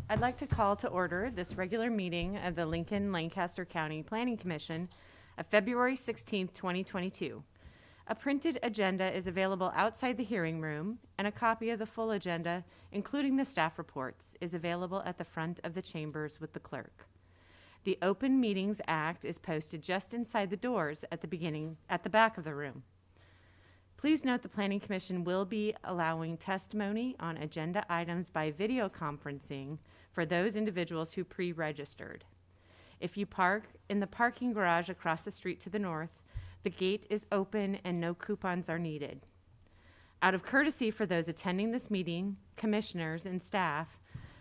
I'd like to call to order this regular meeting of the Lincoln-Lancaster County Planning Commission of February 16th, 2022. A printed agenda is available outside the hearing room, and a copy of the full agenda, including the staff reports, is available at the front of the chambers with the clerk. The Open Meetings Act is posted just inside the doors at the back of the room. Please note the Planning Commission will be allowing testimony on agenda items by video conferencing for those individuals who pre-registered. If you park in the parking garage across the street to the north, the gate is open and no coupons are needed. Out of courtesy for those attending this meeting, commissioners and staff,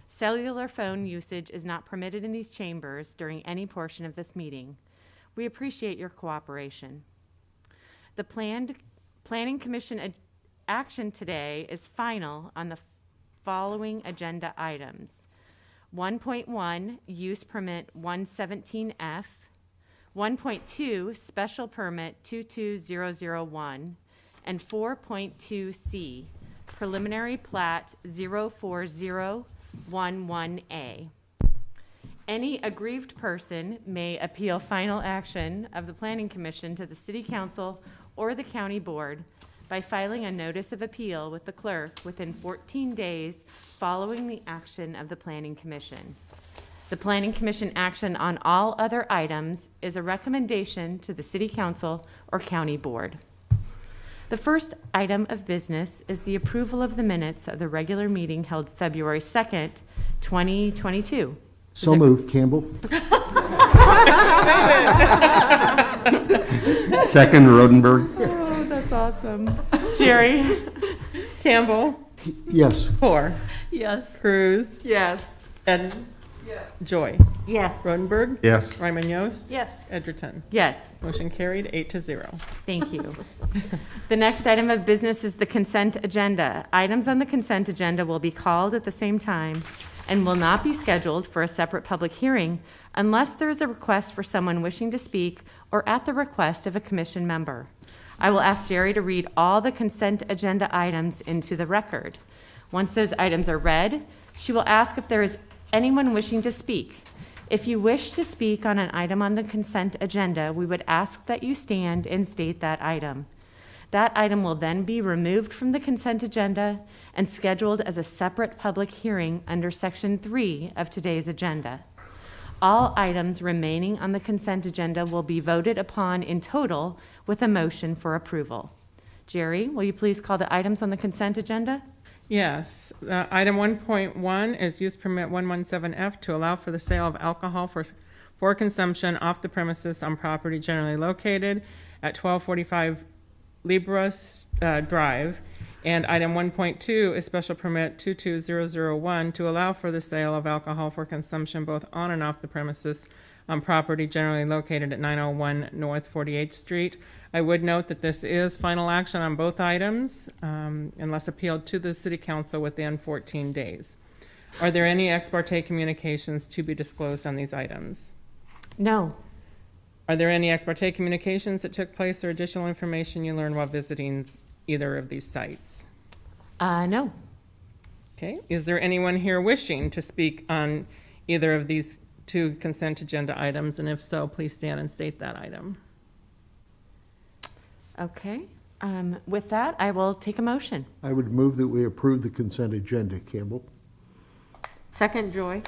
cellular phone usage is not permitted in these chambers during any portion of this meeting. We appreciate your cooperation. The Planning Commission action today is final on the following agenda items. 1.1, Use Permit 117F. 1.2, Special Permit 22001. And 4.2C, Preliminary Plat 04011A. Any aggrieved person may appeal final action of the Planning Commission to the City Council or the County Board by filing a notice of appeal with the clerk within 14 days following the action of the Planning Commission. The Planning Commission action on all other items is a recommendation to the City Council or County Board. The first item of business is the approval of the minutes of the regular meeting held February 2nd, 2022. So moved, Campbell. Second, Rodenberg. Oh, that's awesome. Jerry? Campbell. Yes. Hoare. Yes. Cruz. Yes. Edens. Yes. Joy. Yes. Rodenberg. Yes. Ryman Yost. Yes. Edgerton. Yes. Motion carried 8-0. Thank you. The next item of business is the consent agenda. Items on the consent agenda will be called at the same time and will not be scheduled for a separate public hearing unless there is a request for someone wishing to speak or at the request of a commission member. I will ask Jerry to read all the consent agenda items into the record. Once those items are read, she will ask if there is anyone wishing to speak. If you wish to speak on an item on the consent agenda, we would ask that you stand and state that item. That item will then be removed from the consent agenda and scheduled as a separate public hearing under Section 3 of today's agenda. All items remaining on the consent agenda will be voted upon in total with a motion for approval. Jerry, will you please call the items on the consent agenda? Yes. Item 1.1 is use permit 117F to allow for the sale of alcohol for consumption off the premises on property generally located at 1245 Libras Drive. And item 1.2 is special permit 22001 to allow for the sale of alcohol for consumption both on and off the premises on property generally located at 901 North 48th Street. I would note that this is final action on both items unless appealed to the City Council within 14 days. Are there any ex parte communications to be disclosed on these items? No. Are there any ex parte communications that took place or additional information you learned while visiting either of these sites? No. Okay. Is there anyone here wishing to speak on either of these two consent agenda items? And if so, please stand and state that item. Okay. With that, I will take a motion. I would move that we approve the consent agenda, Campbell. Second, Joy.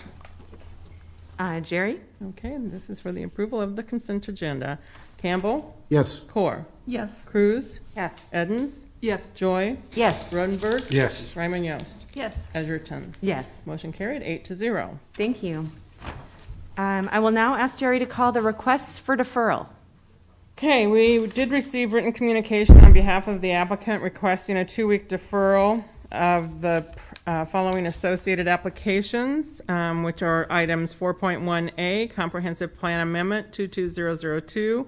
Jerry? Okay, and this is for the approval of the consent agenda. Campbell? Yes. Core? Yes. Cruz? Yes. Edens? Yes. Joy? Yes. Rodenberg? Yes. Ryman Yost? Yes. Edgerton? Yes. Motion carried 8-0. Thank you. I will now ask Jerry to call the requests for deferral. Okay, we did receive written communication on behalf of the applicant requesting a 2-week deferral of the following associated applications, which are items 4.1A, Comprehensive Plan Amendment 22002,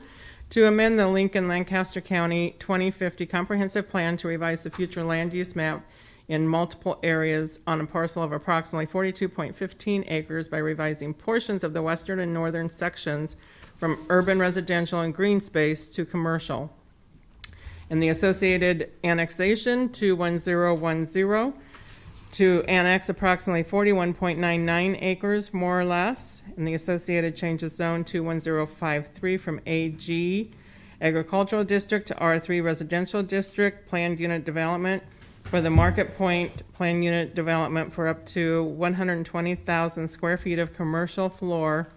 to amend the Lincoln-Lancaster County 2050 Comprehensive Plan to revise the future land use map in multiple areas on a parcel of approximately 42.15 acres by revising portions of the western and northern sections from urban residential and green space to commercial. And the associated annexation 21010 to annex approximately 41.99 acres, more or less, in the associated changes zone 21053 from AG Agricultural District to R3 Residential District, planned unit development for the Market Point planned unit development for up to 120,000 square feet of commercial floor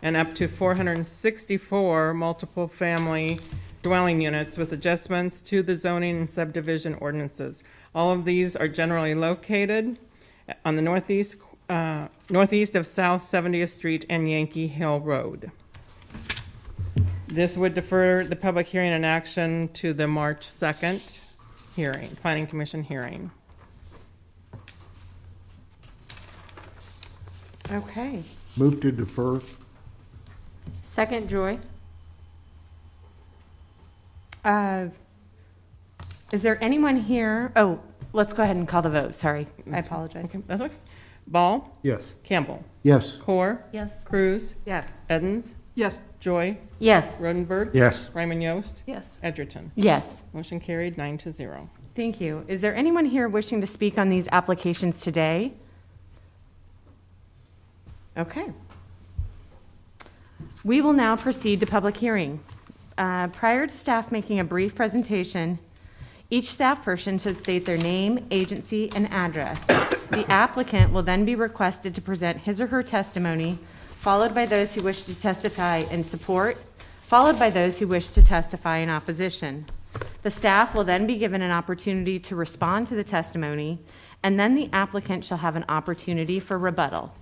and up to 464 multiple family dwelling units with adjustments to the zoning and subdivision ordinances. All of these are generally located on the northeast of South 70th Street and Yankee Hill Road. This would defer the public hearing and action to the March 2nd hearing, Planning Commission hearing. Okay. Move to defer. Second, Joy. Is there anyone here? Oh, let's go ahead and call the vote. Sorry, I apologize. Okay, that's okay. Ball? Yes. Campbell? Yes. Core? Yes. Cruz? Yes. Edens? Yes. Joy? Yes. Rodenberg? Yes. Ryman Yost? Yes. Edgerton? Yes. Motion carried 9-0. Thank you. Is there anyone here wishing to speak on these applications today? Okay. We will now proceed to public hearing. Prior to staff making a brief presentation, each staff person should state their name, agency, and address. The applicant will then be requested to present his or her testimony, followed by those who wish to testify in support, followed by those who wish to testify in opposition. The staff will then be given an opportunity to respond to the testimony, and then the applicant shall have an opportunity for rebuttal.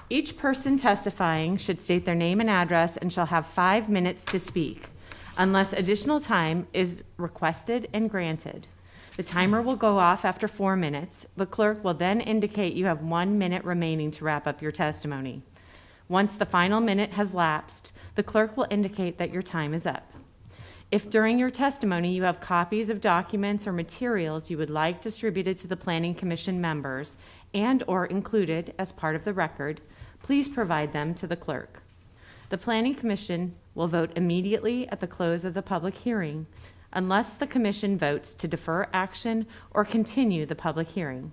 Each person testifying should state their name and address and shall have 5 minutes to speak, unless additional time is requested and granted. The timer will go off after 4 minutes. The clerk will then indicate you have 1 minute remaining to wrap up your testimony. Once the final minute has lapsed, the clerk will indicate that your time is up. If during your testimony you have copies of documents or materials you would like distributed to the Planning Commission members and/or included as part of the record, please provide them to the clerk. The Planning Commission will vote immediately at the close of the public hearing unless the commission votes to defer action or continue the public hearing.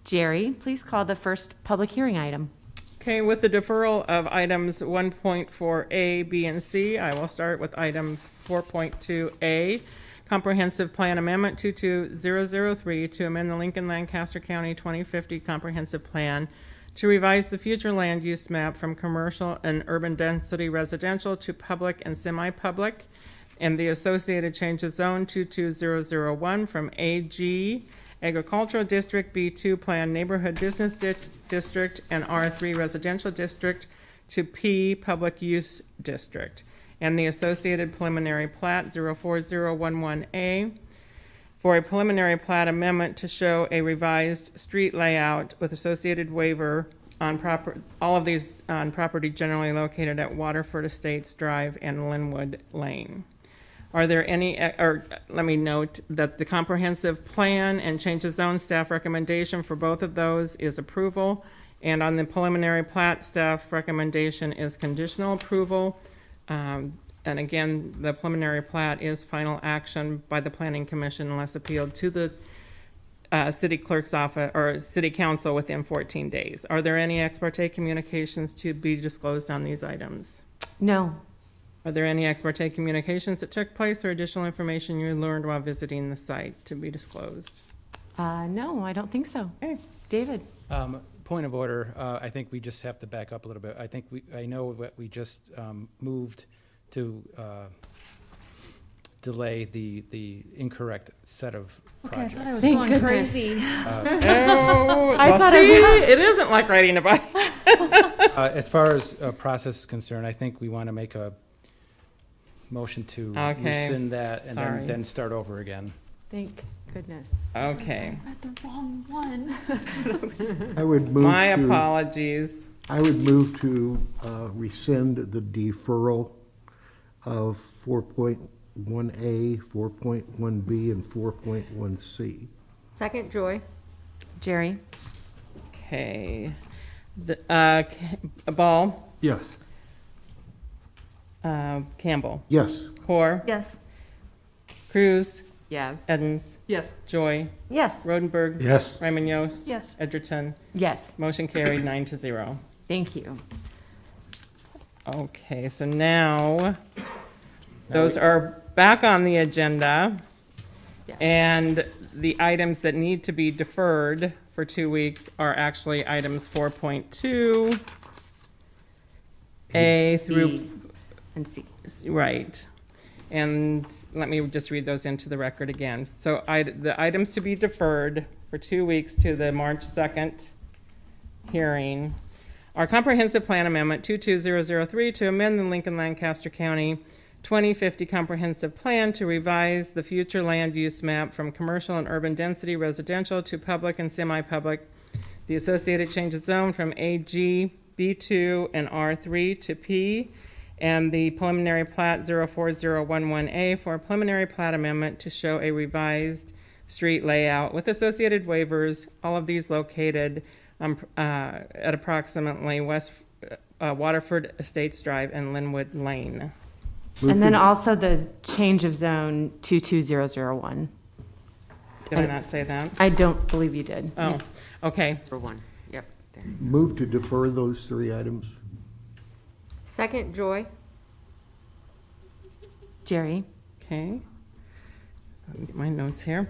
Jerry, please call the first public hearing item. Okay, with the deferral of items 1.4A, B, and C, I will start with item 4.2A, Comprehensive Plan Amendment 22003 to amend the Lincoln Lancaster County 2050 Comprehensive Plan to revise the future land use map from commercial and urban density residential to public and semi-public, and the associated changes zone 22001 from AG Agricultural District, B2 Planned Neighborhood Business District, and R3 Residential District to P Public Use District, and the associated preliminary plat 04011A for a preliminary plat amendment to show a revised street layout with associated waiver on all of these on property generally located at Waterford Estates Drive and Linwood Lane. Are there any, or let me note that the comprehensive plan and change of zone staff recommendation for both of those is approval, and on the preliminary plat, staff recommendation is conditional approval. And again, the preliminary plat is final action by the Planning Commission unless appealed to the city clerk's office or city council within 14 days. Are there any ex parte communications to be disclosed on these items? No. Are there any ex parte communications that took place or additional information you learned while visiting the site to be disclosed? No, I don't think so. Okay. David? Point of order, I think we just have to back up a little bit. I know that we just moved to delay the incorrect set of projects. I was Thank going goodness. crazy. Oh, I well, thought see, it isn't like riding a bike. As far as process is concerned, I think we want to make a motion to Okay. rescind that and Sorry. then start over again. Thank goodness. Okay, The wrong one. I would move my to, apologies. I would move to rescind the deferral of 4.1A, 4.1B, and 4.1C. Second, Joy. Jerry? Okay. Ball, Yes. Campbell, Yes. Core, Yes. Cruz, Yes. Edens, Yes. Joy, Yes. Rodenberg. Yes. Raymond Yost. Yes. Edgerton. Yes, Motion carried 9-0. thank you. Okay, so now, those are back on the agenda. Yes. And the items that need to be deferred for 2 weeks are actually items 4.2, A through, B and C. right. And let me just read those into the record again. So the items to be deferred for 2 weeks to the March 2nd hearing are Comprehensive Plan Amendment 22003 to amend the Lincoln Lancaster County 2050 Comprehensive Plan to revise the future land use map from commercial and urban density residential to public and semi-public. The associated change of zone from AG, B2, and R3 to P, and the preliminary plat 04011A for a preliminary plat amendment to show a revised street layout with associated waivers, all of these located at approximately West Waterford Estates Drive and Linwood Lane. And then also the change of zone 22001. Did I not say that? I don't believe you did. Oh, okay. For one. Yep. There. Move to defer those three items. Second, Joy. Jerry? Okay. So let me get my notes here.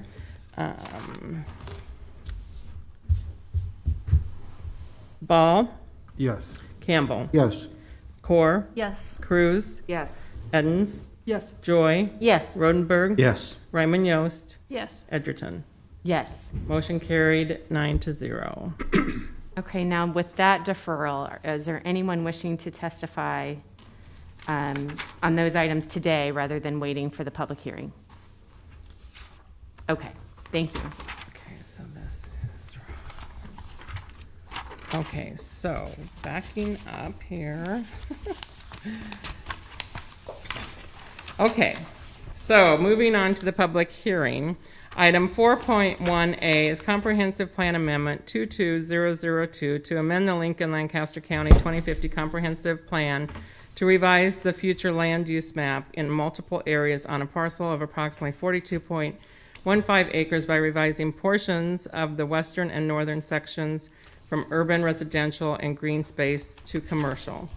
Ball, Yes. Campbell, Yes. Core, Yes. Cruz, Yes. Edens, Yes. Joy, Yes. Rodenberg, Yes. Raymond Yost, Yes. Edgerton. Yes. Motion carried 9-0. Okay, now with that deferral, is there anyone wishing to testify on those items today rather than waiting for the public hearing? Okay, thank you. Okay, so this is. Okay, so backing up here. Okay, so moving on to the public hearing. Item 4.1A is Comprehensive Plan Amendment 22002 to amend the Lincoln Lancaster County 2050 Comprehensive Plan to revise the future land use map in multiple areas on a parcel of approximately 42.15 acres by revising portions of the western and northern sections from urban residential and green space to commercial.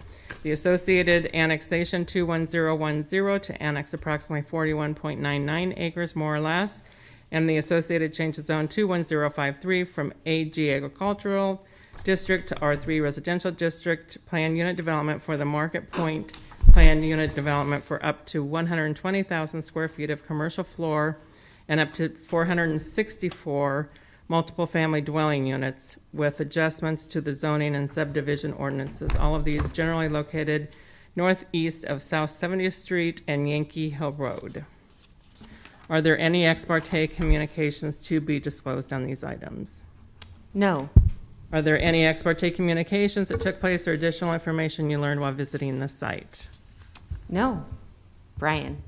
The associated annexation 21010 to annex approximately 41.99 acres more or less, and the associated change of zone 21053 from AG Agricultural District to R3 Residential District Plan Unit Development for the Market Point Plan Unit Development for up to 120,000 square feet of commercial floor and up to 464 multiple family dwelling units with adjustments to the zoning and subdivision ordinances. All of these generally located northeast of South 70th Street and Yankee Hill Road. Are there any ex parte communications to be disclosed on these items? No. Are there any ex parte communications that took place or additional information you learned while visiting the site? No. Brian?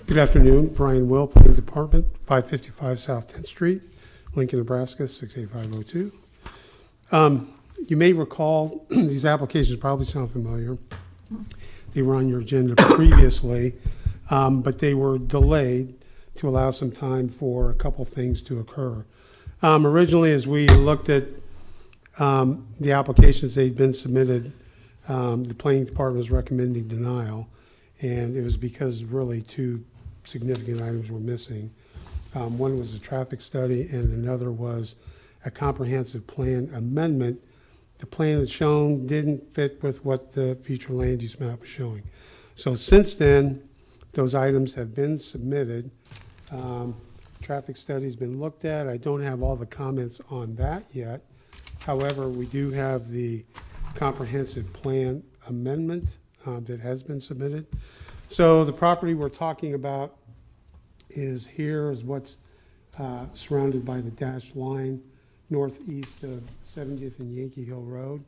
Good afternoon, Brian Will, Planning Department, 555 South 10th Street, Lincoln, Nebraska, 68502. You may recall, these applications probably sound familiar. They were on your agenda previously, but they were delayed to allow some time for a couple things to occur. Originally, as we looked at the applications that had been submitted, the Planning Department was recommending denial, and it was because really two significant items were missing. One was a traffic study, and another was a comprehensive plan amendment. The plan that's shown didn't fit with what the future land use map was showing. So since then, those items have been submitted. Traffic study's been looked at. I don't have all the comments on that yet. However, we do have the comprehensive plan amendment that has been submitted. So the property we're talking about is here, is what's surrounded by the dashed line northeast of 70th and Yankee Hill Road.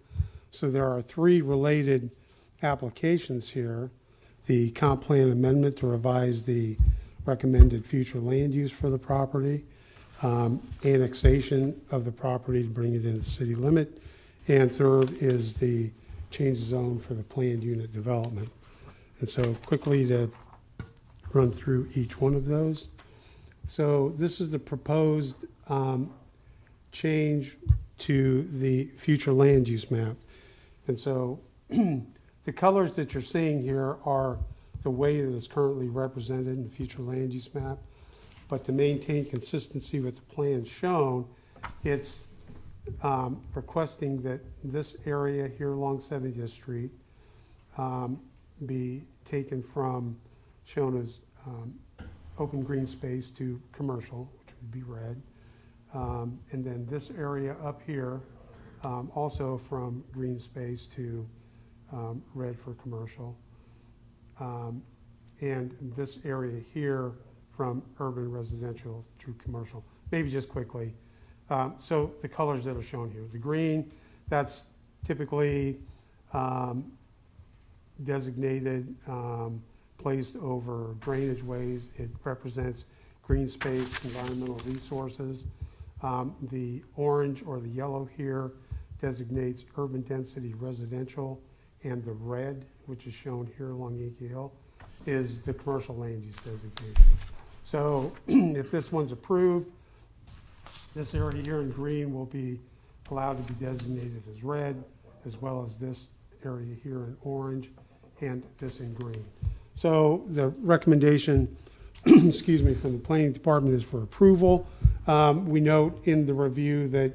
So there are three related applications here. The comp plan amendment to revise the recommended future land use for the property, annexation of the property to bring it into the city limit, and third is the change of zone for the planned unit development. And so quickly to run through each one of those. So this is the proposed change to the future land use map. And so the colors that you're seeing here are the way that is currently represented in the future land use map. But to maintain consistency with the plan shown, it's requesting that this area here along 70th Street be taken from, shown as open green space to commercial, which would be red. And then this area up here, also from green space to red for commercial. And this area here from urban residential to commercial. Maybe just quickly. So the colors that are shown here, the green, that's typically designated, placed over drainage ways. It represents green space, environmental resources. The orange or the yellow here designates urban density residential, and the red, which is shown here along Yankee Hill, is the commercial land use designation. So if this one's approved, this area here in green will be allowed to be designated as red, as well as this area here in orange and this in green. So the recommendation, excuse me, from the planning department is for approval. We note in the review that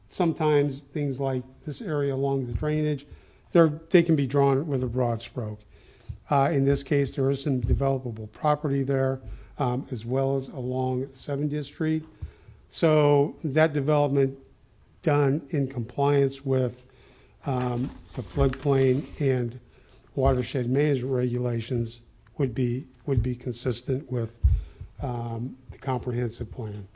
sometimes things like this area along the drainage, they can be drawn with a broad stroke. In this case, there is some developable property there, as well as along 70th Street. So that development done in compliance with the floodplain and watershed management regulations would be consistent with the comprehensive plan.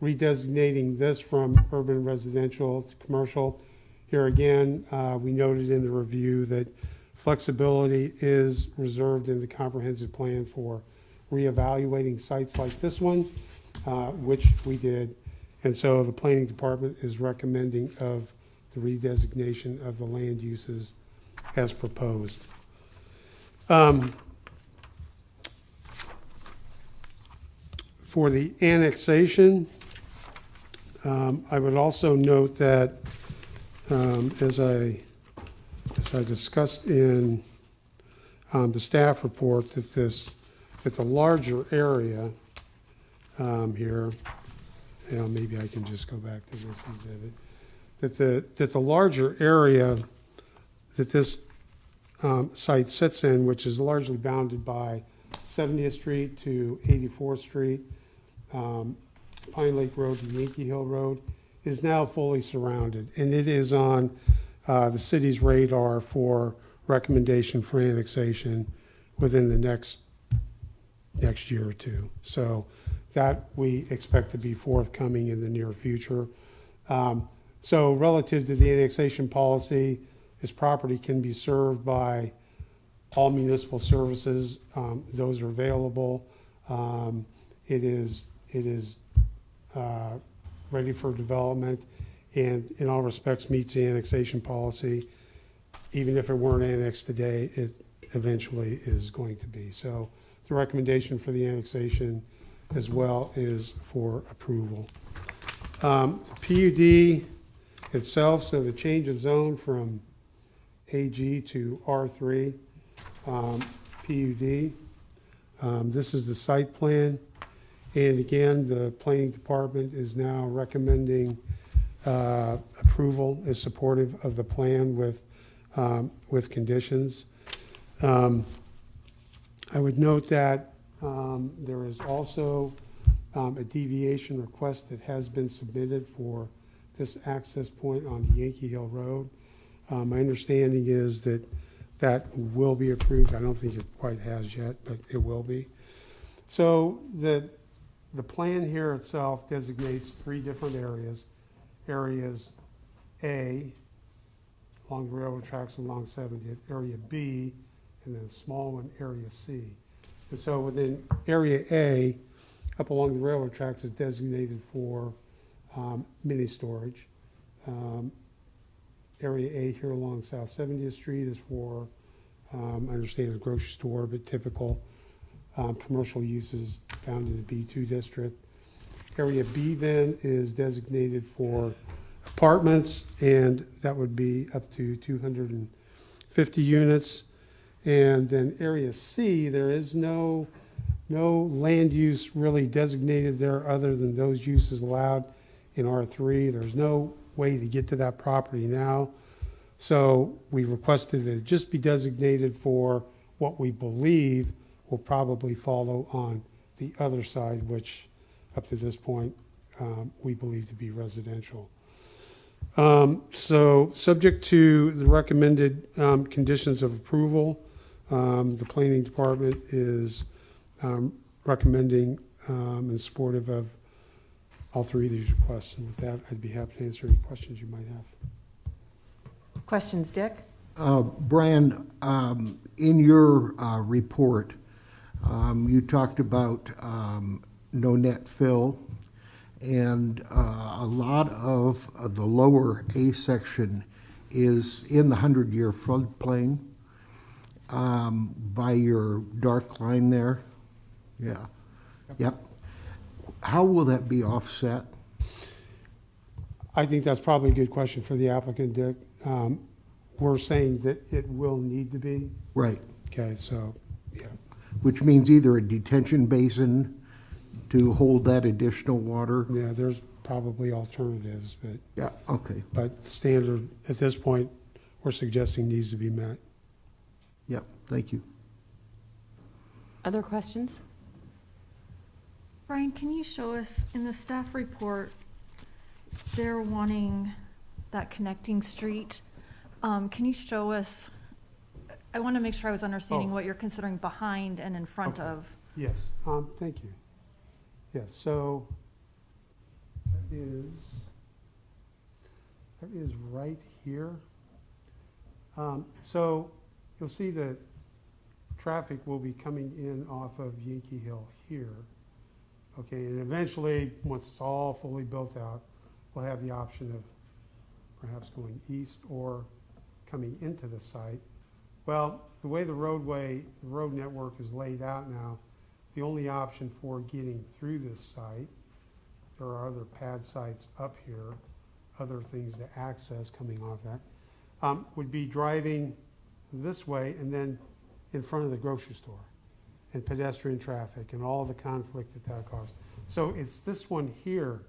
Redesignating this from urban residential to commercial. Here again, we noted in the review that flexibility is reserved in the comprehensive plan for reevaluating sites like this one, which we did. And so the planning department is recommending of the redesignation of the land uses as proposed. For the annexation, I would also note that as I discussed in the staff report, that the larger area here, maybe I can just go back to this exhibit, that the larger area that this site sits in, which is largely bounded by 70th Street to 84th Street, Pine Lake Road to Yankee Hill Road, is now fully surrounded, and it is on the city's radar for recommendation for annexation within the next year or two. So that we expect to be forthcoming in the near future. So relative to the annexation policy, this property can be served by all municipal services. Those are available. It is ready for development, and in all respects meets the annexation policy. Even if it weren't annexed today, it eventually is going to be. So the recommendation for the annexation as well is for approval. The PUD itself, so the change of zone from AG to R3 PUD. This is the site plan. And again, the planning department is now recommending approval, is supportive of the plan with conditions. I would note that there is also a deviation request that has been submitted for this access point on Yankee Hill Road. My understanding is that that will be approved. I don't think it quite has yet, but it will be. So the plan here itself designates three different areas. Areas A, along the railroad tracks along 70th, area B, and then a small one, area C. And so within area A, up along the railroad tracks, is designated for mini storage. Area A here along South 70th Street is for I understand a grocery store, but typical commercial uses found in the B2 district. Area B then is designated for apartments, and that would be up to 250 units. And then Area C, there is no land use really designated there other than those uses allowed in R3. There's no way to get to that property now. So we requested that it just be designated for what we believe will probably follow on the other side, which up to this point, we believe to be residential. So subject to the recommended conditions of approval, the planning department is recommending and supportive of all three of these requests. And with that, I'd be happy to answer any questions you might have. Questions, Dick? Brian, in your report, you talked about no net fill, and a lot of the lower A section is in the 100-year floodplain by your dark line there. Yeah. Yep. How will that be offset? I think that's probably a good question for the applicant, Dick. We're saying that it will need to be. Right. Okay, so, yeah. Which means either a detention basin to hold that additional water? Yeah, there's probably alternatives, but, Yeah, okay. but standard, at this point, we're suggesting needs to be met. Yep, thank you. Other questions? Brian, can you show us, in the staff report, they're wanting that connecting street. Can you show us, I want to make sure I was understanding what you're considering behind and in front Okay. of. Yes, thank you. Yes, so that is right here. So you'll see that traffic will be coming in off of Yankee Hill here. Okay, and eventually, once it's all fully built out, we'll have the option of perhaps going east or coming into the site. Well, the way the road network is laid out now, the only option for getting through this site, there are other pad sites up here, other things to access coming off that, would be driving this way and then in front of the grocery store and pedestrian traffic and all the conflict that causes. So it's this one here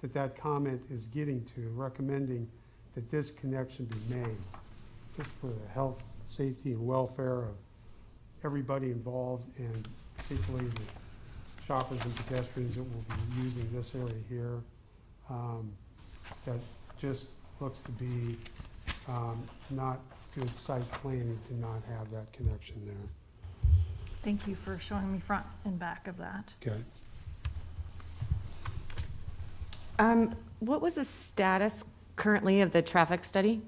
that comment is getting to, recommending that this connection be made, just for the health, safety, and welfare of everybody involved, and particularly the shoppers and pedestrians that will be using this area here. That just looks to be not good site planning to not have that connection there. Thank you for showing me front and back of that. Okay. What was the status currently of the traffic study?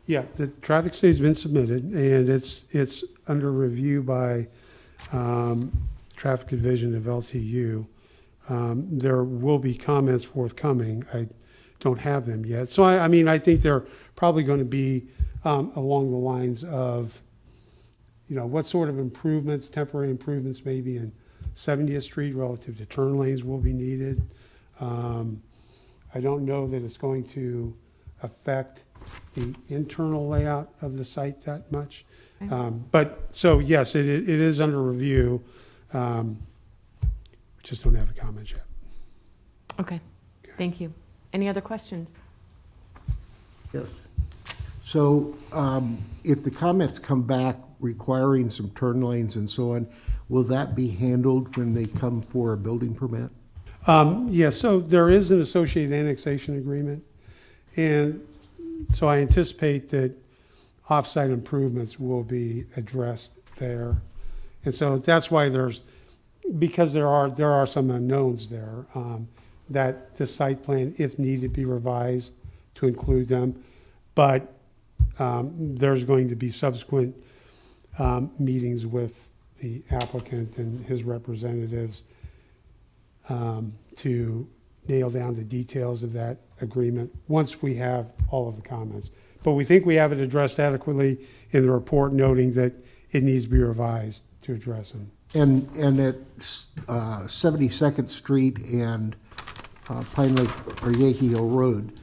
Yeah, the traffic study's been submitted, and it's under review by Traffic Division of LTU. There will be comments forthcoming. I don't have them yet. So, I mean, I think they're probably going to be along the lines of, you know, what sort of improvements, temporary improvements maybe in 70th Street relative to turn lanes will be needed. I don't know that it's going to affect the internal layout of the site that much. But, so yes, it is under review. We just don't have the comments yet. Okay, thank you. Any other questions? Yes. So if the comments come back requiring some turn lanes and so on, will that be handled when they come for a building permit? Yes, so there is an associated annexation agreement. And so I anticipate that off-site improvements will be addressed there. And so that's why because there are some unknowns there, that the site plan, if needed, be revised to include them. But there's going to be subsequent meetings with the applicant and his representatives to nail down the details of that agreement once we have all of the comments. But we think we have it addressed adequately in the report, noting that it needs to be revised to address them. And at 72nd Street and Pine Lake or Yankee Hill Road,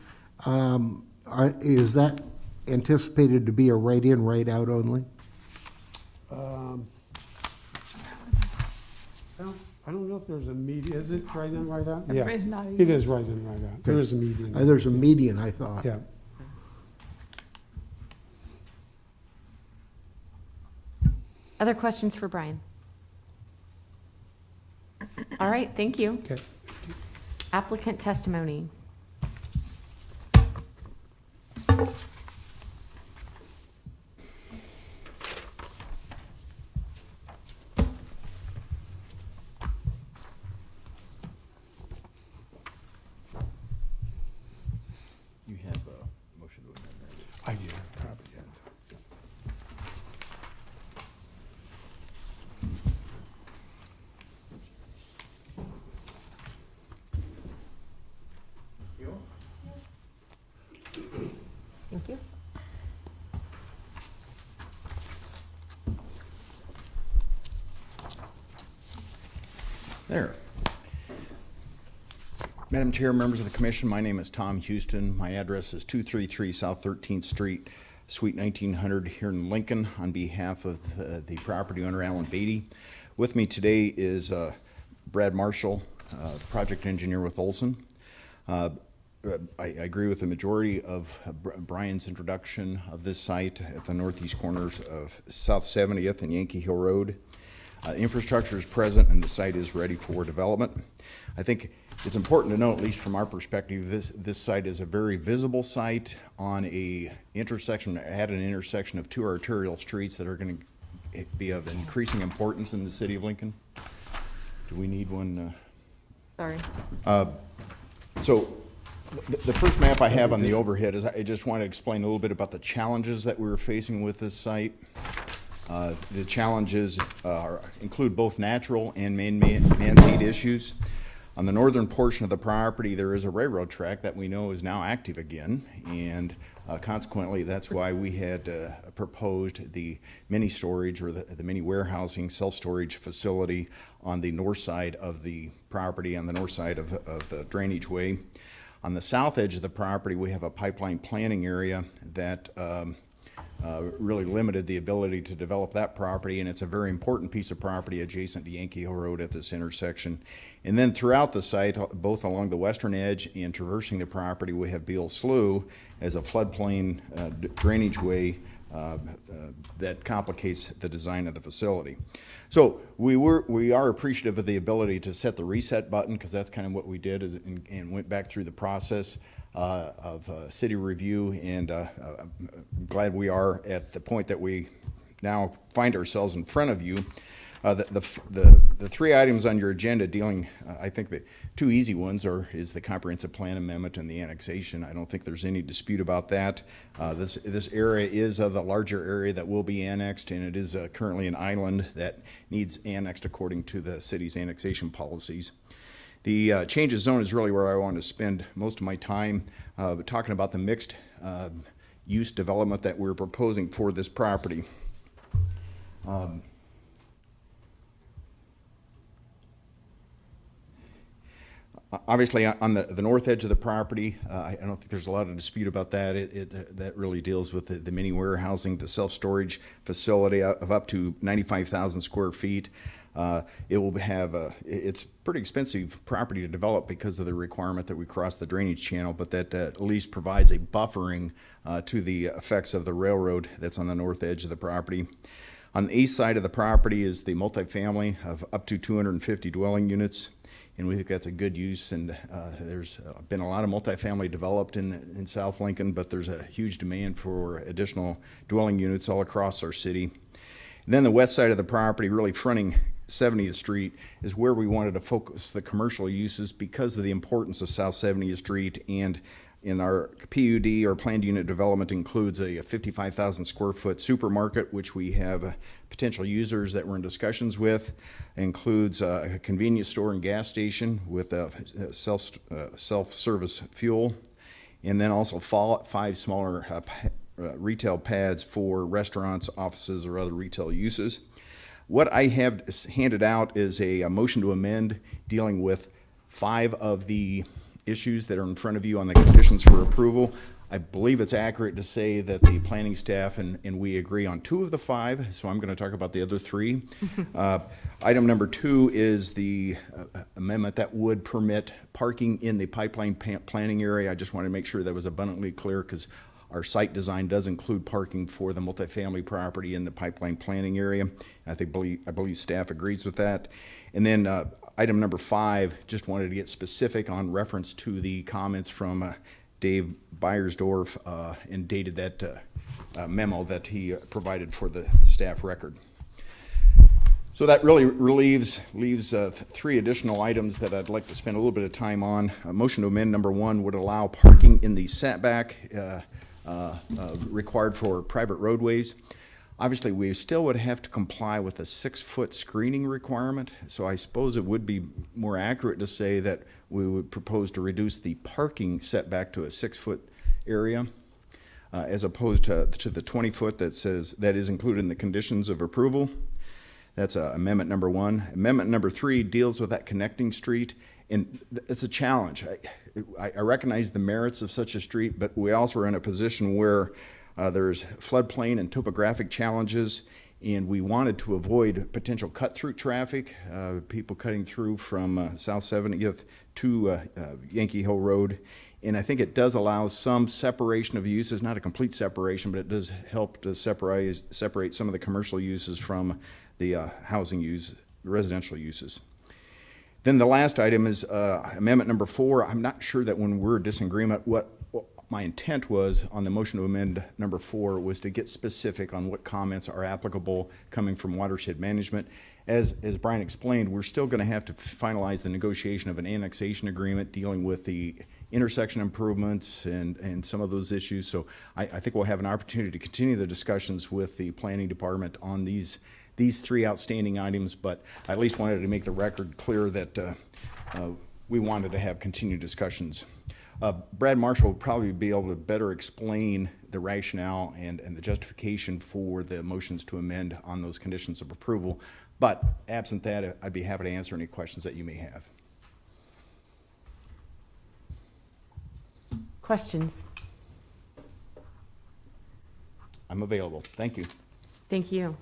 is that anticipated to be a right-in, right-out only? I don't know if there's a median. Is it right in, right out? Everybody's not It is right in, right out. There is a median. There's a median, I thought. Yeah. Other questions for Brian? All right, thank you. Okay. Applicant testimony. You have a motion to amend, right? I do have a copy, yeah. Thank you. There. Madam Chair, members of the commission, my name is Tom Houston. My address is 233 South 13th Street, Suite 1900 here in Lincoln, on behalf of the property owner, Alan Beatty. With me today is Brad Marshall, project engineer with Olson. I agree with the majority of Brian's introduction of this site at the northeast corners of South 70th and Yankee Hill Road. Infrastructure is present and the site is ready for development. I think it's important to note, at least from our perspective, this site is a very visible site on a intersection, at an intersection of two arterial streets that are going to be of increasing importance in the city of Lincoln. Do we need one? Sorry. So the first map I have on the overhead is I just want to explain a little bit about the challenges that we were facing with this site. The challenges include both natural and man-made issues. On the northern portion of the property, there is a railroad track that we know is now active again, and consequently, that's why we had proposed the mini storage or the mini warehousing self-storage facility on the north side of the property, on the north side of the drainage way. On the south edge of the property, we have a pipeline planning area that really limited the ability to develop that property, and it's a very important piece of property adjacent to Yankee Hill Road at this intersection. And then throughout the site, both along the western edge and traversing the property, we have Beal Slough as a floodplain drainage way that complicates the design of the facility. So we are appreciative of the ability to set the reset button, because that's kind of what we did and went back through the process of city review, and glad we are at the point that we now find ourselves in front of you. The three items on your agenda dealing, I think the two easy ones is the comprehensive plan amendment and the annexation. I don't think there's any dispute about that. This area is of the larger area that will be annexed, and it is currently an island that needs annexed according to the city's annexation policies. The change of zone is really where I want to spend most of my time talking about the mixed use development that we're proposing for this property. Obviously, on the north edge of the property, I don't think there's a lot of dispute about that. That really deals with the mini warehousing, the self-storage facility of up to 95,000 square feet. It will have it's pretty expensive property to develop because of the requirement that we cross the drainage channel, but that at least provides a buffering to the effects of the railroad that's on the north edge of the property. On the east side of the property is the multifamily of up to 250 dwelling units, and we think that's a good use. And there's been a lot of multifamily developed in South Lincoln, but there's a huge demand for additional dwelling units all across our city. And then the west side of the property, really fronting 70th Street, is where we wanted to focus the commercial uses because of the importance of South 70th Street. And in our PUD, our planned unit development includes a 55,000 square foot supermarket, which we have potential users that we're in discussions with. It includes a convenience store and gas station with self-service fuel, and then also 5 smaller retail pads for restaurants, offices, or other retail uses. What I have handed out is a motion to amend dealing with 5 of the issues that are in front of you on the conditions for approval. I believe it's accurate to say that the planning staff and we agree on 2 of the 5, so I'm going to talk about the other 3. Item number 2 is the amendment that would permit parking in the pipeline planning area. I just wanted to make sure that was abundantly clear because our site design does include parking for the multifamily property in the pipeline planning area. I believe staff agrees with that. And then item number 5, just wanted to get specific on reference to the comments from Dave Beiersdorf and dated that memo that he provided for the staff record. So that really leaves 3 additional items that I'd like to spend a little bit of time on. A motion to amend number 1 would allow parking in the setback required for private roadways. Obviously, we still would have to comply with a 6-foot screening requirement, so I suppose it would be more accurate to say that we would propose to reduce the parking setback to a 6-foot area, as opposed to the 20-foot that is included in the conditions of approval. That's amendment number 1. Amendment number 3 deals with that connecting street, and it's a challenge. I recognize the merits of such a street, but we also are in a position where there's floodplain and topographic challenges, and we wanted to avoid potential cut-through traffic, people cutting through from South 70th to Yankee Hill Road. And I think it does allow some separation of uses, not a complete separation, but it does help to separate some of the commercial uses from the housing use, residential uses. Then the last item is amendment number 4. I'm not sure that when we're in disagreement, what my intent was on the motion to amend number 4 was to get specific on what comments are applicable coming from Watershed Management. As Brian explained, we're still going to have to finalize the negotiation of an annexation agreement dealing with the intersection improvements and some of those issues. So I think we'll have an opportunity to continue the discussions with the planning department on these 3 outstanding items, but I at least wanted to make the record clear that we wanted to have continued discussions. Brad Marshall would probably be able to better explain the rationale and the justification for the motions to amend on those conditions of approval. But absent that, I'd be happy to answer any questions that you may have. Questions? I'm available. Thank you. Thank you.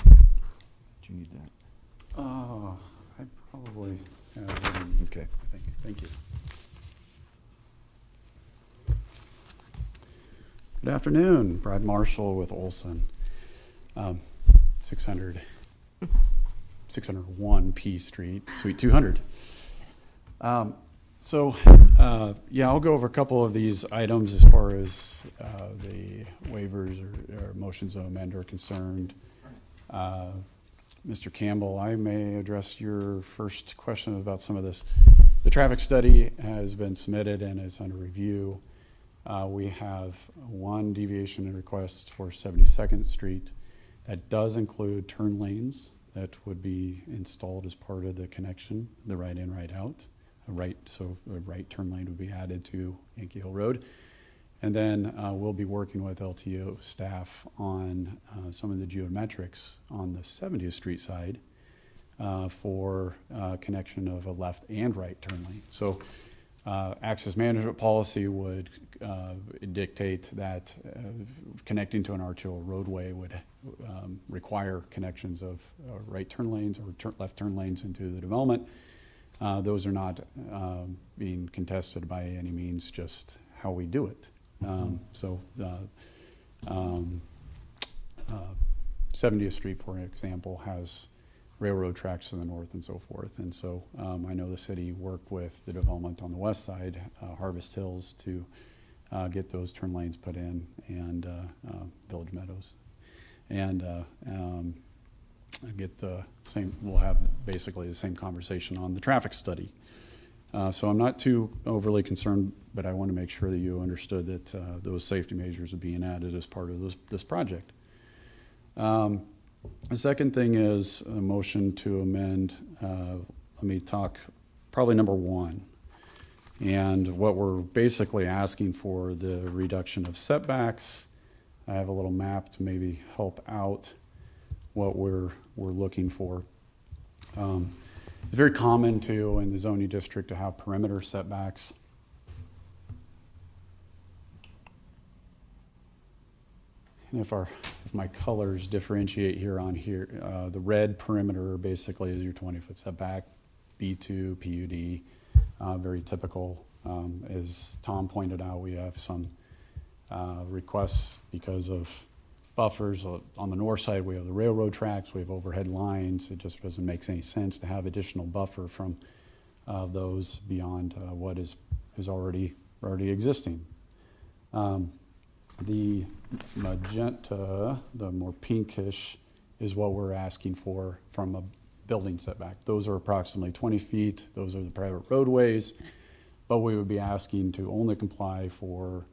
Do you need that? I probably have it. Okay. Thank you. Good afternoon, Brad Marshall with Olson, 601 P Street, Suite 200. Yeah, I'll go over a couple of these items as far as the waivers or motions of amend are concerned. Mr. Campbell, I may address your first question about some of this. The traffic study has been submitted and is under review. We have 1 deviation request for 72nd Street that does include turn lanes that would be installed as part of the connection, the right in, right out. So a right turn lane would be added to Yankee Hill Road. And then we'll be working with LTO staff on some of the geometrics on the 70th Street side for connection of a left and right turn lane. So access management policy would dictate that connecting to an RTO roadway would require connections of right turn lanes or left turn lanes into the development. Those are not being contested by any means, just how we do it. 70th Street, for example, has railroad tracks to the north and so forth. And so I know the city worked with the development on the west side, Harvest Hills, to get those turn lanes put in, and Village Meadows. And get the same, we'll have basically the same conversation on the traffic study. So I'm not too overly concerned, but I want to make sure that you understood that those safety measures are being added as part of this project. The second thing is a motion to amend. Let me talk probably number 1. And what we're basically asking for the reduction of setbacks. I have a little map to maybe help out what we're looking for. It's very common to, in the zoning district, to have perimeter setbacks. And if my colors differentiate here on here, the red perimeter basically is your 20-foot setback, B2, PUD, very typical. As Tom pointed out, we have some requests because of buffers. On the north side, we have the railroad tracks, we have overhead lines. It just doesn't make any sense to have additional buffer from those beyond what is already existing. The magenta, the more pinkish, is what we're asking for from a building setback. Those are approximately 20 feet. Those are the private roadways, but we would be asking to only comply for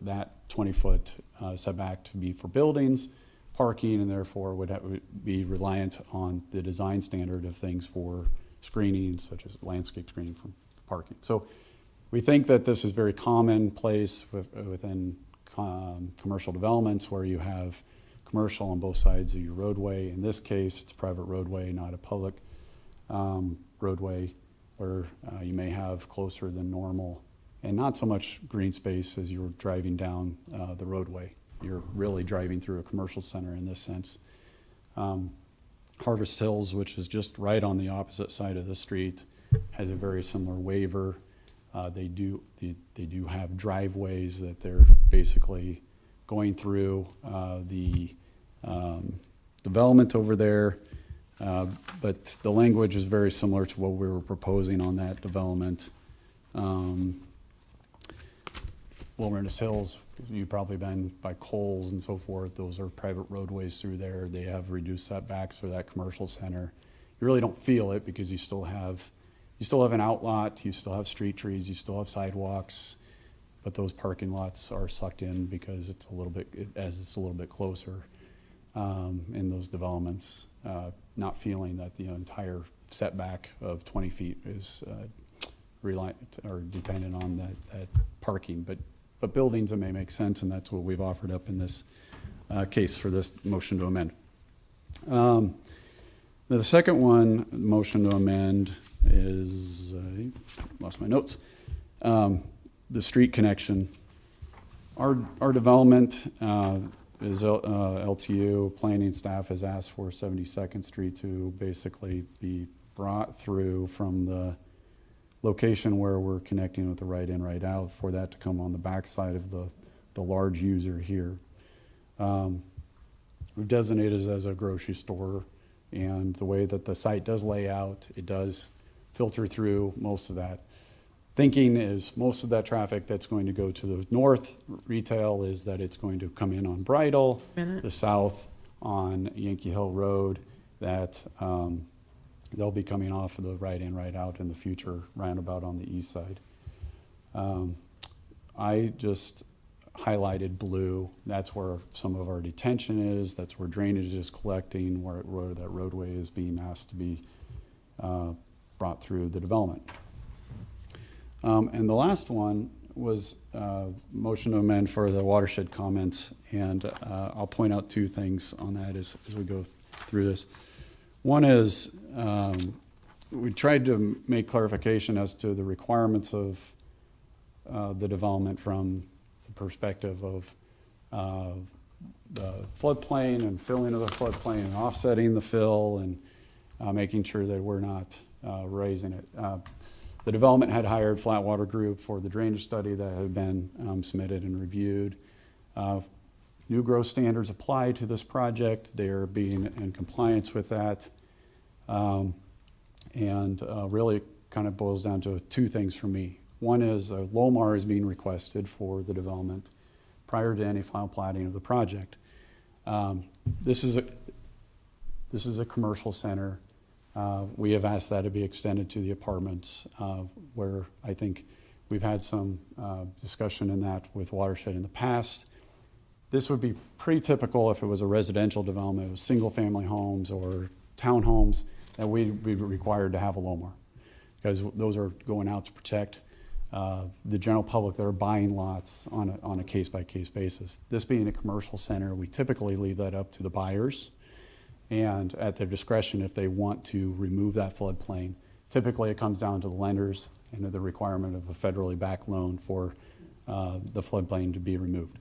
that 20-foot setback to be for buildings, parking, and therefore would be reliant on the design standard of things for screening, such as landscape screening from parking. So we think that this is very commonplace within commercial developments where you have commercial on both sides of your roadway. In this case, it's a private roadway, not a public roadway, where you may have closer than normal and not so much green space as you're driving down the roadway. You're really driving through a commercial center in this sense. Harvest Hills, which is just right on the opposite side of the street, has a very similar waiver. They do have driveways that they're basically going through the development over there, but the language is very similar to what we were proposing on that development. Wilderness Hills, you've probably been by Coles and so forth. Those are private roadways through there. They have reduced setbacks for that commercial center. You really don't feel it because you still have an outlot, you still have street trees, you still have sidewalks, but those parking lots are sucked in because it's a little bit closer in those developments, not feeling that the entire setback of 20 feet is reliant or dependent on that parking. But buildings, it may make sense, and that's what we've offered up in this case for this motion to amend. The second one, motion to amend, is, I lost my notes, the street connection. Our development is LTU. Planning staff has asked for 72nd Street to basically be brought through from the location where we're connecting with the right in, right out, for that to come on the backside of the large user here. We've designated it as a grocery store, and the way that the site does lay out, it does filter through most of that. Thinking is most of that traffic that's going to go to the north retail is that it's going to come in on Bridal, the south on Yankee Hill Road, that they'll be coming off of the right in, right out in the future roundabout on the east side. I just highlighted blue. That's where some of our detention is. That's where drainage is collecting, where that roadway is being asked to be brought through the development. And the last one was motion to amend for the watershed comments, and I'll point out two things on that as we go through this. One is we tried to make clarification as to the requirements of the development from the perspective of the floodplain and filling of the floodplain and offsetting the fill and making sure that we're not raising it. The development had hired Flatwater Group for the drainage study that had been submitted and reviewed. New growth standards apply to this project. They're being in compliance with that. Really kind of boils down to two things for me. One is a LOMAR is being requested for the development prior to any final plating of the project. This is a commercial center. We have asked that to be extended to the apartments, where I think we've had some discussion in that with Watershed in the past. This would be pretty typical if it was a residential development, it was single-family homes or townhomes, that we'd be required to have a LOMAR, because those are going out to protect the general public that are buying lots on a case-by-case basis. This being a commercial center, we typically leave that up to the buyers, and at their discretion if they want to remove that floodplain. Typically it comes down to the lenders and to the requirement of a federally backed loan for the floodplain to be removed.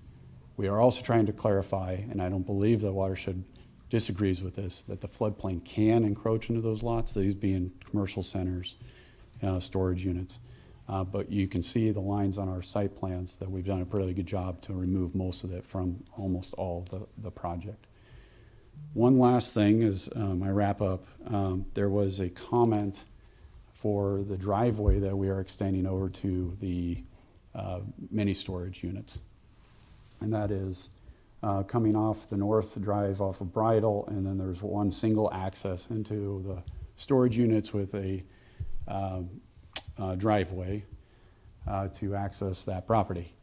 We are also trying to clarify, and I don't believe the Watershed disagrees with this, that the floodplain can encroach into those lots, these being commercial centers, storage units. But you can see the lines on our site plans that we've done a pretty good job to remove most of it from almost all the project. One last thing as I wrap up, there was a comment for the driveway that we are extending over to the mini storage units. And that is coming off the north drive off of Bridal, and then there's one single access into the storage units with a driveway to access that property.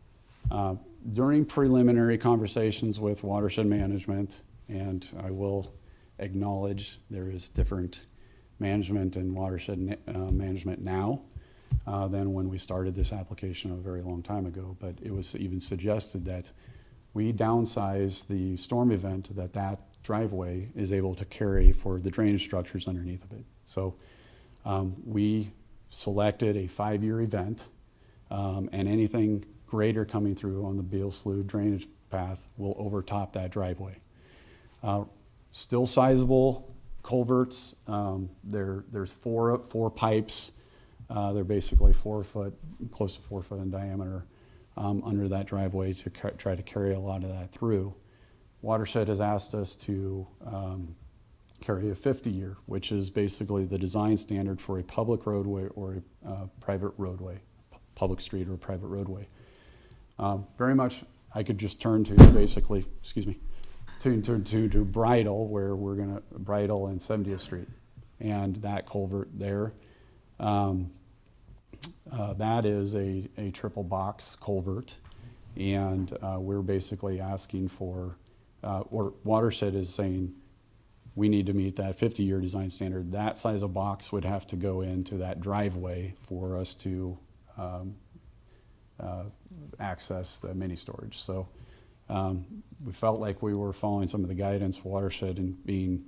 During preliminary conversations with Watershed Management, and I will acknowledge there is different management in Watershed Management now than when we started this application a very long time ago, but it was even suggested that we downsize the storm event that driveway is able to carry for the drainage structures underneath of it. So we selected a 5-year event, and anything greater coming through on the Beale Slough drainage path will overtop that driveway. Still sizable culverts. There's four pipes. They're basically 4 foot, close to 4 foot in diameter under that driveway to try to carry a lot of that through. Watershed has asked us to carry a 50-year, which is basically the design standard for a public roadway or a private roadway, public street or private roadway. Very much, I could just turn to basically, excuse me, to Bridal, where we're gonna, Bridal and 70th Street, and that culvert there. That is a triple box culvert, and we're basically asking for, or Watershed is saying, we need to meet that 50-year design standard. That size of box would have to go into that driveway for us to access the mini storage. So we felt like we were following some of the guidance Watershed and being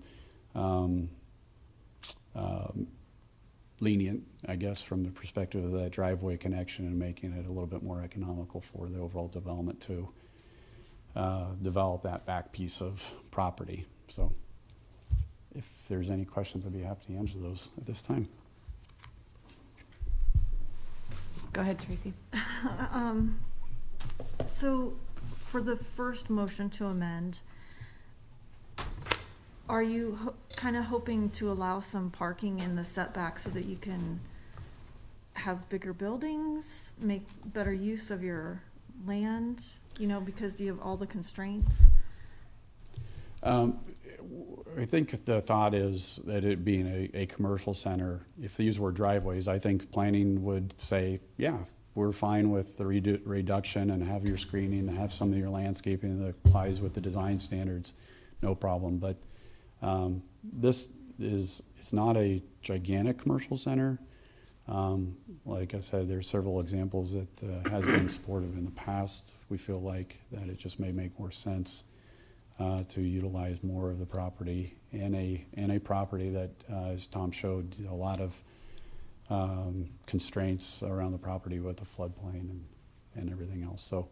lenient, I guess, from the perspective of that driveway connection and making it a little bit more economical for the overall development to develop that back piece of property. So if there's any questions, I'd be happy to answer those at this time. Go ahead, Tracy. So for the first motion to amend, are you kind of hoping to allow some parking in the setback so that you can have bigger buildings, make better use of your land, you know, because you have all the constraints? I think the thought is that it being a commercial center, if these were driveways, I think planning would say, yeah, we're fine with the reduction and have your screening and have some of your landscaping that applies with the design standards, no problem. But this is, it's not a gigantic commercial center. Like I said, there's several examples that has been supportive in the past. We feel like that it just may make more sense to utilize more of the property in a property that, as Tom showed, a lot of constraints around the property with the floodplain and everything else. So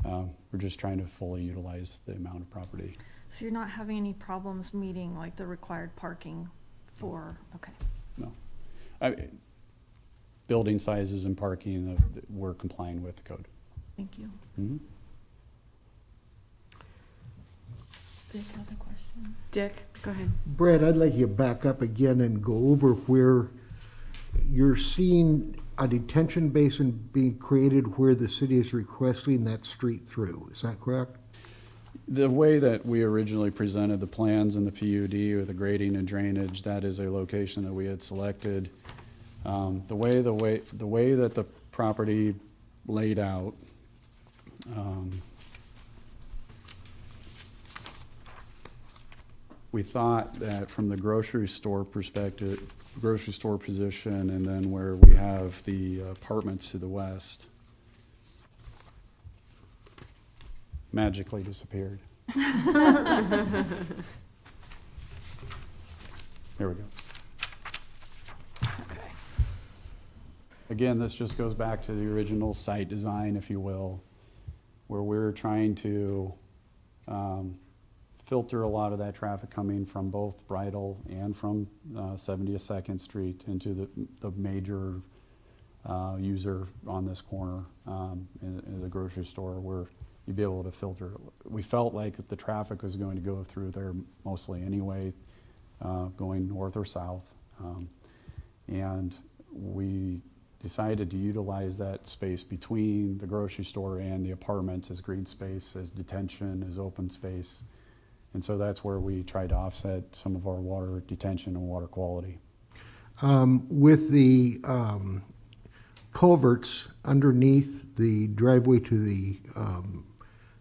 we're just trying to fully utilize the amount of property. So you're not having any problems meeting like the required parking for, okay. No. Building sizes and parking, we're complying with the code. Thank you. Mm-hmm. Dick, other question? Dick, go ahead. Brad, I'd like you to back up again and go over where you're seeing a detention basin being created where the city is requesting that street through. Is that correct? The way that we originally presented the plans in the PUD with the grading and drainage, that is a location that we had selected. The way that the property laid out, we thought that from the grocery store perspective, grocery store position, and then where we have the apartments to the west magically disappeared. Here we go. Again, this just goes back to the original site design, if you will, where we're trying to filter a lot of that traffic coming from both Bridal and from 72nd Street into the major user on this corner in the grocery store, where you'd be able to filter. We felt like the traffic was going to go through there mostly anyway, going north or south. And we decided to utilize that space between the grocery store and the apartments as green space, as detention, as open space. And so that's where we tried to offset some of our water detention and water quality. With the culverts underneath the driveway to the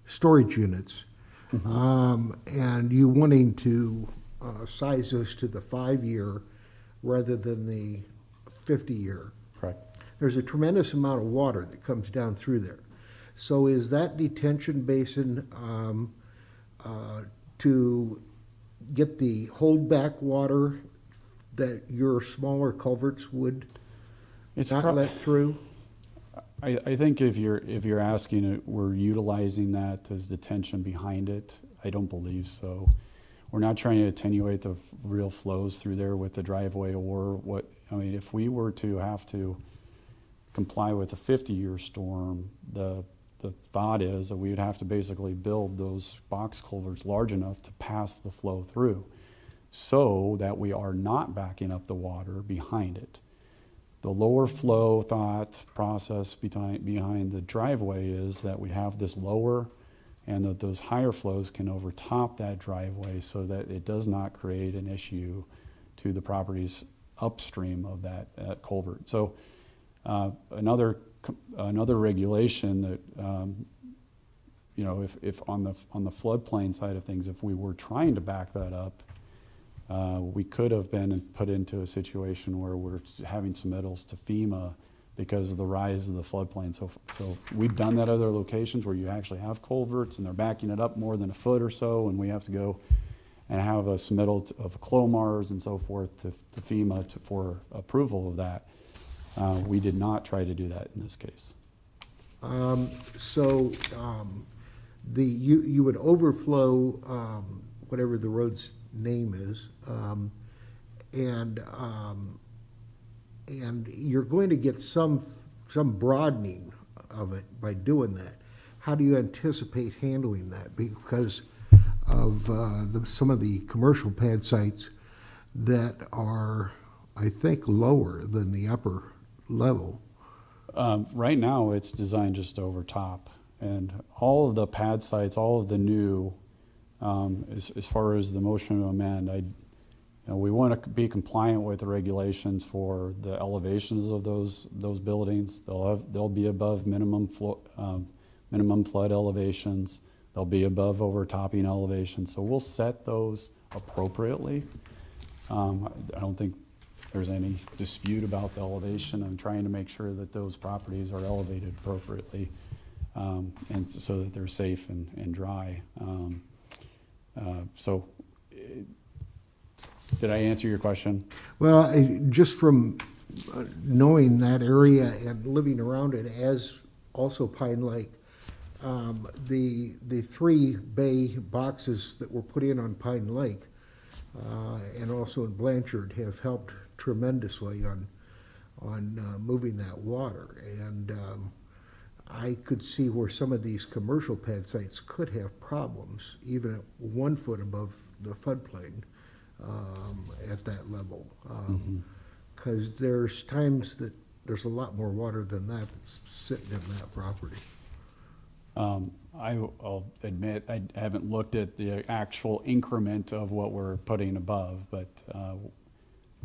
storage units, and you wanting to size this to the 5-year rather than the 50-year. Correct. There's a tremendous amount of water that comes down through there. So is that detention basin to get the holdback water that your smaller culverts would not let through? I think if you're asking it, we're utilizing that as detention behind it. I don't believe so. We're not trying to attenuate the real flows through there with the driveway or what. I mean, if we were to have to comply with a 50-year storm, the thought is that we would have to basically build those box culverts large enough to pass the flow through so that we are not backing up the water behind it. The lower flow thought process behind the driveway is that we have this lower and that those higher flows can overtop that driveway so that it does not create an issue to the properties upstream of that culvert. So another regulation that you know, if on the floodplain side of things, if we were trying to back that up, we could have been put into a situation where we're having submittals to FEMA because of the rise of the floodplain. So we've done that at other locations where you actually have culverts and they're backing it up more than a foot or so, and we have to go and have a submittal of CLOMARs and so forth to FEMA for approval of that. We did not try to do that in this case. You would overflow whatever the road's name is, and you're going to get some broadening of it by doing that. How do you anticipate handling that? Because of some of the commercial pad sites that are, I think, lower than the upper level. Right now, it's designed just over top, and all of the pad sites, all of the new, as far as the motion to amend, we want to be compliant with the regulations for the elevations of those buildings. They'll be above minimum flood elevations. They'll be above overtopping elevations. So we'll set those appropriately. I don't think there's any dispute about the elevation. I'm trying to make sure that those properties are elevated appropriately, and so that they're safe and dry. Did I answer your question? Well, just from knowing that area and living around it, as also Pine Lake, the 3 bay boxes that were put in on Pine Lake and also in Blanchard have helped tremendously on moving that water. And I could see where some of these commercial pad sites could have problems, even at 1 foot above the floodplain at that level. Because there's times that there's a lot more water than that that's sitting in that property. I'll admit I haven't looked at the actual increment of what we're putting above, but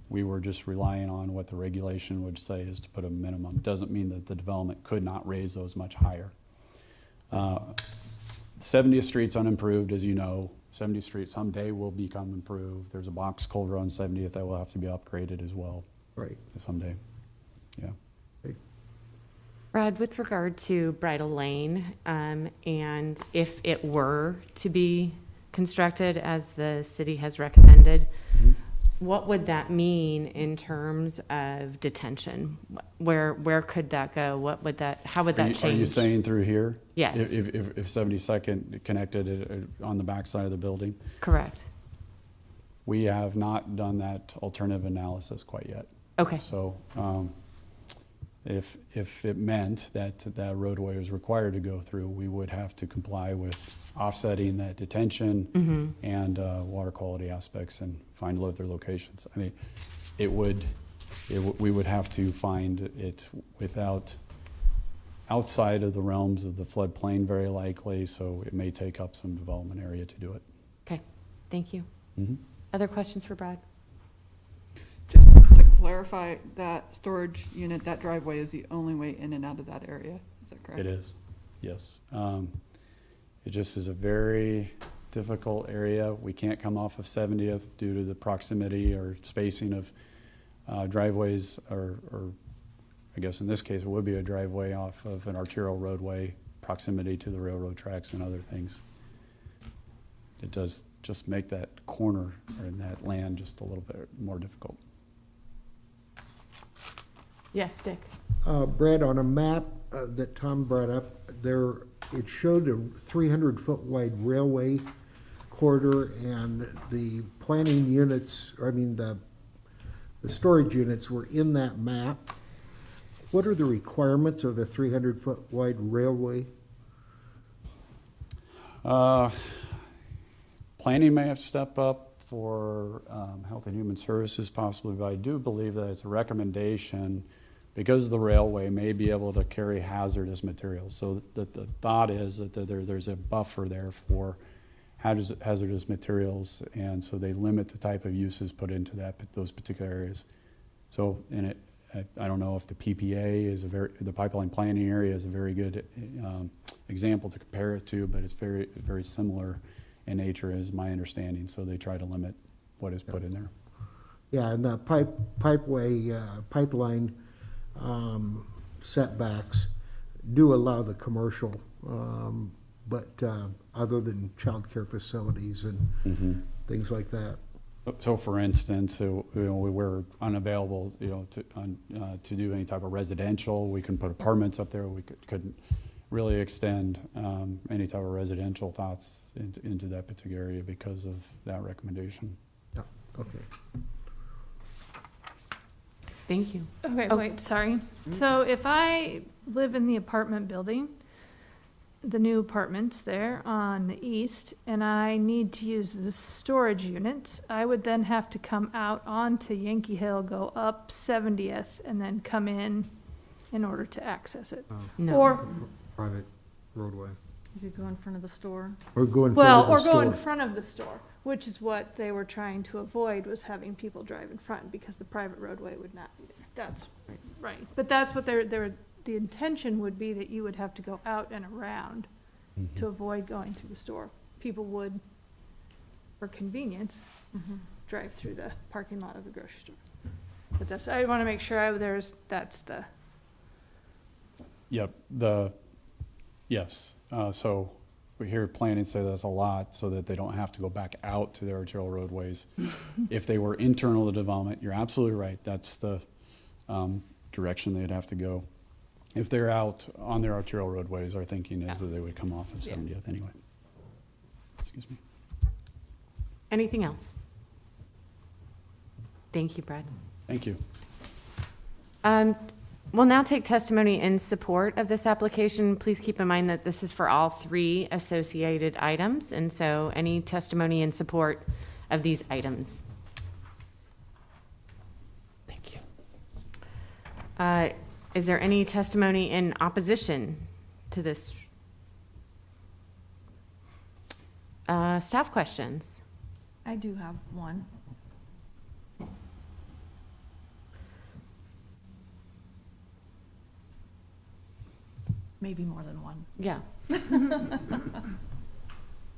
we were just relying on what the regulation would say is to put a minimum. Doesn't mean that the development could not raise those much higher. 70th Street's unimproved, as you know, 70th Street someday will become improved. There's a box culvert on 70th that will have to be upgraded as well Right. someday. Yeah. Brad, with regard to Bridal Lane, and if it were to be constructed as the city has recommended, what would that mean in terms of detention? Where could that go? How would that change? Are you saying through here? Yes. If 72nd connected it on the backside of the building? Correct. We have not done that alternative analysis quite yet. Okay. So if it meant that that roadway was required to go through, we would have to comply with offsetting that detention and water quality aspects and find other locations. I mean, we would have to find it outside of the realms of the floodplain very likely, so it may take up some development area to do it. Okay, thank you. Mm-hmm. Other questions for Brad? Just to clarify, that storage unit, that driveway is the only way in and out of that area, is that correct? It is, yes. It just is a very difficult area. We can't come off of 70th due to the proximity or spacing of driveways, or I guess in this case it would be a driveway off of an arterial roadway, proximity to the railroad tracks and other things. It does just make that corner or in that land just a little bit more difficult. Yes, Dick. Brad, on a map that Tom brought up, it showed a 300-foot wide railway corridor, and the planning units, the storage units were in that map. What are the requirements of a 300-foot wide railway? Planning may have to step up for Health and Human Services possibly, but I do believe that it's a recommendation because the railway may be able to carry hazardous materials. So the thought is that there's a buffer there for hazardous materials, and so they limit the type of uses put into those particular areas. So I don't know if the PPA is the pipeline planning area is a very good example to compare it to, but it's very, very similar in nature is my understanding. So they try to limit what is put in there. Yeah, and the pipeline setbacks do allow the commercial, but other than child care facilities and things like that. So, for instance, we were unavailable, to do any type of residential. We couldn't put apartments up there. We couldn't really extend any type of residential thoughts into that particular area because of that recommendation. Yeah. Okay. Thank you. Okay, Oh. wait, sorry. So if I live in the apartment building, the new apartments there on the east, and I need to use the storage units, I would then have to come out onto Yankee Hill, go up 70th, and then come in order to access it. No. Or, Private roadway. You could go in front of the store. Or go in front well, of the or go in store. front of the store, which is what they were trying to avoid, was having people drive in front, because the private roadway would not be there. That's right. But that's what the intention would be, that you would have to go out and around to avoid going through the store. People would, for convenience, drive through the parking lot of the grocery store. But I want to make sure that's the. Yep. Yes. So we hear planning say that's a lot, so that they don't have to go back out to their arterial roadways. If they were internal to development, you're absolutely right. That's the direction they'd have to go. If they're out on their arterial roadways, our thinking is that they would come off of 70th anyway. Excuse me. Anything else? Thank you, Brad. Thank you. We'll now take testimony in support of this application. Please keep in mind that this is for all three associated items, and so any testimony in support of these items. Thank you. Is there any testimony in opposition to this? Staff questions? I do have one. Maybe more than one. Yeah.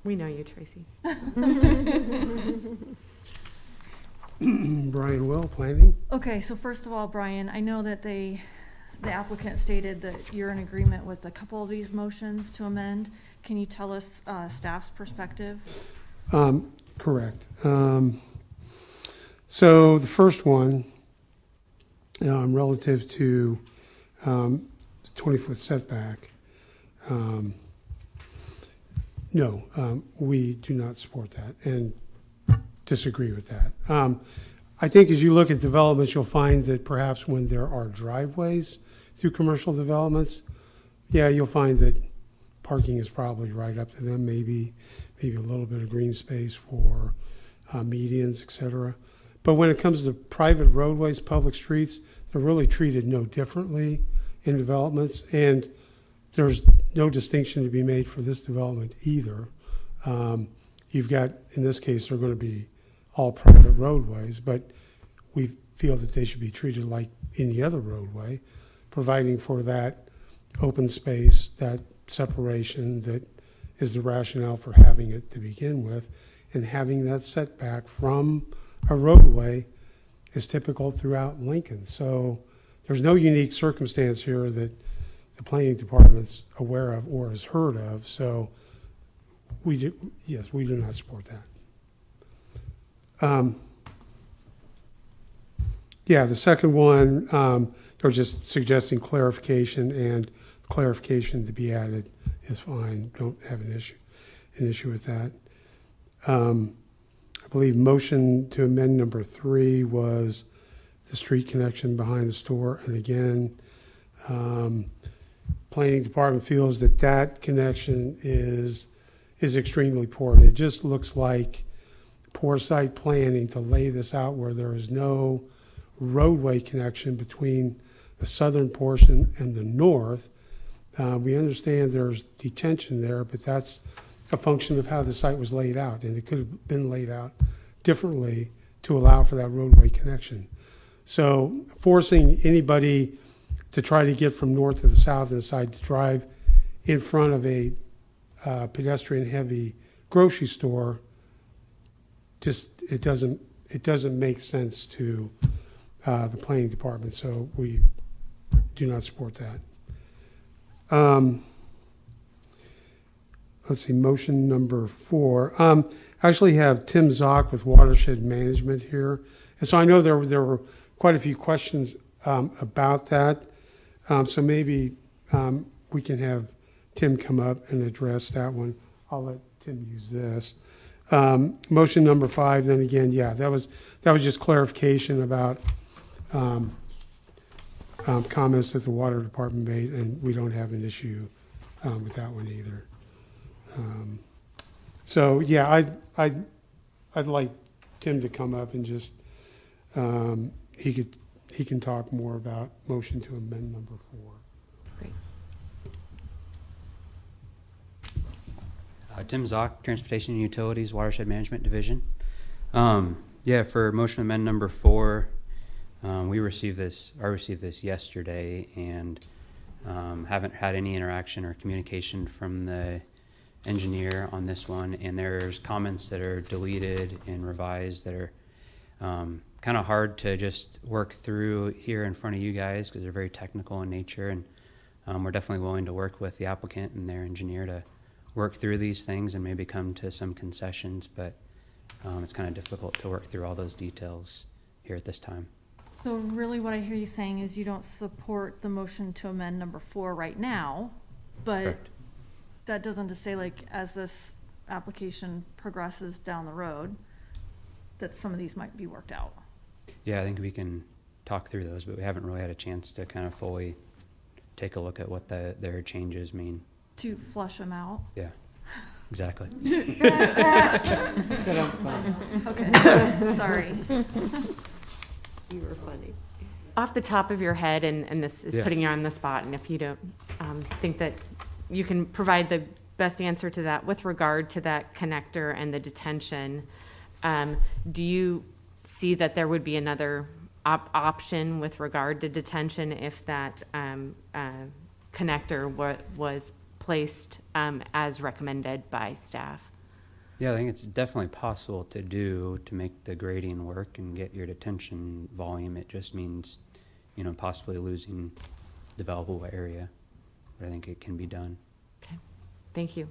We know you, Tracy. Brian Will, Planning. Okay, so first of all, Brian, I know that the applicant stated that you're in agreement with a couple of these motions to amend. Can you tell us staff's perspective? Correct. So the first one, relative to 20-foot setback, no, we do not support that and disagree with that. I think as you look at developments, you'll find that perhaps when there are driveways through commercial developments, yeah, you'll find that parking is probably right up to them, maybe a little bit of green space for medians, et cetera. But when it comes to private roadways, public streets, they're really treated no differently in developments, and there's no distinction to be made for this development either. You've got, in this case, they're going to be all private roadways, but we feel that they should be treated like any other roadway, providing for that open space, that separation that is the rationale for having it to begin with, and having that setback from a roadway is typical throughout Lincoln. So there's no unique circumstance here that the planning department's aware of or has heard of. So we do not support that. The second one, they're just suggesting clarification, and clarification to be added is fine. Don't have an issue with that. I believe motion to amend number 3 was the street connection behind the store. And again, planning department feels that that connection is extremely poor. And it just looks like poor site planning to lay this out where there is no roadway connection between the southern portion and the north. We understand there's detention there, but that's a function of how the site was laid out, and it could have been laid out differently to allow for that roadway connection. So forcing anybody to try to get from north to the south and decide to drive in front of a pedestrian-heavy grocery store, it doesn't make sense to the planning department. So we do not support that. Let's see, motion number 4. I actually have Tim Zock with Watershed Management here. And so I know there were quite a few questions about that. So maybe we can have Tim come up and address that one. I'll let Tim use this. Motion number 5, then again, that was just clarification about comments that the water department made, and we don't have an issue with that one either. I'd like Tim to come up and just he can talk more about motion to amend number 4. Great. Tim Zock, Transportation and Utilities, Watershed Management Division. For motion to amend number 4, I received this yesterday, and haven't had any interaction or communication from the engineer on this one, and there's comments that are deleted and revised that are kind of hard to just work through here in front of you guys because they're very technical in nature, and we're definitely willing to work with the applicant and their engineer to work through these things and maybe come to some concessions, but it's kind of difficult to work through all those details here at this time. So really what I hear you saying is you don't support the motion to amend number 4 right now, but Correct. that doesn't to say, like, as this application progresses down the road, that some of these might be worked out. Yeah, I think we can talk through those, but we haven't really had a chance to kind of fully take a look at what their changes mean. To flush them out? Yeah, exactly. Okay, sorry. You were funny. Off the top of your head, and this is Yeah. putting you on the spot, and if you don't think that you can provide the best answer to that with regard to that connector and the detention, do you see that there would be another option with regard to detention if that connector was placed as recommended by staff? Yeah, I think it's definitely possible to do to make the grading work and get your detention volume. It just means, you know, possibly losing developable area. But I think it can be done. Okay, thank you.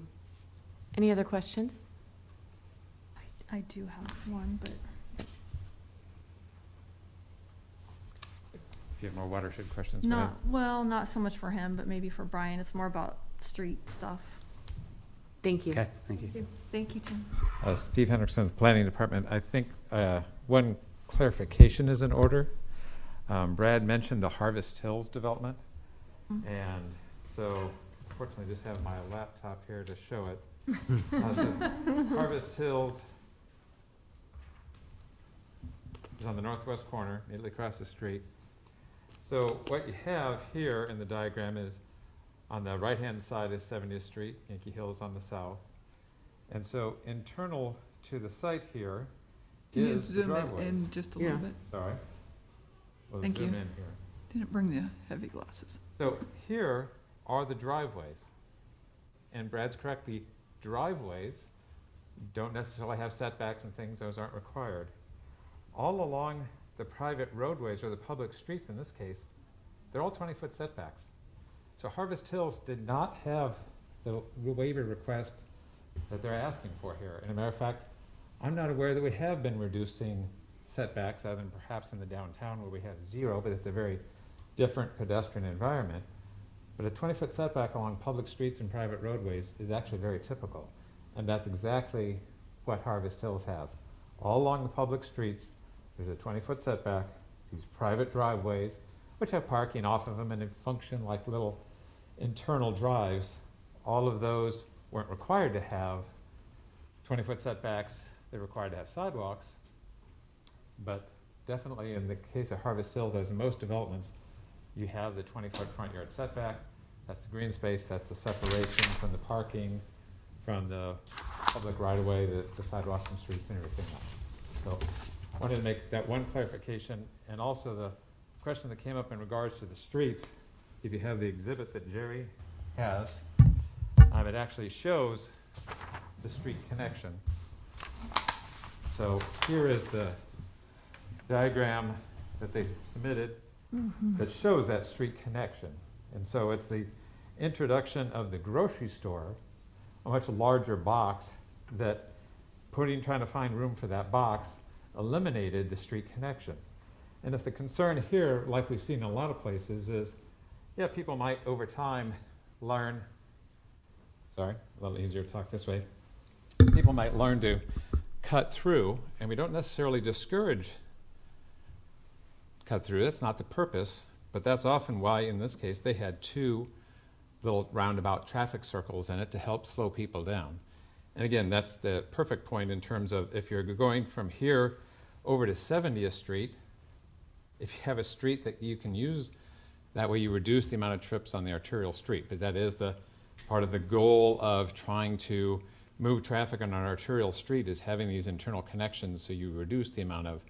Any other questions? I do have one, but If you have more watershed questions, go ahead. not so much for him, but maybe for Brian. It's more about street stuff. Thank you. Okay, thank you. Thank you, Tim. Steve Hendrickson, with the Planning Department. I think one clarification is in order. Brad mentioned the Harvest Hills development. And so, fortunately, I just have my laptop here to show it. So Harvest Hills is on the northwest corner, immediately across the street. So what you have here in the diagram is on the right-hand side is 70th Street, Yankee Hills on the south. And so internal to the site here Can you is the zoom it driveways. in just a little bit? Sorry. We'll Thank zoom you. in here. Didn't bring the heavy glasses. So here are the driveways. And Brad's correct, the driveways don't necessarily have setbacks and things, those aren't required. All along the private roadways, or the public streets in this case, they're all 20-foot setbacks. So Harvest Hills did not have the waiver request that they're asking for here. And as a matter of fact, I'm not aware that we have been reducing setbacks, other than perhaps in the downtown where we have 0, but it's a very different pedestrian environment. But a 20-foot setback along public streets and private roadways is actually very typical. And that's exactly what Harvest Hills has. All along the public streets, there's a 20-foot setback, these private driveways, which have parking off of them and they function like little internal drives. All of those weren't required to have 20-foot setbacks. They're required to have sidewalks. But definitely in the case of Harvest Hills, as in most developments, you have the 20-foot front yard setback. That's the green space. That's the separation from the parking, from the public right-of-way, the sidewalks and streets and everything else. So I wanted to make that one clarification. And also the question that came up in regards to the streets, if you have the exhibit that Jerry has, it actually shows the street connection. So here is the diagram that they submitted that shows that street connection. And so it's the introduction of the grocery store, a much larger box that trying to find room for that box eliminated the street connection. And if the concern here, like we've seen in a lot of places, is, yeah, people might over time learn, sorry, a little easier to talk this way, people might learn to cut through, and we don't necessarily discourage cut through. That's not the purpose, but that's often why, in this case, they had 2 little roundabout traffic circles in it to help slow people down. And again, that's the perfect point in terms of if you're going from here over to 70th Street, if you have a street that you can use, that way you reduce the amount of trips on the arterial street, because that is the part of the goal of trying to move traffic on an arterial street, is having these internal connections so you reduce the amount of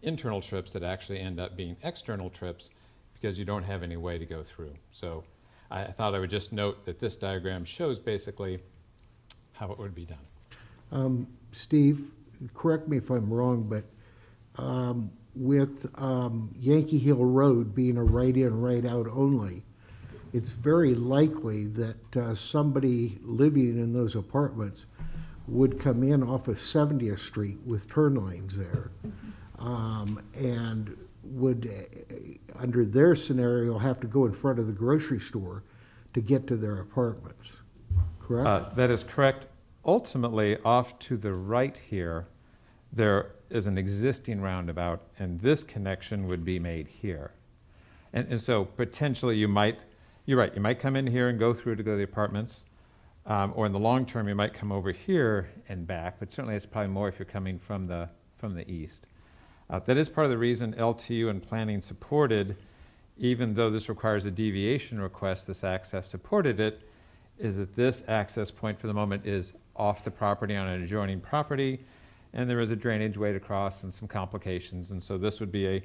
internal trips that actually end up being external trips because you don't have any way to go through. So I thought I would just note that this diagram shows basically how it would be done. Steve, correct me if I'm wrong, but with Yankee Hill Road being a right-in, right-out only, it's very likely that somebody living in those apartments would come in off of 70th Street with turn lanes there, and would, under their scenario, have to go in front of the grocery store to get to their apartments, correct? That is correct. Ultimately, off to the right here, there is an existing roundabout, and this connection would be made here. And so potentially you're right, you might come in here and go through to go to the apartments, or in the long term, you might come over here and back, but certainly it's probably more if you're coming from the east. That is part of the reason LTU and planning supported, even though this requires a deviation request, this access supported it, is that this access point for the moment is off the property on an adjoining property, and there is a drainage way to cross and some complications, and so this would be a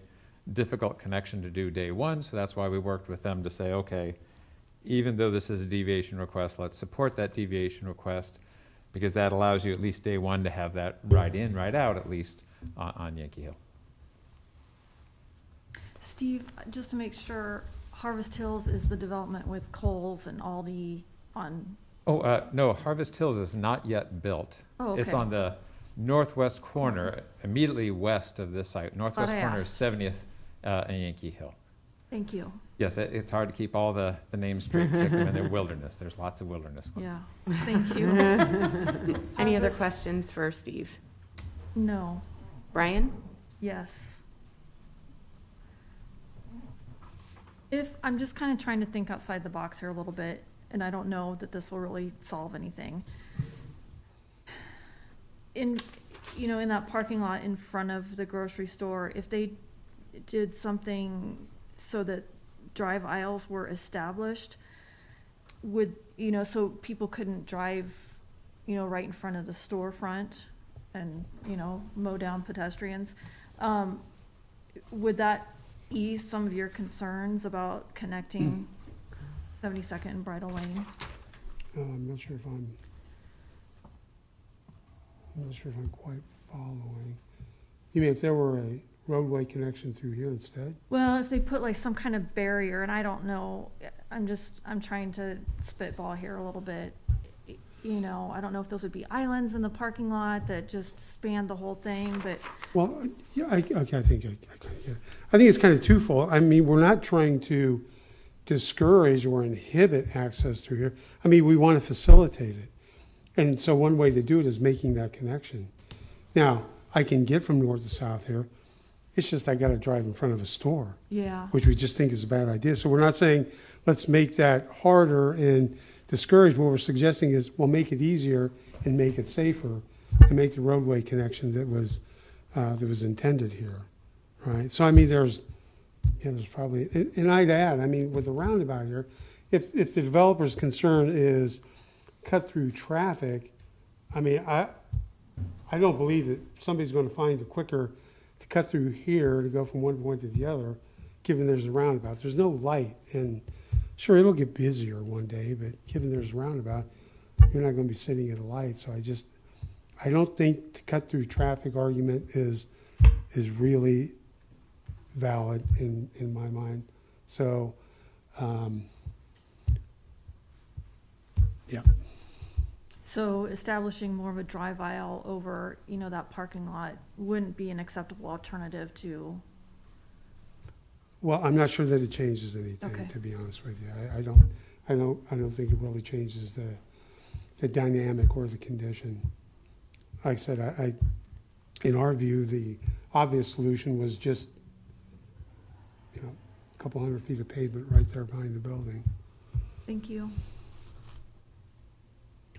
difficult connection to do day one, so that's why we worked with them to say, okay, even though this is a deviation request, let's support that deviation request because that allows you at least day one to have that right in, right out, at least on Yankee Hill. Steve, just to make sure, Harvest Hills is the development with Kohl's and Aldi on, Oh, no, Harvest Hills is not yet built. Oh, It's okay. on the northwest corner, immediately west of this site, northwest I corner of asked. 70th and Yankee Hill. thank you. Yes, it's hard to keep all the names straight, particularly in the wilderness. There's lots of wilderness ones. Yeah, thank you. Any other Harvest- questions for Steve? No, Brian? yes. I'm just kind of trying to think outside the box here a little bit, and I don't know that this will really solve anything. In that parking lot in front of the grocery store, if they did something so that drive aisles were established, would, so people couldn't drive, right in front of the storefront and, mow down pedestrians, would that ease some of your concerns about connecting 72nd and Bridal Lane? I'm not sure if I'm quite following. You mean if there were a roadway connection through here instead? Well, if they put like some kind of barrier, and I don't know, I'm trying to spitball here a little bit. I don't know if those would be islands in the parking lot that just span the whole thing, but Well, yeah, I think it's kind of twofold. I mean, we're not trying to discourage or inhibit access through here. I mean, we want to facilitate it. And so one way to do it is making that connection. Now, I can get from north to south here. It's just I got to drive in front of a store, yeah. which we just think is a bad idea. So we're not saying let's make that harder and discourage. What we're suggesting is we'll make it easier and make it safer and make the roadway connection that was intended here, right? So I mean, there's probably, and I'd add, I mean, with the roundabout here, if the developer's concern is cut through traffic, I mean, I don't believe that somebody's going to find it quicker to cut through here to go from one point to the other, given there's a roundabout. There's no light, and sure, it'll get busier one day, but given there's a roundabout, you're not going to be sitting at a light. So I don't think the cut through traffic argument is really valid in my mind. So, yeah. So establishing more of a drive aisle over, that parking lot wouldn't be an acceptable alternative to, Well, I'm not sure that it changes anything, Okay. to be honest with you. I don't think it really changes the dynamic or the condition. Like I said, in our view, the obvious solution was just, a couple hundred feet of pavement right there behind the building. thank you.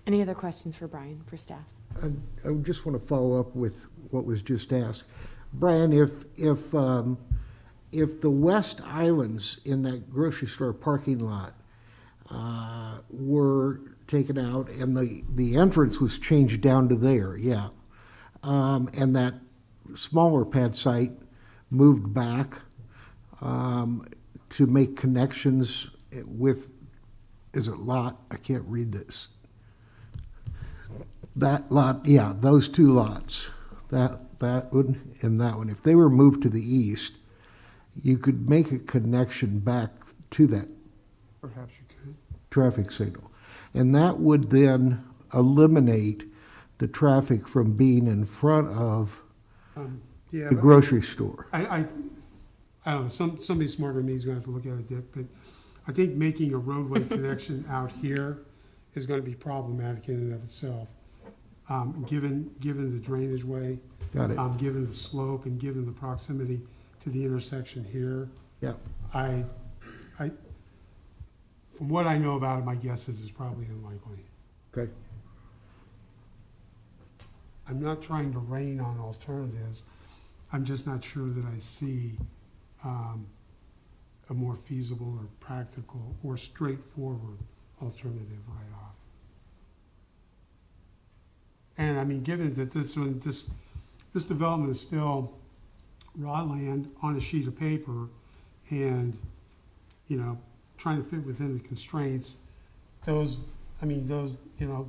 Any other questions for Brian, for staff? I just want to follow up with what was just asked. Brian, if the west islands in that grocery store parking lot were taken out and the entrance was changed down to there, yeah, and that smaller pad site moved back to make connections with, is it lot? I can't read this. That lot, yeah, those two lots, that one and that one. If they were moved to the east, you could make a connection back to that Perhaps you could. traffic signal. And that would then eliminate the traffic from being in front of Yeah, the but grocery store. I don't know, somebody smarter than me is going to have to look at it, Dick, but I think making a roadway connection out here is going to be problematic in and of itself. Given the drainage way, Got it. given the slope and given the proximity to the intersection here, Yeah. from what I know about it, my guess is it's probably unlikely. Okay. I'm not trying to rain on alternatives. I'm just not sure that I see a more feasible or practical or straightforward alternative right off. And I mean, given that this development is still raw land on a sheet of paper and, trying to fit within the constraints, the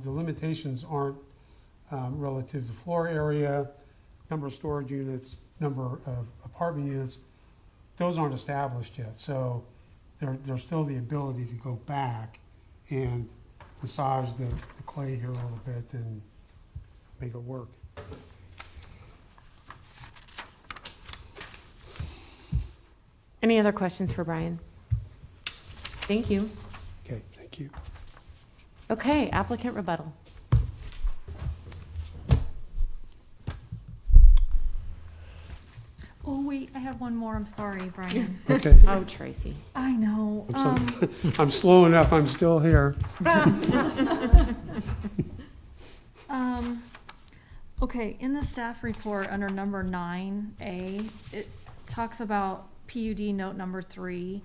limitations aren't relative to floor area, number of storage units, number of apartment units. Those aren't established yet, so there's still the ability to go back and massage the clay here a little bit and make it work. Any other questions for Brian? Thank you. Okay, thank you. Okay, applicant rebuttal. Oh, wait, I have one more. I'm sorry, Brian. Okay. Oh, Tracy. I know. I'm slow enough, I'm still here. Okay, in the staff report under number 9A, it talks about PUD note number 3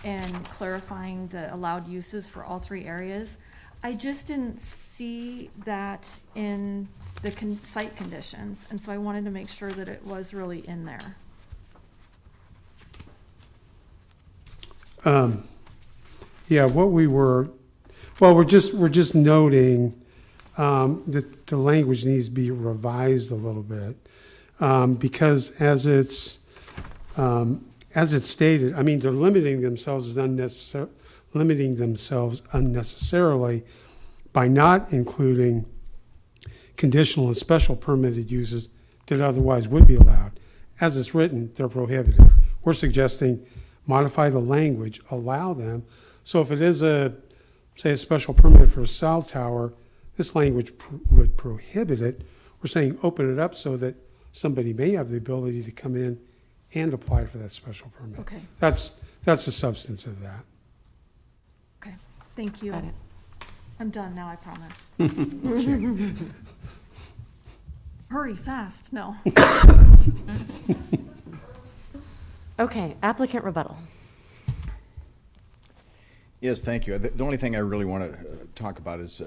and clarifying the allowed uses for all 3 areas. I just didn't see that in the site conditions, and so I wanted to make sure that it was really in there. Yeah, we're just noting that the language needs to be revised a little bit, because as it's stated, I mean, they're limiting themselves unnecessarily by not including conditional and special permitted uses that otherwise would be allowed. As it's written, they're prohibited. We're suggesting modify the language, allow them. So if it is say a special permit for a cell tower, this language would prohibit it. We're saying open it up so that somebody may have the ability to come in and apply for that special permit. Okay. That's the substance of that. Okay, thank you. Got it. I'm done now, I promise. Hurry, fast, no. Okay, applicant rebuttal. Yes, thank you. The only thing I really want to talk about is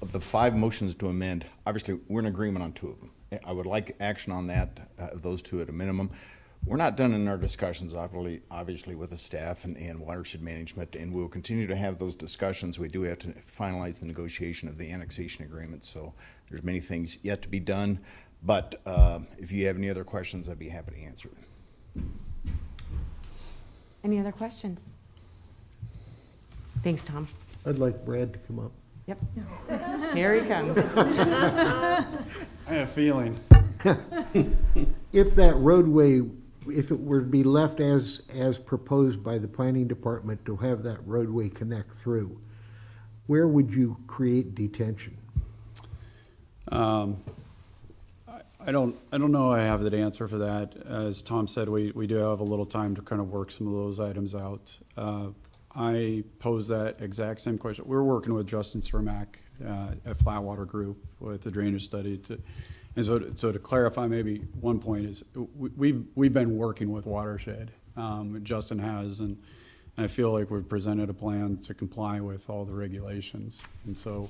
of the 5 motions to amend, obviously, we're in agreement on 2 of them. I would like action on that, those 2 at a minimum. We're not done in our discussions, obviously with the staff and Watershed Management, and we'll continue to have those discussions. We do have to finalize the negotiation of the annexation agreement, so there's many things yet to be done. But if you have any other questions, I'd be happy to answer them. Any other questions? Thanks, Tom. I'd like Brad to come up. Yep. Here he comes. I have a feeling. If that roadway, if it were to be left as proposed by the planning department to have that roadway connect through, where would you create detention? I don't know I have the answer for that. As Tom said, we do have a little time to kind of work some of those items out. I pose that exact same question. We're working with Justin Cermak at Flatwater Group with the drainage study so to clarify maybe one point is we've been working with Watershed. Justin has, and I feel like we've presented a plan to comply with all the regulations. And so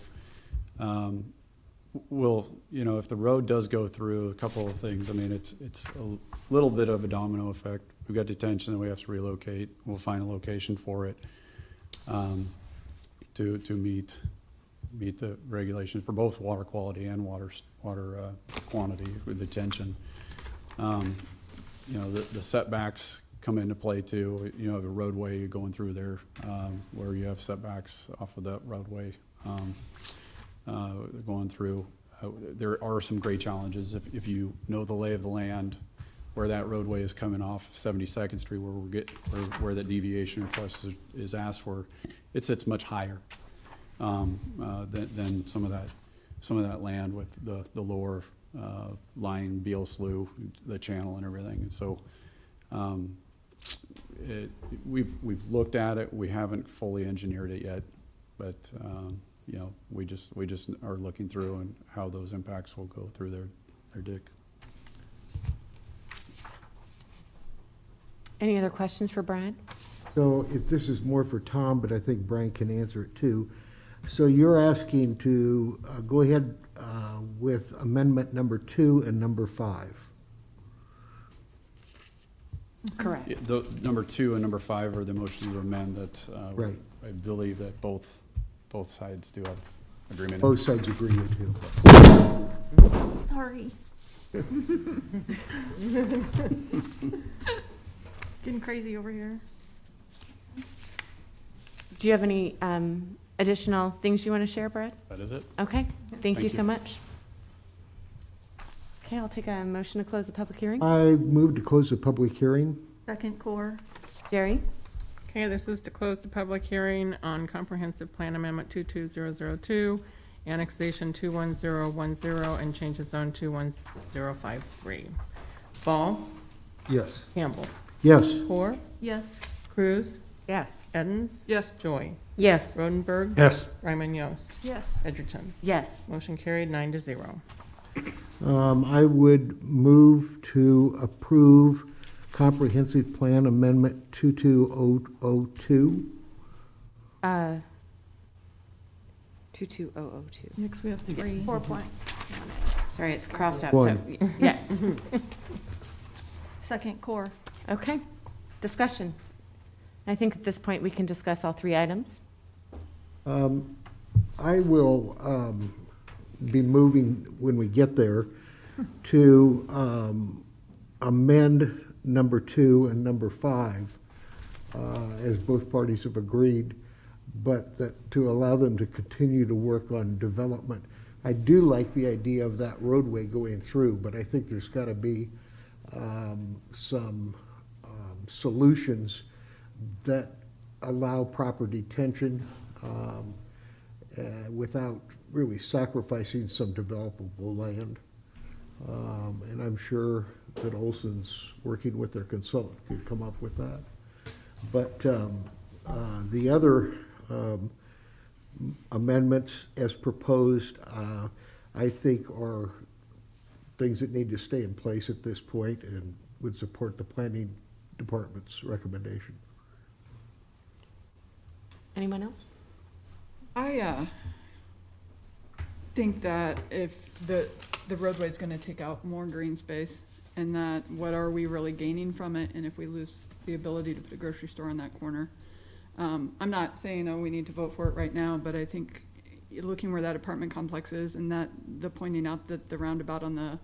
if the road does go through, a couple of things. I mean, it's a little bit of a domino effect. We've got detention that we have to relocate. We'll find a location for it to meet the regulations for both water quality and water quantity with detention. The setbacks come into play too. You know, the roadway going through there where you have setbacks off of that roadway going through. There are some great challenges if you know the lay of the land where that roadway is coming off 72nd Street where that deviation request is asked for. It sits much higher than some of that land with the lower lying Beal Slough, the channel and everything. And so we've looked at it. We haven't fully engineered it yet, but we just are looking through and how those impacts will go through their dig. Any other questions for Brian? So if this is more for Tom, but I think Brian can answer it too. So you're asking to go ahead with amendment number 2 and number 5. Correct. Yeah, the number 2 and number 5 are the motions to amend that Right. I believe that both sides do have agreement. Both sides agree to. Sorry. Getting crazy over here. Do you have any additional things you want to share, Brad? That is it. Okay, thank you you. so much. Okay, I'll take a motion to close the public hearing. I move to close the public hearing. Second core. Jerry? Okay, this is to close the public hearing on Comprehensive Plan Amendment 22002, Annexation 21010, and change of zone 21053. Ball? Yes. Campbell? Yes. Core? Yes. Cruz? Yes. Edens? Yes. Joy? Yes. Rodenberg? Yes. Ryman Yost? Yes. Edgerton? Yes. Motion carried 9-0. I would move to approve Comprehensive Plan Amendment 22002. 22002. Next we have three. 4.1A. Sorry, it's crossed out, so, One. yes. Second core. Okay, discussion. I think at this point, we can discuss all three items. I will be moving, when we get there, to amend number 2 and number 5, as both parties have agreed, but that to allow them to continue to work on development. I do like the idea of that roadway going through, but I think there's got to be some solutions that allow proper detention without really sacrificing some developable land. And I'm sure that Olson's working with their consultant could come up with that. But the other amendments as proposed, I think are things that need to stay in place at this point and would support the planning department's recommendation. Anyone else? I think that if the roadway's gonna take out more green space, and that what are we really gaining from it, and if we lose the ability to put a grocery store on that corner. I'm not saying, oh, we need to vote for it right now, but I think looking where that apartment complex is, and that the pointing out that the roundabout on the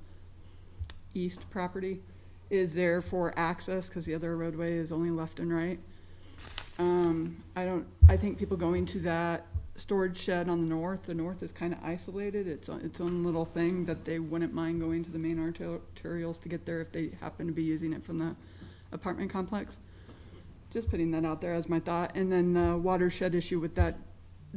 east property is there for access, because the other roadway is only left and right. I think people going to that storage shed on the north is kind of isolated. It's its own little thing that they wouldn't mind going to the main arterials to get there if they happen to be using it from the apartment complex. Just putting that out there as my thought. And then the watershed issue with that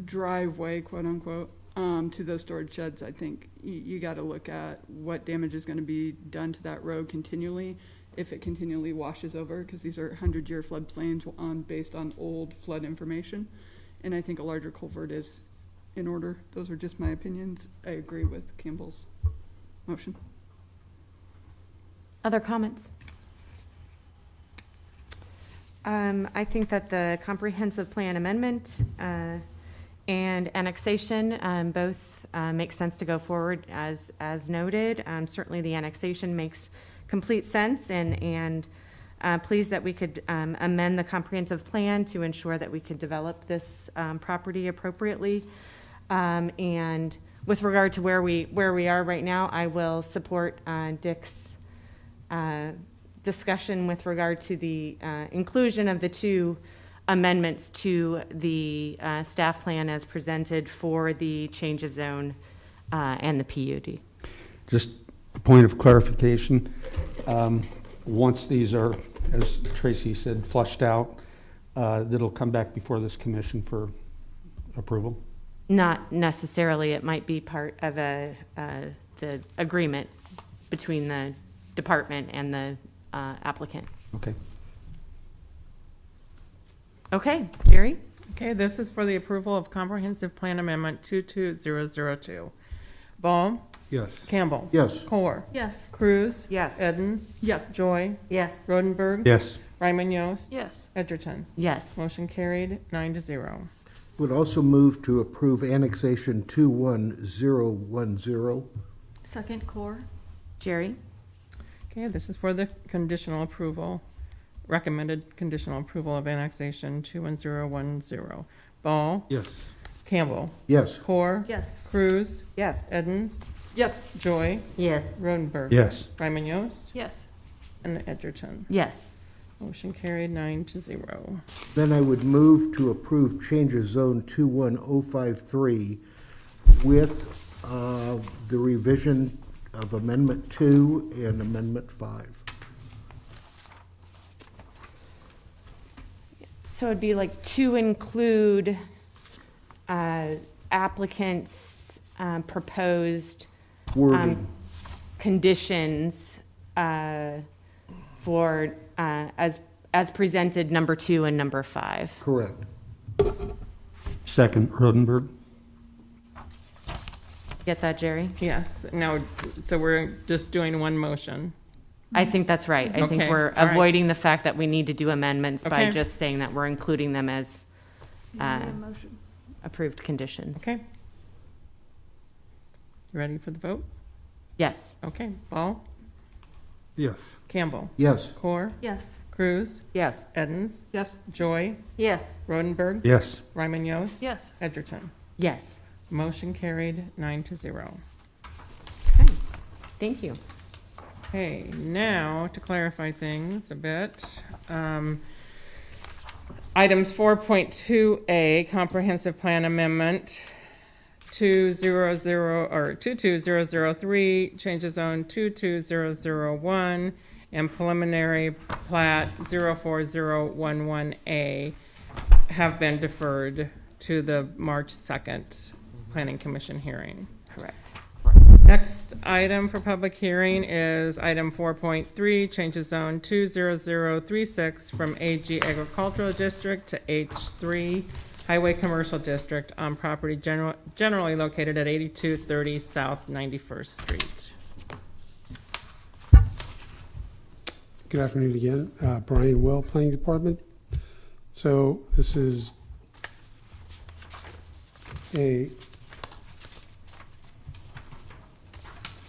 driveway, quote unquote, to those storage sheds, I think you got to look at what damage is going to be done to that road continually if it continually washes over, because these are 100-year floodplains based on old flood information. And I think a larger culvert is in order. Those are just my opinions. I agree with Campbell's motion. Other comments? I think that the comprehensive plan amendment and annexation both make sense to go forward as noted. Certainly the annexation makes complete sense, and pleased that we could amend the comprehensive plan to ensure that we could develop this property appropriately. And with regard to where we are right now, I will support Dick's discussion with regard to the inclusion of the two amendments to the staff plan as presented for the change of zone and the PUD. Just a point of clarification. Once these are, as Tracy said, flushed out, it'll come back before this commission for approval? Not necessarily. It might be part of the agreement between the department and the applicant. Okay. Okay, Jerry? Okay, this is for the approval of Comprehensive Plan Amendment 22002. Ball? Yes. Campbell? Yes. Core? Yes. Cruz? Yes. Edens? Yes. Joy? Yes. Rodenberg? Yes. Ryman Yost? Yes. Edgerton? Yes. Motion carried 9-0. Would also move to approve annexation 21010. Second core. Jerry? Okay, this is for the conditional approval, recommended conditional approval of annexation 21010. Ball? Yes. Campbell. Yes. Core. Yes. Cruz. Yes. Edens. Yes. Joy. Yes. Rodenberg. Yes. Ryman Yost. Yes. And Edgerton. Yes. Motion carried 9-0. Then I would move to approve change of zone 21053 with the revision of Amendment 2 and Amendment 5. So it'd be like to include applicants' proposed Wording. conditions for, as presented, number 2 and number 5. Correct. Second, Rodenberg. Get that, Jerry? Yes, now, so we're just doing one motion. I think that's right. I think Okay, we're all right. avoiding the fact that we need to do amendments by Okay. just saying that we're including them as Motion. approved conditions. Okay. You ready for the vote? Yes. Okay, Ball, Yes. Campbell, Yes. Core, Yes. Cruz, Yes. Edens, Yes. Joy, Yes. Rodenberg, Yes. Ryman Yost. Yes. Edgerton. Yes. Motion carried 9-0. Okay. Thank you. Okay, now to clarify things a bit. Items 4.2A, Comprehensive Plan Amendment 22003, changes zone 22001, and preliminary plat 04011A have been deferred to the March 2nd Planning Commission hearing. Correct. Next item for public hearing is item 4.3, changes zone 20036 from AG Agricultural District to H3 Highway Commercial District on property generally located at 8230 South 91st Street. Good afternoon again. Brian Will, Planning Department. So this is a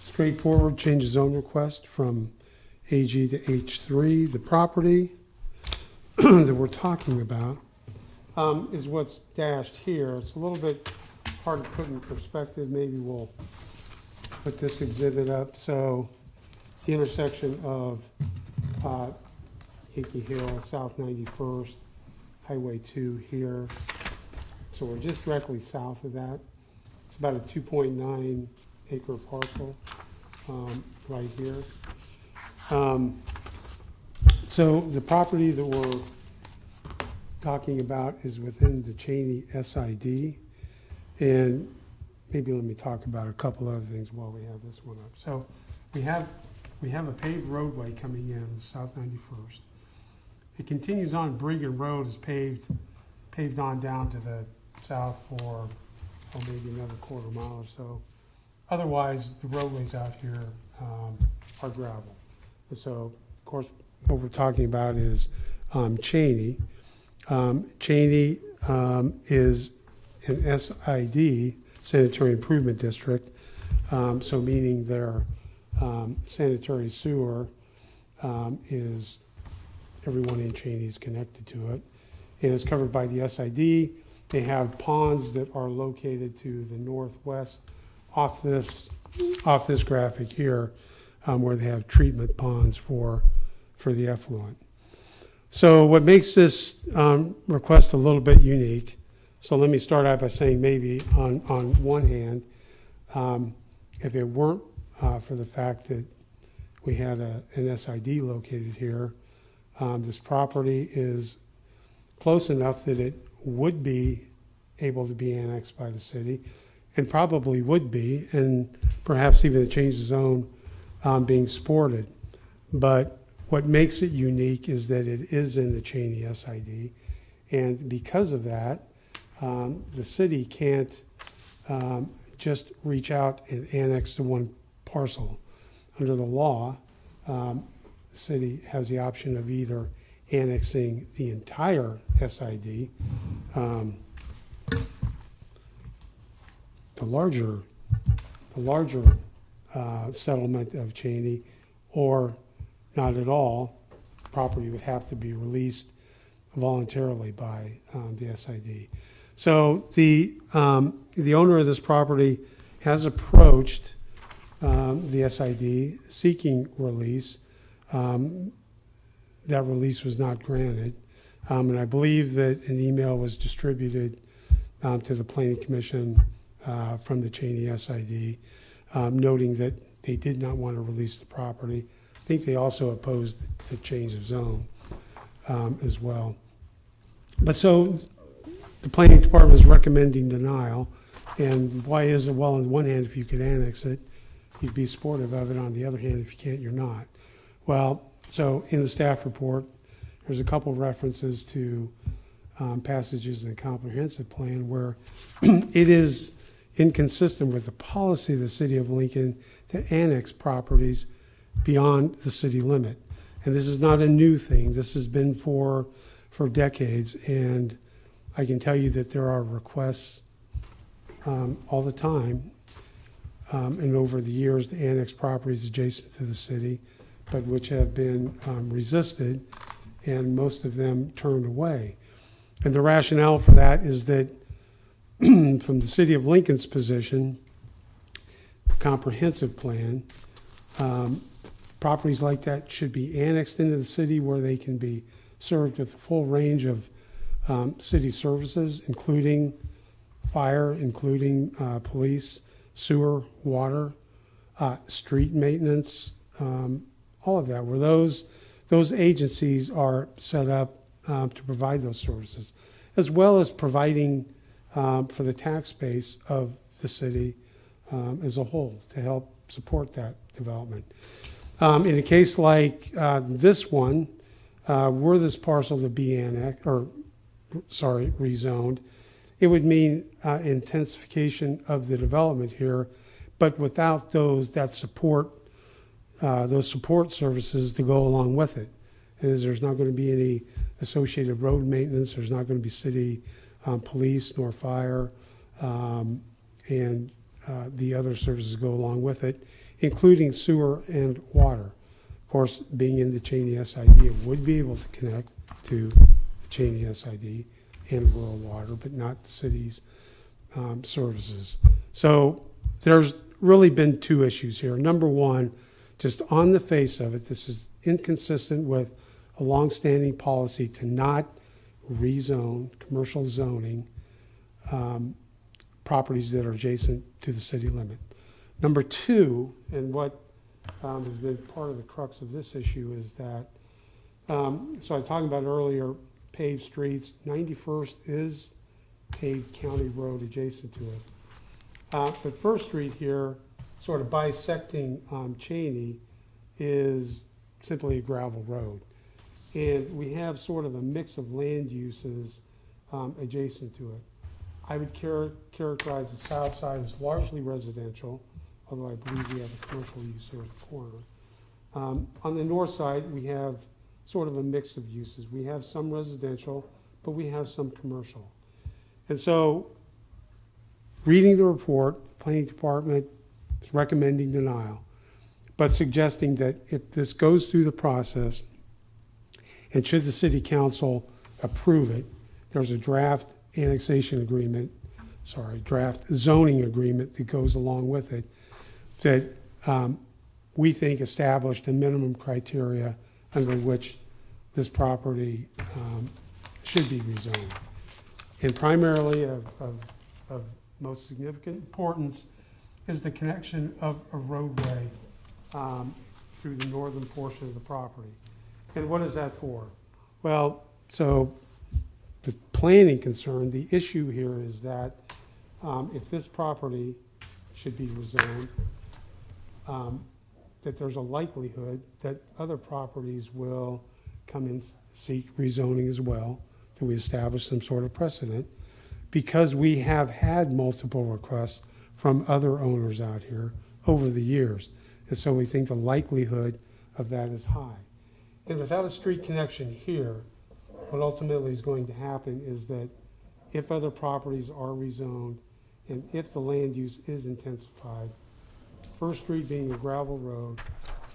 straightforward change of zone request from AG to H3. The property that we're talking about is what's dashed here. It's a little bit hard to put in perspective. Maybe we'll put this exhibit up. So the intersection of Yankee Hill, South 91st, Highway 2 here. So we're just directly south of that. It's about a 2.9 acre parcel right here. So the property that we're talking about is within the Cheney SID. And maybe let me talk about a couple other things while we have this one up. So we have a paved roadway coming in South 91st. It continues on. Brigham Road is paved on down to the south for maybe another quarter mile or so. Otherwise, the roadways out here are gravel. And so, of course, what we're talking about is Cheney. Cheney is an SID, Sanitary Improvement District, so meaning their sanitary sewer is, everyone in Cheney is connected to it. And it's covered by the SID. They have ponds that are located to the northwest off this graphic here, where they have treatment ponds for the effluent. So what makes this request a little bit unique, so let me start out by saying maybe on one hand, if it weren't for the fact that we had an SID located here, this property is close enough that it would be able to be annexed by the city, and probably would be, and perhaps even the change of zone being supported. But what makes it unique is that it is in the Cheney SID, and because of that, the city can't just reach out and annex to one parcel. Under the law, the city has the option of either annexing the entire SID, the larger settlement of Cheney, or not at all. Property would have to be released voluntarily by the SID. So the owner of this property has approached the SID seeking release. That release was not granted. And I believe that an email was distributed to the Planning Commission from the Cheney SID, noting that they did not want to release the property. I think they also opposed the change of zone as well. But so the Planning Department is recommending denial. And why is it? Well, on the one hand, if you could annex it, you'd be supportive of it. On the other hand, if you can't, you're not. Well, so in the staff report, there's a couple references to passages in the comprehensive plan where it is inconsistent with the policy of the city of Lincoln to annex properties beyond the city limit. And this is not a new thing. This has been for decades. And I can tell you that there are requests all the time and over the years to annex properties adjacent to the city, but which have been resisted, and most of them turned away. And the rationale for that is that from the city of Lincoln's position, the comprehensive plan, properties like that should be annexed into the city where they can be served with a full range of city services, including fire, including police, sewer, water, street maintenance, all of that, where those agencies are set up to provide those services, as well as providing for the tax base of the city as a whole to help support that development. In a case like this one, were this parcel to be annexed, rezoned, it would mean intensification of the development here, but without those support services to go along with it. There's not going to be any associated road maintenance. There's not going to be city police nor fire, and the other services go along with it, including sewer and water. Of course, being in the Cheney SID, it would be able to connect to the Cheney SID and rural water, but not the city's services. So there's really been two issues here. Number one, just on the face of it, this is inconsistent with a longstanding policy to not rezone, commercial zoning, properties that are adjacent to the city limit. Number two, and what has been part of the crux of this issue is that, so I was talking about earlier, paved streets. 91st is paved county road adjacent to us. But First Street here, sort of bisecting Cheney, is simply a gravel road. And we have sort of a mix of land uses adjacent to it. I would characterize the south side as largely residential, although I believe we have a commercial use here at the corner. On the north side, we have sort of a mix of uses. We have some residential, but we have some commercial. And so, reading the report, the Planning Department is recommending denial, but suggesting that if this goes through the process, and should the City Council approve it, there's a draft annexation agreement, draft zoning agreement that goes along with it that we think established a minimum criteria under which this property should be rezoned. And primarily of most significant importance is the connection of a roadway through the northern portion of the property. And what is that for? Well, so the planning concern, the issue here is that if this property should be rezoned, that there's a likelihood that other properties will come and seek rezoning as well, that we establish some sort of precedent, because we have had multiple requests from other owners out here over the years. And so we think the likelihood of that is high. And without a street connection here, what ultimately is going to happen is that if other properties are rezoned and if the land use is intensified, First Street being a gravel road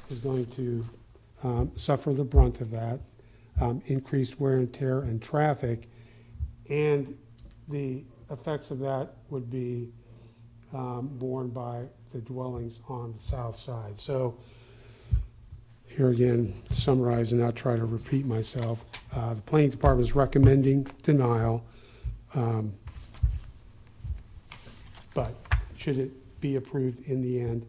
is going to suffer the brunt of that, increased wear and tear and traffic, and the effects of that would be borne by the dwellings on the south side. So here again, to summarize and not try to repeat myself, the planning department is recommending denial, but should it be approved in the end,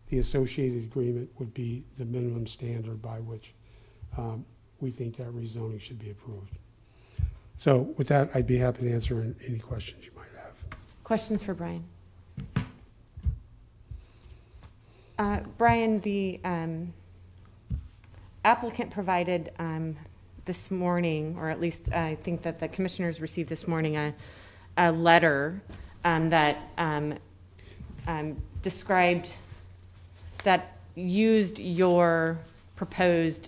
the associated agreement would be the minimum standard by which we think that rezoning should be approved. So with that, I'd be happy to answer any questions you might have. Questions for Brian? Brian, the applicant provided this morning, or at least I think that the commissioners received this morning, a letter that described, that used your proposed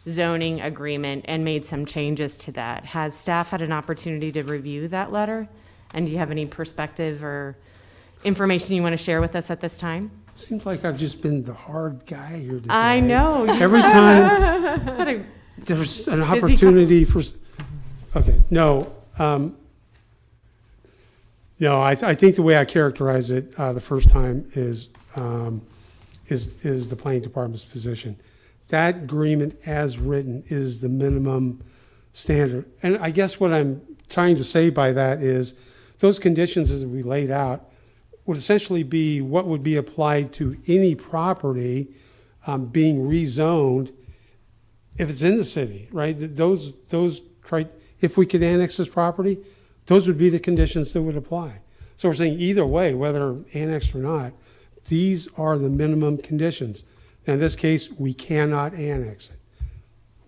zoning agreement and made some changes to that. Has staff had an opportunity to review that letter? And do you have any perspective or information you want to share with us at this time? Seems like I've just been the hard guy here today. I know. Every time there's an opportunity for, okay, no. No, I think the way I characterize it the first time is the planning department's position. That agreement as written is the minimum standard. And I guess what I'm trying to say by that is those conditions as we laid out would essentially be what would be applied to any property being rezoned if it's in the city, right? If we could annex this property, those would be the conditions that would apply. So we're saying either way, whether annexed or not, these are the minimum conditions. Now in this case, we cannot annex it.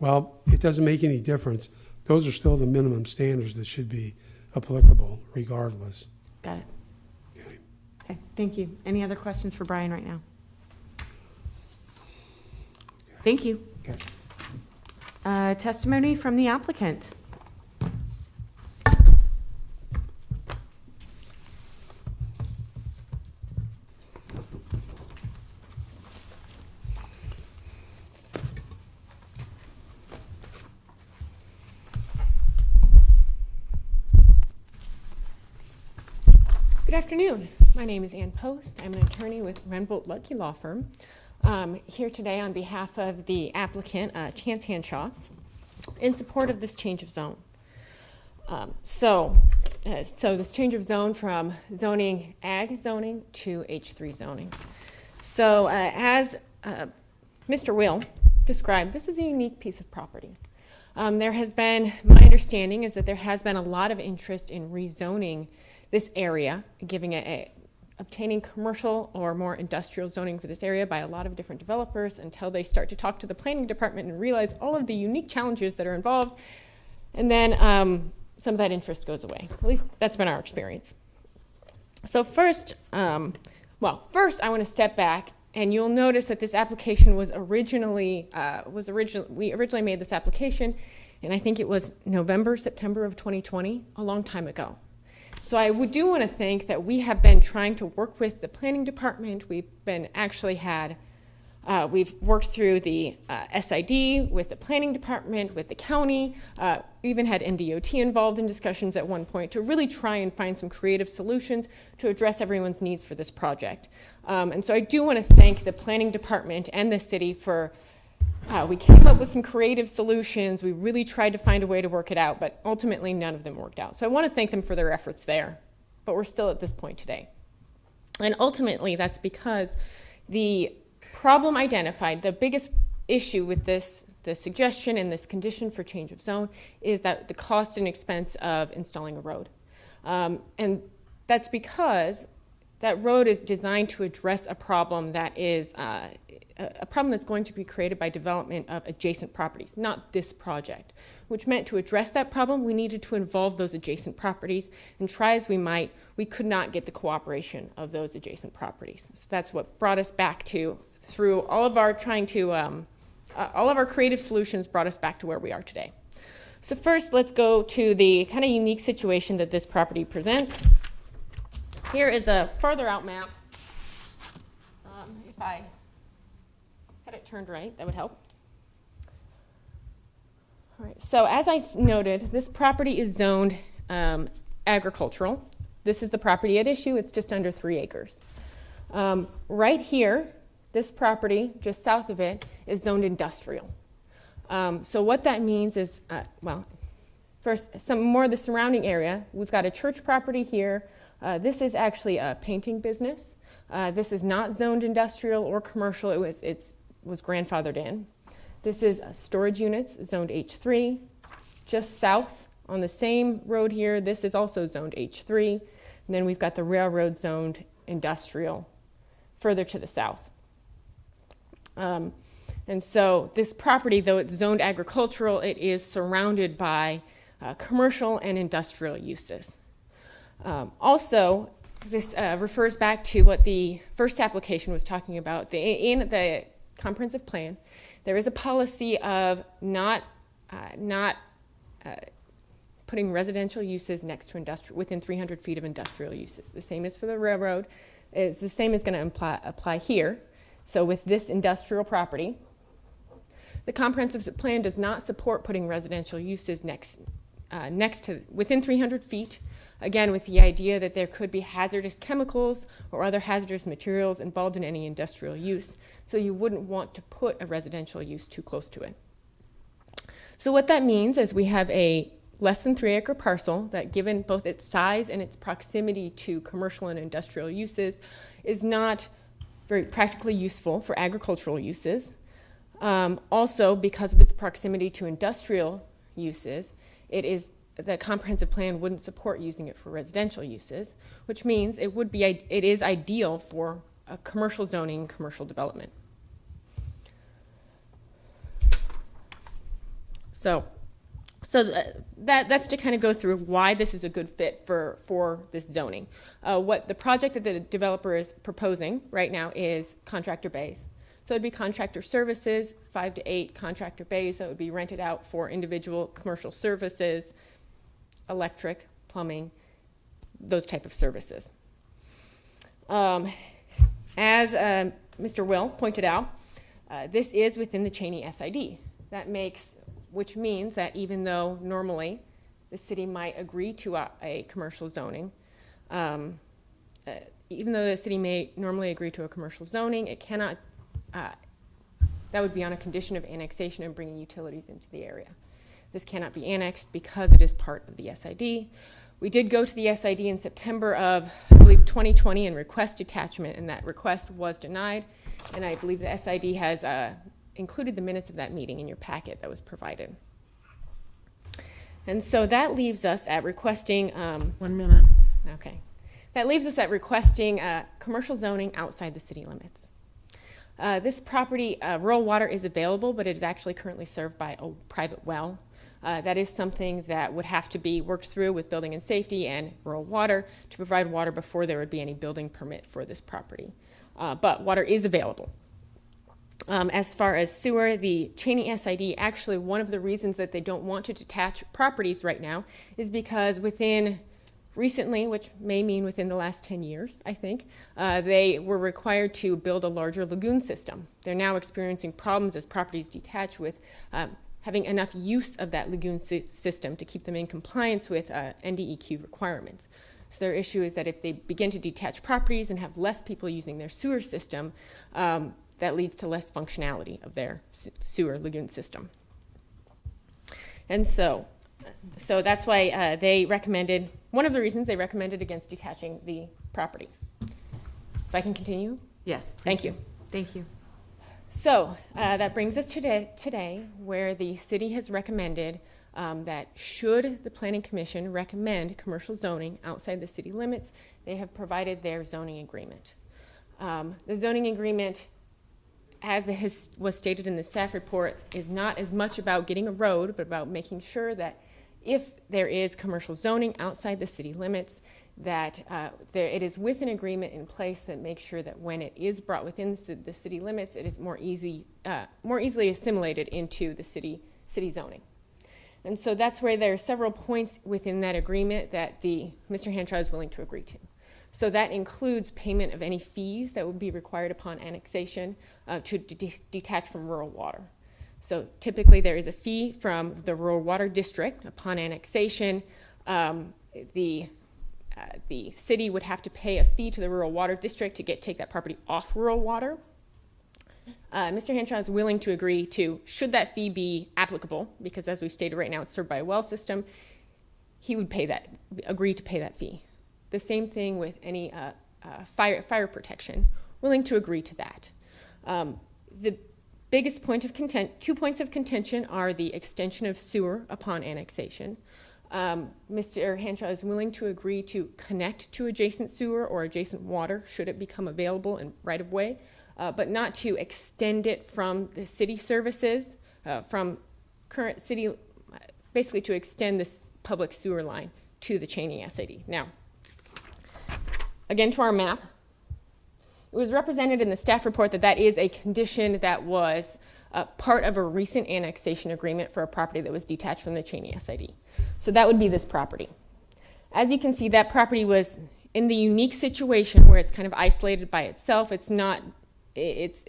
Well, it doesn't make any difference. Those are still the minimum standards that should be applicable regardless. Got it. Okay, thank you. Any other questions for Brian right now? Thank you. Okay. Testimony from the applicant. Good afternoon. My name is Ann Post. I'm an attorney with Renbolt Ludke Law Firm. Here today on behalf of the applicant, Chance Hanshaw, in support of this change of zone. So this change of zone from zoning ag zoning to H3 zoning. So as Mr. Will described, this is a unique piece of property. There has been, my understanding is that there has been a lot of interest in rezoning this area, obtaining commercial or more industrial zoning for this area by a lot of different developers until they start to talk to the planning department and realize all of the unique challenges that are involved. And then some of that interest goes away. At least that's been our experience. So first I want to step back, and you'll notice that this application was originally made this application, and I think it was September of 2020, a long time ago. So I do want to think that we have been trying to work with the planning department. We've worked through the SID with the planning department, with the county, even had NDOT involved in discussions at one point to really try and find some creative solutions to address everyone's needs for this project. And so I do want to thank the planning department and the city for we came up with some creative solutions. We really tried to find a way to work it out, but ultimately none of them worked out. So I want to thank them for their efforts there, but we're still at this point today. And ultimately that's because the problem identified, the biggest issue with this, the suggestion and this condition for change of zone, is that the cost and expense of installing a road. And that's because that road is designed to address a problem that is a problem that's going to be created by development of adjacent properties, not this project, which meant to address that problem, we needed to involve those adjacent properties, and try as we might, we could not get the cooperation of those adjacent properties. So that's what brought us back to, through all of our all of our creative solutions brought us back to where we are today. So first, let's go to the kind of unique situation that this property presents. Here is a further out map. If I had it turned right, that would help. All right, so as I noted, this property is zoned agricultural. This is the property at issue. It's just under 3 acres. Right here, this property, just south of it, is zoned industrial. So what that means is, well, first, some more of the surrounding area. We've got a church property here. This is actually a painting business. This is not zoned industrial or commercial. It was grandfathered in. This is storage units, zoned H3. Just south on the same road here, this is also zoned H3. And then we've got the railroad zoned industrial further to the south. And so this property, though it's zoned agricultural, it is surrounded by commercial and industrial uses. Also, this refers back to what the first application was talking about. In the comprehensive plan, there is a policy of not putting residential uses next to industrial, within 300 feet of industrial uses. The same is for the railroad. It's the same is going to apply here. So with this industrial property, the comprehensive plan does not support putting residential uses next to, within 300 feet, again, with the idea that there could be hazardous chemicals or other hazardous materials involved in any industrial use. So you wouldn't want to put a residential use too close to it. So what that means is we have a less than 3 acre parcel that, given both its size and its proximity to commercial and industrial uses, is not very practically useful for agricultural uses. Also, because of its proximity to industrial uses, the comprehensive plan wouldn't support using it for residential uses, which means it is ideal for a commercial zoning, commercial development. So that's to kind of go through why this is a good fit for this zoning. What the project that the developer is proposing right now is Contractor Bays. So it'd be contractor services, 5 to 8 contractor bays that would be rented out for individual commercial services, electric, plumbing, those type of services. As Mr. Will pointed out, this is within the Cheney SID. Which means that even though normally the city might agree to a commercial zoning, even though the city may normally agree to a commercial zoning, it cannot, that would be on a condition of annexation and bringing utilities into the area. This cannot be annexed because it is part of the SID. We did go to the SID in September of, I believe, 2020 and request detachment, and that request was denied. And I believe the SID has included the minutes of that meeting in your packet that was provided. And so that leaves us at requesting 1 minute. Okay. That leaves us at requesting commercial zoning outside the city limits. This property, rural water is available, but it is actually currently served by a private well. That is something that would have to be worked through with building and safety and rural water to provide water before there would be any building permit for this property. But water is available. As far as sewer, the Cheney SID, actually one of the reasons that they don't want to detach properties right now is because recently, which may mean within the last 10 years, I think, they were required to build a larger lagoon system. They're now experiencing problems as properties detach with having enough use of that lagoon system to keep them in compliance with NDEQ requirements. So their issue is that if they begin to detach properties and have less people using their sewer system, that leads to less functionality of their sewer lagoon system. And so that's why they recommended, one of the reasons they recommended against detaching the property. If I can continue? Yes, please. Thank you. Thank you. So that brings us to today where the city has recommended that should the Planning Commission recommend commercial zoning outside the city limits, they have provided their zoning agreement. The zoning agreement, as was stated in the staff report, is not as much about getting a road, but about making sure that if there is commercial zoning outside the city limits, that it is with an agreement in place that makes sure that when it is brought within the city limits, it is more easily assimilated into the city zoning. And so that's where there are several points within that agreement that Mr. Hanshaw is willing to agree to. So that includes payment of any fees that would be required upon annexation to detach from rural water. So typically there is a fee from the rural water district upon annexation. The the city would have to pay a fee to the rural water district to take that property off rural water. Mr. Henshaw is willing to agree to, should that fee be applicable, because as we've stated right now, it's served by a well system, he would agree to pay that fee. The same thing with any fire protection, willing to agree to that. The biggest point of two points of contention are the extension of sewer upon annexation. Mr. Henshaw is willing to agree to connect to adjacent sewer or adjacent water should it become available in right of way, but not to extend it from the city services, from current city, basically to extend this public sewer line to the Cheney SID. Now, again to our map. It was represented in the staff report that that is a condition that was part of a recent annexation agreement for a property that was detached from the Cheney SID. So that would be this property. As you can see, that property was in the unique situation where it's kind of isolated by itself. It's not as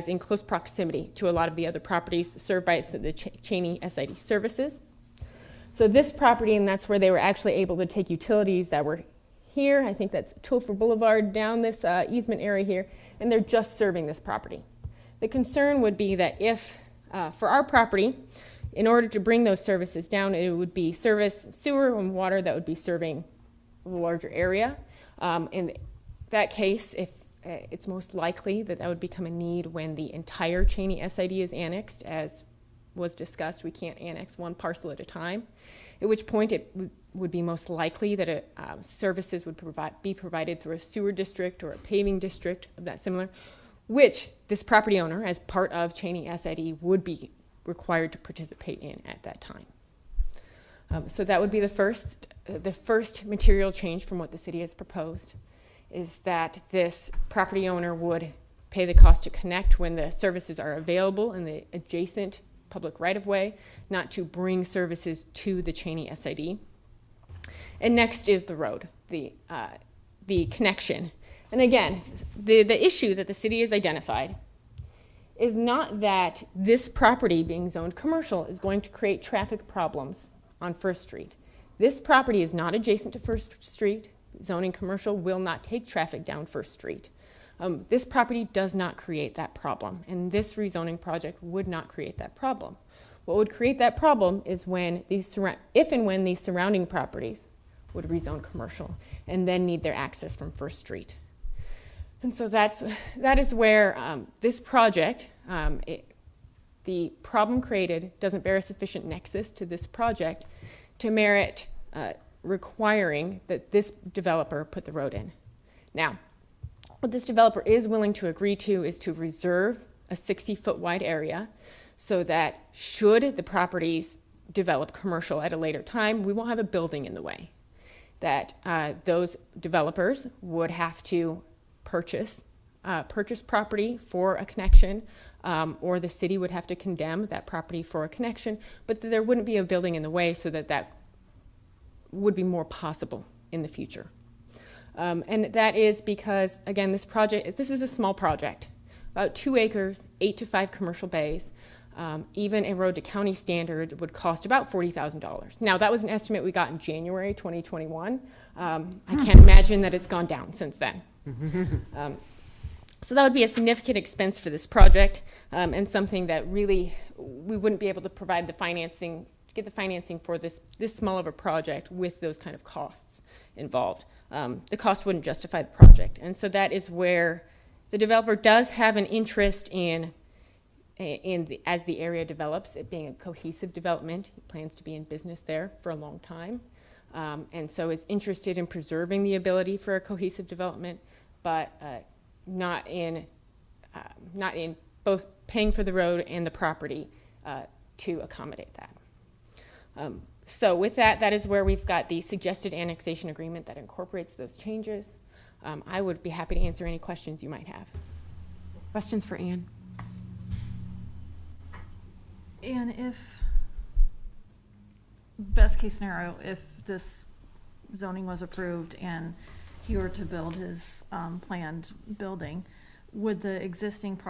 in close proximity to a lot of the other properties served by the Cheney SID services. So this property, and that's where they were actually able to take utilities that were here. I think that's Topher Boulevard down this easement area here, and they're just serving this property. The concern would be that if, for our property, in order to bring those services down, it would be sewer and water that would be serving the larger area. In that case, if it's most likely that that would become a need when the entire Cheney SID is annexed, as was discussed. We can't annex one parcel at a time, at which point it would be most likely that services would be provided through a sewer district or a paving district of that similar, which this property owner, as part of Cheney SID, would be required to participate in at that time. So that would be the first material change from what the city has proposed, is that this property owner would pay the cost to connect when the services are available in the adjacent public right-of-way, not to bring services to the Cheney SID. And next is the road, the connection. And again, the issue that the city has identified is not that this property being zoned commercial is going to create traffic problems on First Street. This property is not adjacent to First Street. Zoning commercial will not take traffic down First Street. This property does not create that problem, and this rezoning project would not create that problem. What would create that problem is when if and when these surrounding properties would rezone commercial and then need their access from First Street. And so that is where this project, the problem created doesn't bear a sufficient nexus to this project to merit requiring that this developer put the road in. Now, what this developer is willing to agree to is to reserve a 60-foot wide area so that should the properties develop commercial at a later time, we won't have a building in the way. That those developers would have to purchase property for a connection, or the city would have to condemn that property for a connection, but there wouldn't be a building in the way so that that would be more possible in the future. And that is because, again, this is a small project, about 2 acres, 8 to 5 commercial bays. Even a road to county standard would cost about $40,000. Now, that was an estimate we got in January 2021. I can't imagine that it's gone down since then. So that would be a significant expense for this project, and something that really we wouldn't be able to provide the financing, get the financing for this small of a project with those kind of costs involved. The cost wouldn't justify the project. And so that is where the developer does have an interest as the area develops, it being a cohesive development. He plans to be in business there for a long time. And so is interested in preserving the ability for a cohesive development, but not in both paying for the road and the property to accommodate that. So with that, that is where we've got the suggested annexation agreement that incorporates those changes. I would be happy to answer any questions you might have. Questions for Ann? And if, best case scenario, if this zoning was approved and he were to build his planned building, would the existing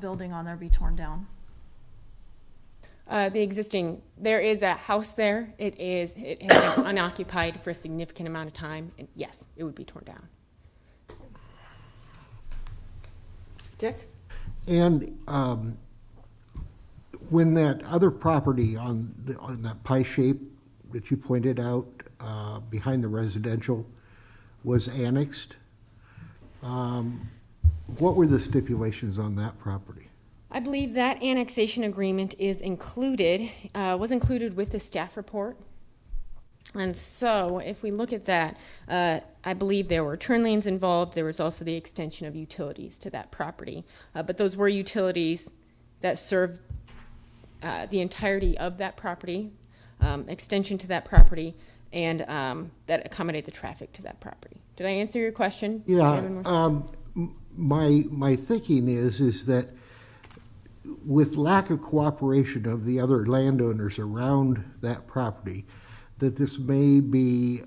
building on there be torn down? The existing, there is a house there. It has been unoccupied for a significant amount of time, and yes, it would be torn down. Dick? And when that other property on that pie shape that you pointed out behind the residential was annexed, what were the stipulations on that property? I believe that annexation agreement is included, was included with the staff report. And so if we look at that, I believe there were turn lanes involved. There was also the extension of utilities to that property. But those were utilities that served the entirety of that property, extension to that property, and that accommodate the traffic to that property. Did I answer your question? Yeah, my thinking is that with lack of cooperation of the other landowners around that property, that this may be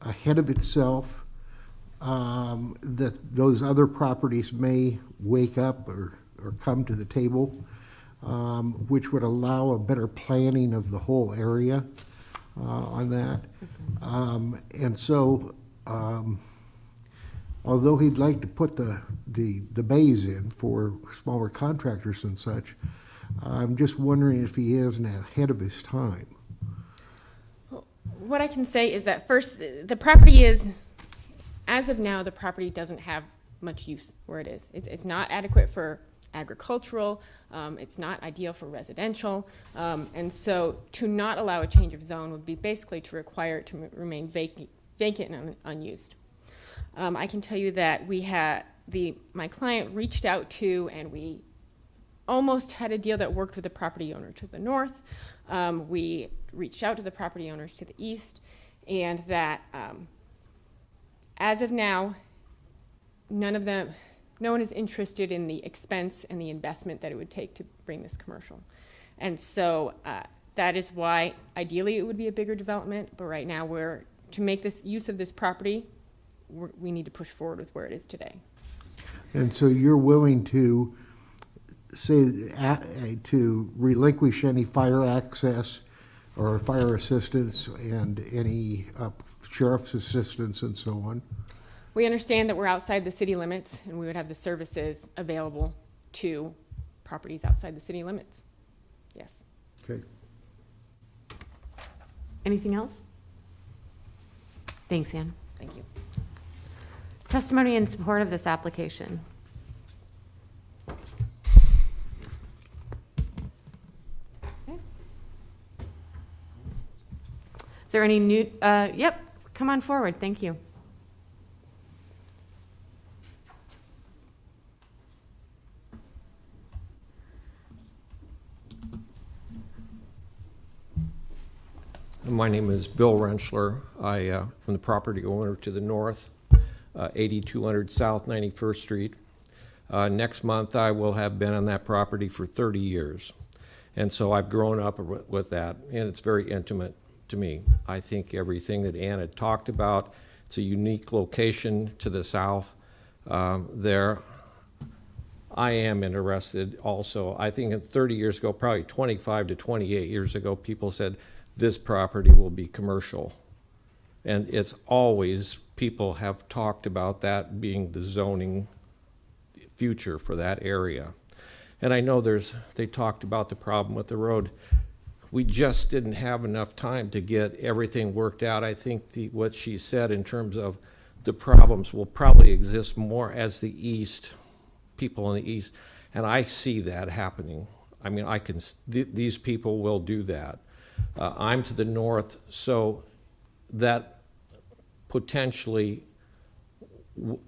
ahead of itself, that those other properties may wake up or come to the table, which would allow a better planning of the whole area on that. And so, although he'd like to put the bays in for smaller contractors and such, I'm just wondering if he isn't ahead of his time. What I can say is that first, the property is, as of now, the property doesn't have much use where it is. It's not adequate for agricultural, it's not ideal for residential, and so to not allow a change of zone would be basically to require it to remain vacant and unused. I can tell you that we had my client reached out to, and we almost had a deal that worked with the property owner to the north. We reached out to the property owners to the east, and that as of now, no one is interested in the expense and the investment that it would take to bring this commercial. And so that is why ideally it would be a bigger development, but right now to make this use of this property, we need to push forward with where it is today. And so you're willing to say to relinquish any fire access or fire assistance and any sheriff's assistance and so on? We understand that we're outside the city limits, and we would have the services available to properties outside the city limits. Yes. Okay. Anything else? Thanks, Ann. Thank you. Testimony in support of this application. Okay. Is there any new, yep, come on forward, thank you. My name is Bill Renschler. I am the property owner to the north, 8200 South 91st Street. Next month I will have been on that property for 30 years. And so I've grown up with that, and it's very intimate to me. I think everything that Ann had talked about, it's a unique location to the south there. I am interested also. I think 30 years ago, probably 25 to 28 years ago, people said, this property will be commercial. And it's always, people have talked about that being the zoning future for that area. And I know they talked about the problem with the road. We just didn't have enough time to get everything worked out. I think what she said in terms of the problems will probably exist more as people in the east, and I see that happening. I mean, these people will do that. I'm to the north, so that potentially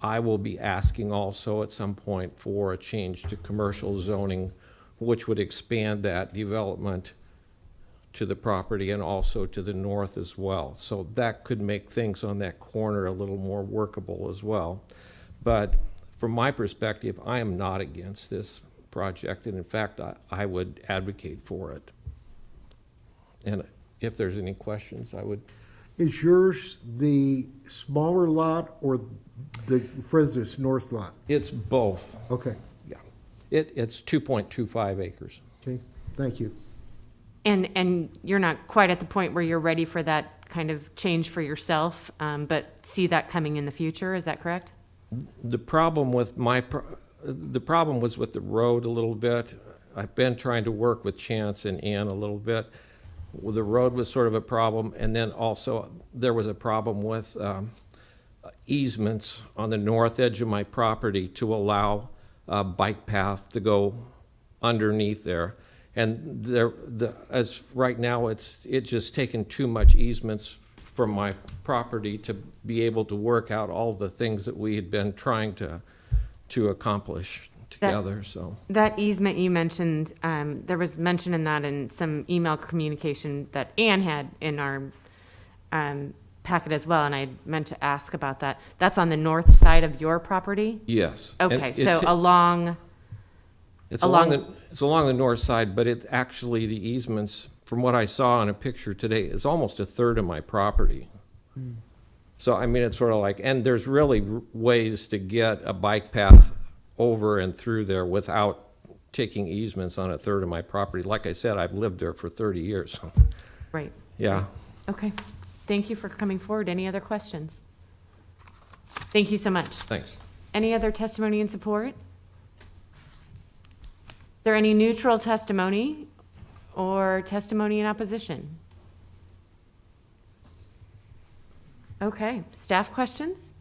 I will be asking also at some point for a change to commercial zoning, which would expand that development to the property and also to the north as well. So that could make things on that corner a little more workable as well. But from my perspective, I am not against this project, and in fact, I would advocate for it. And if there's any questions, I would. Is yours the smaller lot or the furthest north lot? It's both. Okay. Yeah. It's 2.25 acres. Okay, Thank you. And you're not quite at the point where you're ready for that kind of change for yourself, but see that coming in the future, is that correct? The problem with the problem was with the road a little bit. I've been trying to work with Chance and Ann a little bit. Well, the road was sort of a problem, and then also there was a problem with easements on the north edge of my property to allow a bike path to go underneath there. And as right now, it's just taken too much easements from my property to be able to work out all the things that we had been trying to accomplish together. So that easement you mentioned, there was mention in that in some email communication that Ann had in our packet as well, and I meant to ask about that. That's on the north side of your property? Yes. Okay, so along... It's along the north side, but it actually, the easements, from what I saw in a picture today, is almost a third of my property. So, I mean, it's sort of like, and there's really ways to get a bike path over and through there without taking easements on a third of my property. Like I said, I've lived there for 30 years. Right. Yeah. Okay. Thank you for coming forward. Any other questions? Thank you so much. Thanks. Any other testimony in support? Is there any neutral testimony or testimony in opposition? Okay, staff questions?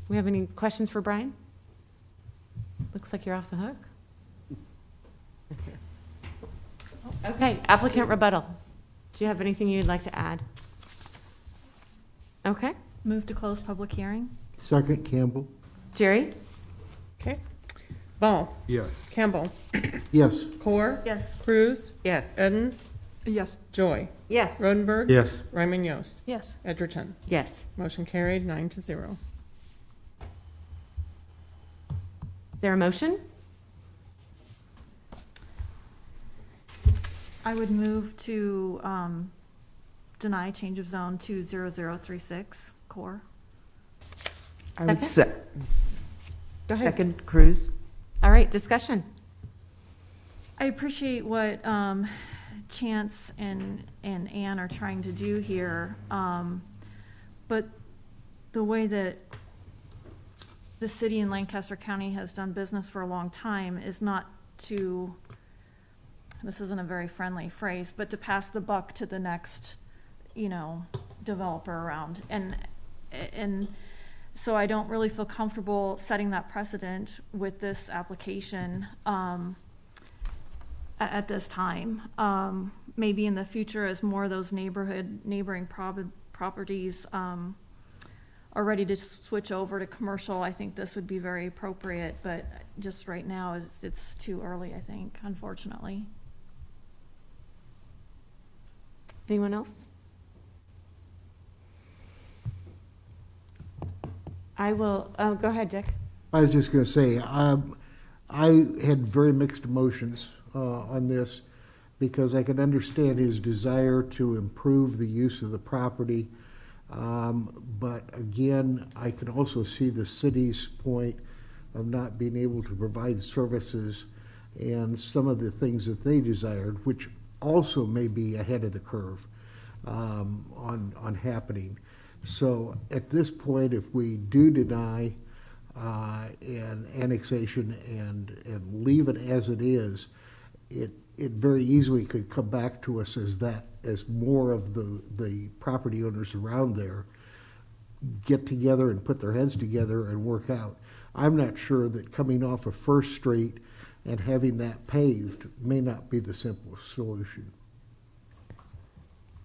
We have any questions for Brian? Looks like you're off the hook. Okay, applicant rebuttal. Do you have anything you'd like to add? Okay. Move to close public hearing. Second, Campbell. Jerry? Okay. Ball. Yes. Campbell. Yes. Core. Yes. Cruz. Yes. Edens. Yes. Joy. Yes. Rodenberg. Yes. Ryman Yost. Yes. Edgerton. Yes. Motion carried 9-0. Is there a motion? I would move to deny change of zone to 0036 core. I would Go ahead. second Cruz. All right, discussion. I appreciate what Chance and Ann are trying to do here, but the way that the city in Lancaster County has done business for a long time is not to, this isn't a very friendly phrase, but to pass the buck to the next, developer around. And so I don't really feel comfortable setting that precedent with this application at this time. Maybe in the future, as more of those neighboring properties are ready to switch over to commercial, I think this would be very appropriate, but just right now, it's too early, I think, unfortunately. Anyone else? I will, go ahead, Dick. I was just going to say, I had very mixed emotions on this because I can understand his desire to improve the use of the property. But again, I can also see the city's point of not being able to provide services and some of the things that they desired, which also may be ahead of the curve on happening. So at this point, if we do deny an annexation and leave it as it is, it very easily could come back to us as more of the property owners around there get together and put their heads together and work out. I'm not sure that coming off of First Street and having that paved may not be the simplest solution.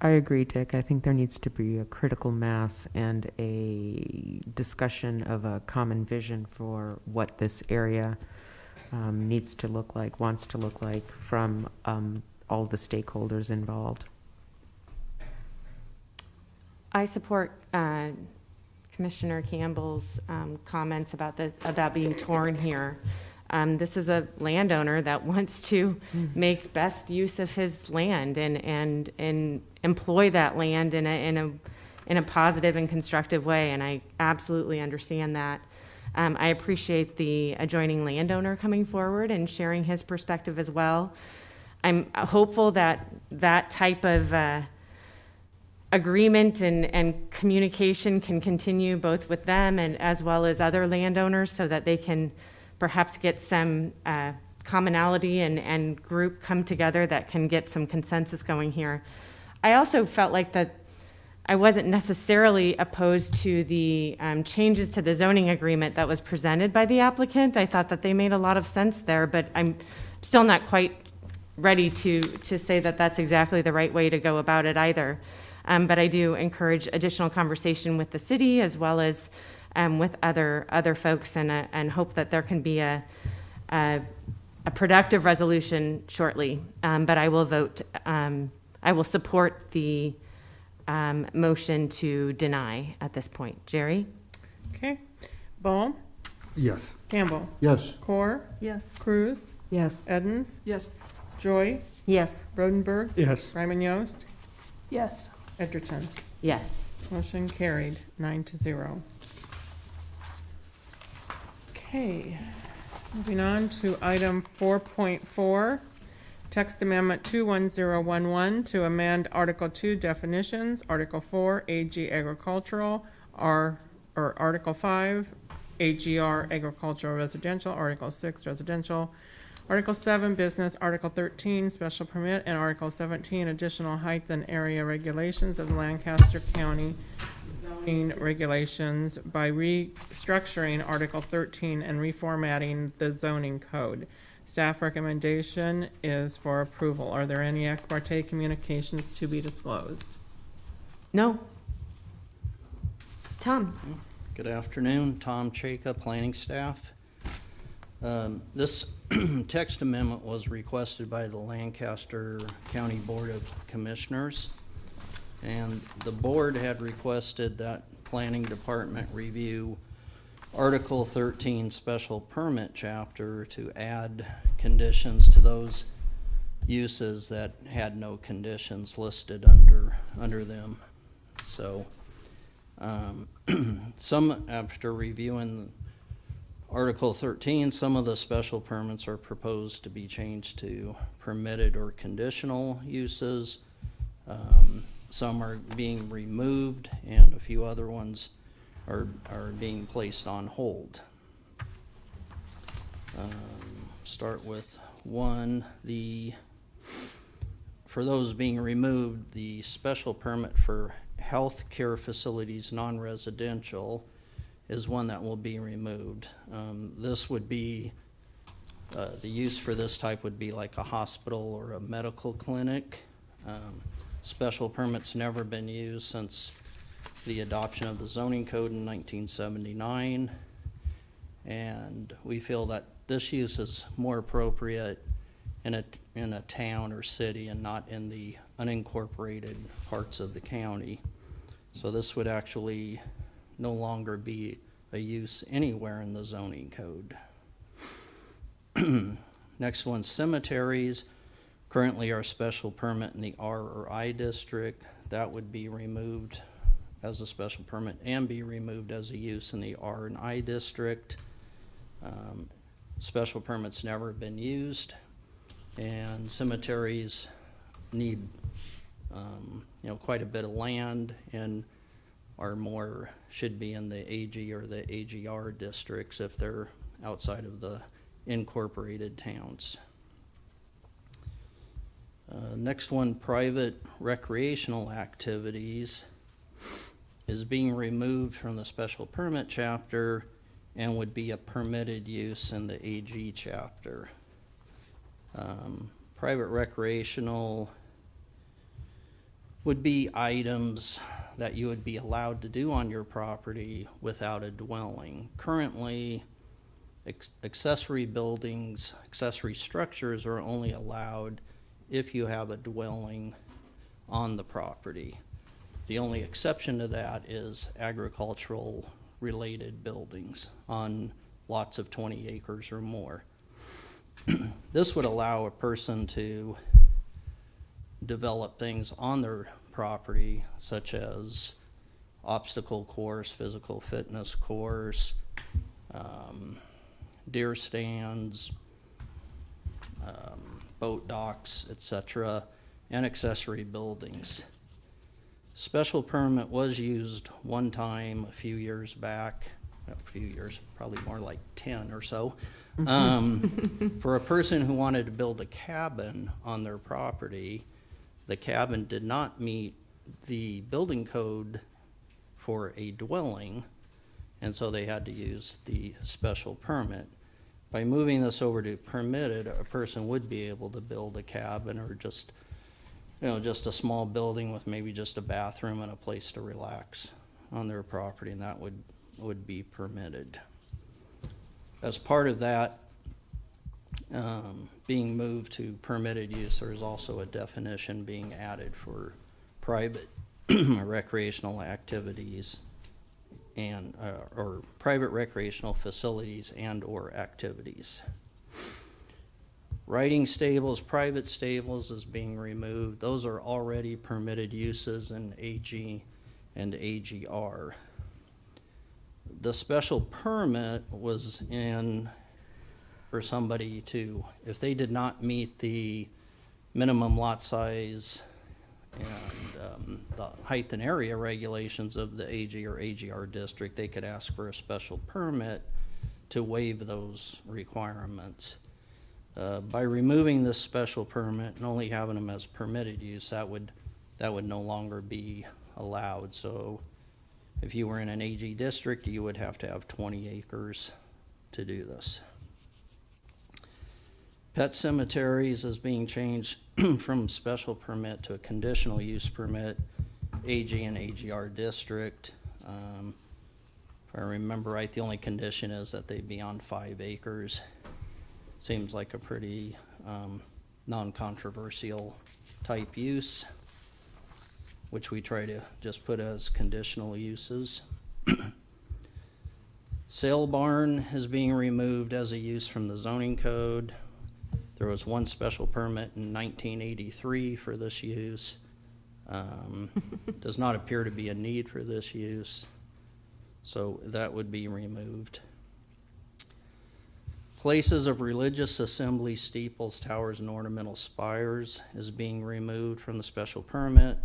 I agree, Dick. I think there needs to be a critical mass and a discussion of a common vision for what this area needs to look like, wants to look like from all the stakeholders involved. I support Commissioner Campbell's comments about being torn here. This is a landowner that wants to make best use of his land and employ that land in a positive and constructive way, and I absolutely understand that. I appreciate the adjoining landowner coming forward and sharing his perspective as well. I'm hopeful that that type of agreement and communication can continue both with them and as well as other landowners so that they can perhaps get some commonality and group come together that can get some consensus going here. I also felt like that I wasn't necessarily opposed to the changes to the zoning agreement that was presented by the applicant. I thought that they made a lot of sense there, but I'm still not quite ready to say that that's exactly the right way to go about it either. But I do encourage additional conversation with the city as well as with other folks, and hope that there can be a productive resolution shortly. But I will vote. I will support the motion to deny at this point. Jerry? Okay. Ball? Yes. Campbell? Yes. Core? Yes. Cruz? Yes. Edens? Yes. Joy? Yes. Rodenberg? Yes. Ryman Yost? Yes. Edgerton? Yes. Motion carried, 9-0. Okay, moving on to item 4.4, text amendment 21011 to amend Article 2 definitions, Article 4 AG agricultural, Article 5 AGR agricultural residential, Article 6 residential, Article 7 business, Article 13 special permit, and Article 17 additional height and area regulations of the Lancaster County zoning regulations by restructuring Article 13 and reformatting the zoning code. Staff recommendation is for approval. Are there any ex parte communications to be disclosed? No. Tom? Good afternoon, Tom Chaka, planning staff. This text amendment was requested by the Lancaster County Board of Commissioners, and the board had requested that Planning Department review Article 13 Special Permit Chapter to add conditions to those uses that had no conditions listed under them. So after reviewing Article 13, some of the special permits are proposed to be changed to permitted or conditional uses. Some are being removed, and a few other ones are being placed on hold. Start with one. For those being removed, the special permit for health care facilities non-residential is one that will be removed. This would be, the use for this type would be like a hospital or a medical clinic. Special permit's never been used since the adoption of the zoning code in 1979. And we feel that this use is more appropriate in a town or city and not in the unincorporated parts of the county. So this would actually no longer be a use anywhere in the zoning code. Next one, cemeteries. Currently our special permit in the R or I district, that would be removed as a special permit and be removed as a use in the R and I district. Special permits never been used, and cemeteries need quite a bit of land and should be in the AG or the AGR districts if they're outside of the incorporated towns. Next one, private recreational activities is being removed from the special permit chapter and would be a permitted use in the AG chapter. Private recreational would be items that you would be allowed to do on your property without a dwelling. Currently, accessory buildings, accessory structures are only allowed if you have a dwelling on the property. The only exception to that is agricultural related buildings on lots of 20 acres or more. This would allow a person to develop things on their property, such as obstacle course, physical fitness course, deer stands, boat docks, etc., and accessory buildings. Special permit was used one time a few years back, a few years, probably more like 10 or so, for a person who wanted to build a cabin on their property. The cabin did not meet the building code for a dwelling, and so they had to use the special permit. By moving this over to permitted, a person would be able to build a cabin or just, just a small building with maybe just a bathroom and a place to relax on their property, and that would be permitted. As part of that being moved to permitted use, there's also a definition being added for private recreational activities and or private recreational facilities and or activities. Riding stables, private stables is being removed. Those are already permitted uses in AG and AGR. The special permit was in for somebody to, if they did not meet the minimum lot size and the height and area regulations of the AG or AGR district, they could ask for a special permit to waive those requirements. By removing this special permit and only having them as permitted use, that would no longer be allowed. So if you were in an AG district, you would have to have 20 acres to do this. Pet cemeteries is being changed from special permit to a conditional use permit, AG and AGR district. If I remember right, the only condition is that they be on 5 acres. Seems like a pretty non-controversial type use, which we try to just put as conditional uses. Sale barn is being removed as a use from the zoning code. There was one special permit in 1983 for this use. Does not appear to be a need for this use, so that would be removed. Places of religious assembly, steeples, towers, and ornamental spires is being removed from the special permit.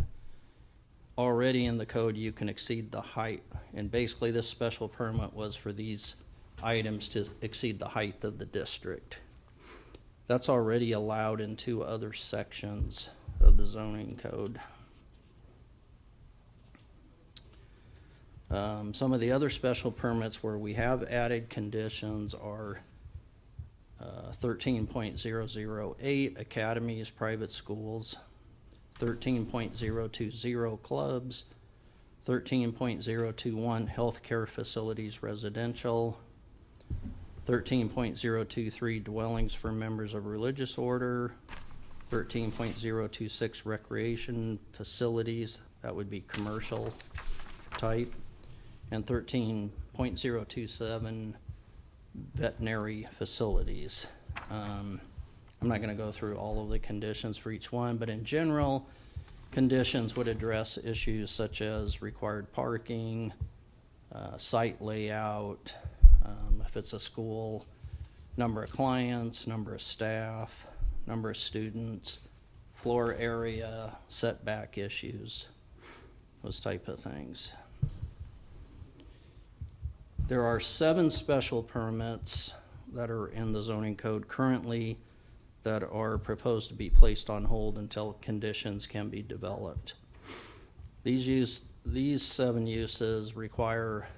Already in the code, you can exceed the height, and basically this special permit was for these items to exceed the height of the district. That's already allowed in 2 other sections of the zoning code. Some of the other special permits where we have added conditions are 13.008, academies, private schools, 13.020, clubs, 13.021, healthcare facilities, residential, 13.023, dwellings for members of religious order, 13.026, recreation facilities, that would be commercial type, and 13.027, veterinary facilities. I'm not going to go through all of the conditions for each one, but in general, conditions would address issues such as required parking, site layout, if it's a school, number of clients, number of staff, number of students, floor area, setback issues, those type of things. There are 7 special permits that are in the zoning code currently that are proposed to be placed on hold until conditions can be developed. These 7 uses require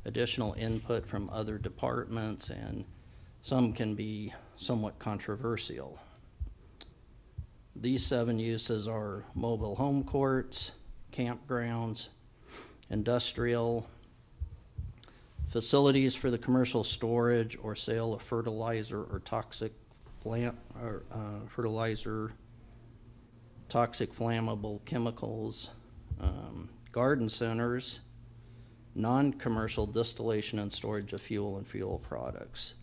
additional input from other departments, and some can be somewhat controversial. These 7 uses are mobile home courts, campgrounds, industrial, facilities for the commercial storage or sale of fertilizer or toxic flammable chemicals, garden centers, non-commercial distillation and storage of fuel and fuel products.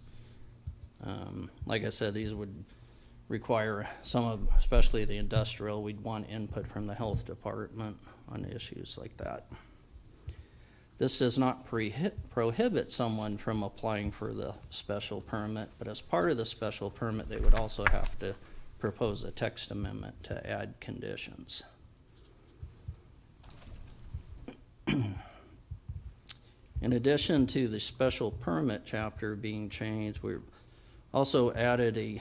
Like I said, these would require especially the industrial, we'd want input from the health department on issues like that. This does not prohibit someone from applying for the special permit, but as part of the special permit, they would also have to propose a text amendment to add conditions. In addition to the special permit chapter being changed, we also added a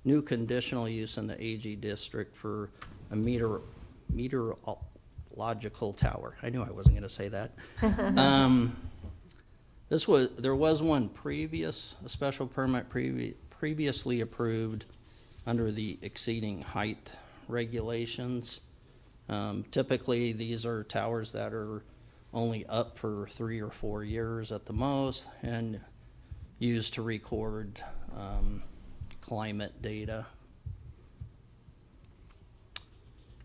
new conditional use in the AG district for a meteorological tower. I knew I wasn't going to say that. There was one a special permit previously approved under the exceeding height regulations. Typically, these are towers that are only up for 3 or 4 years at the most and used to record climate data.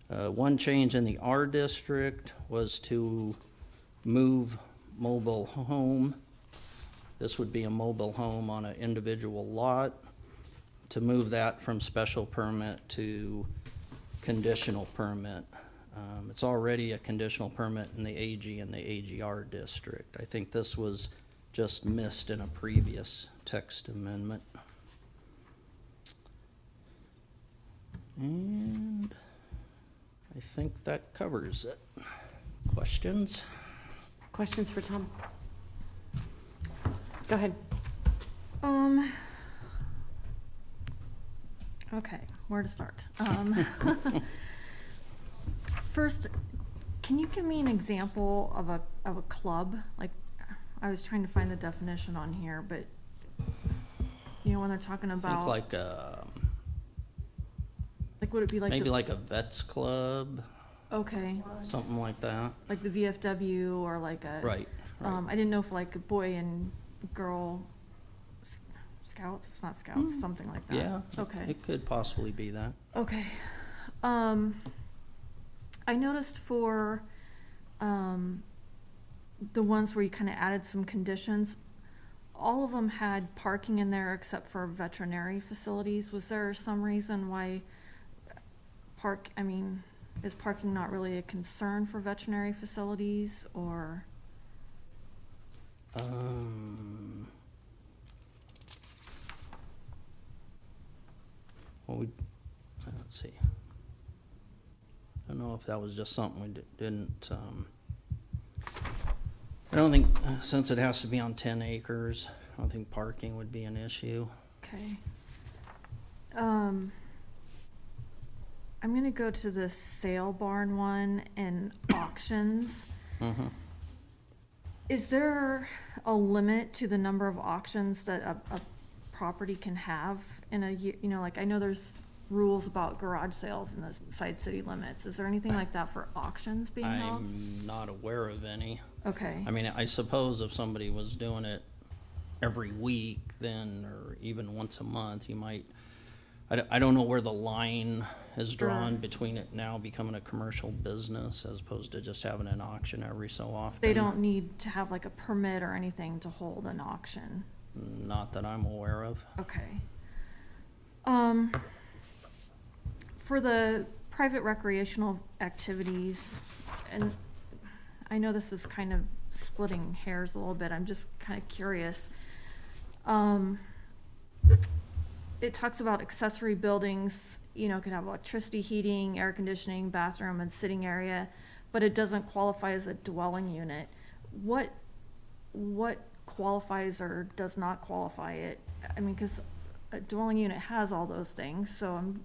One change in the R district was to move mobile home. This would be a mobile home on an individual lot, to move that from special permit to conditional permit. It's already a conditional permit in the AG and the AGR district. I think this was just missed in a previous text amendment. And I think that covers it. Questions? Questions for Tom? Go ahead. Okay, where to start? First, can you give me an example of a club? Like, I was trying to find the definition on here, but you know when they're talking about Think like would it be like maybe like a vets club, okay, something like that. like the VFW or like a Right. I didn't know if like a boy and girl scouts. It's not scouts, something like that. Yeah. Okay. It could possibly be that. Okay. I noticed for the ones where you kind of added some conditions, all of them had parking in there except for veterinary facilities. Was there some reason why is parking not really a concern for veterinary facilities, or? Well, let's see. I don't know if that was just something we didn't, I don't think, since it has to be on 10 acres, I don't think parking would be an issue. Okay. I'm gonna go to the sale barn one and auctions. Mm-hmm. Is there a limit to the number of auctions that a property can have in a year? You know, like I know there's rules about garage sales in the side city limits. Is there anything like that for auctions being held? I'm not aware of any. Okay. I mean, I suppose if somebody was doing it every week then, or even once a month, you might, I don't know where the line is drawn between it now becoming a commercial business as opposed to just having an auction every so often. They don't need to have like a permit or anything to hold an auction? Not that I'm aware of. Okay. For the private recreational activities, and I know this is kind of splitting hairs a little bit, I'm just kind of curious. It talks about accessory buildings, you know, can have electricity, heating, air conditioning, bathroom, and sitting area, but it doesn't qualify as a dwelling unit. What qualifies or does not qualify it? I mean, because a dwelling unit has all those things, so I'm.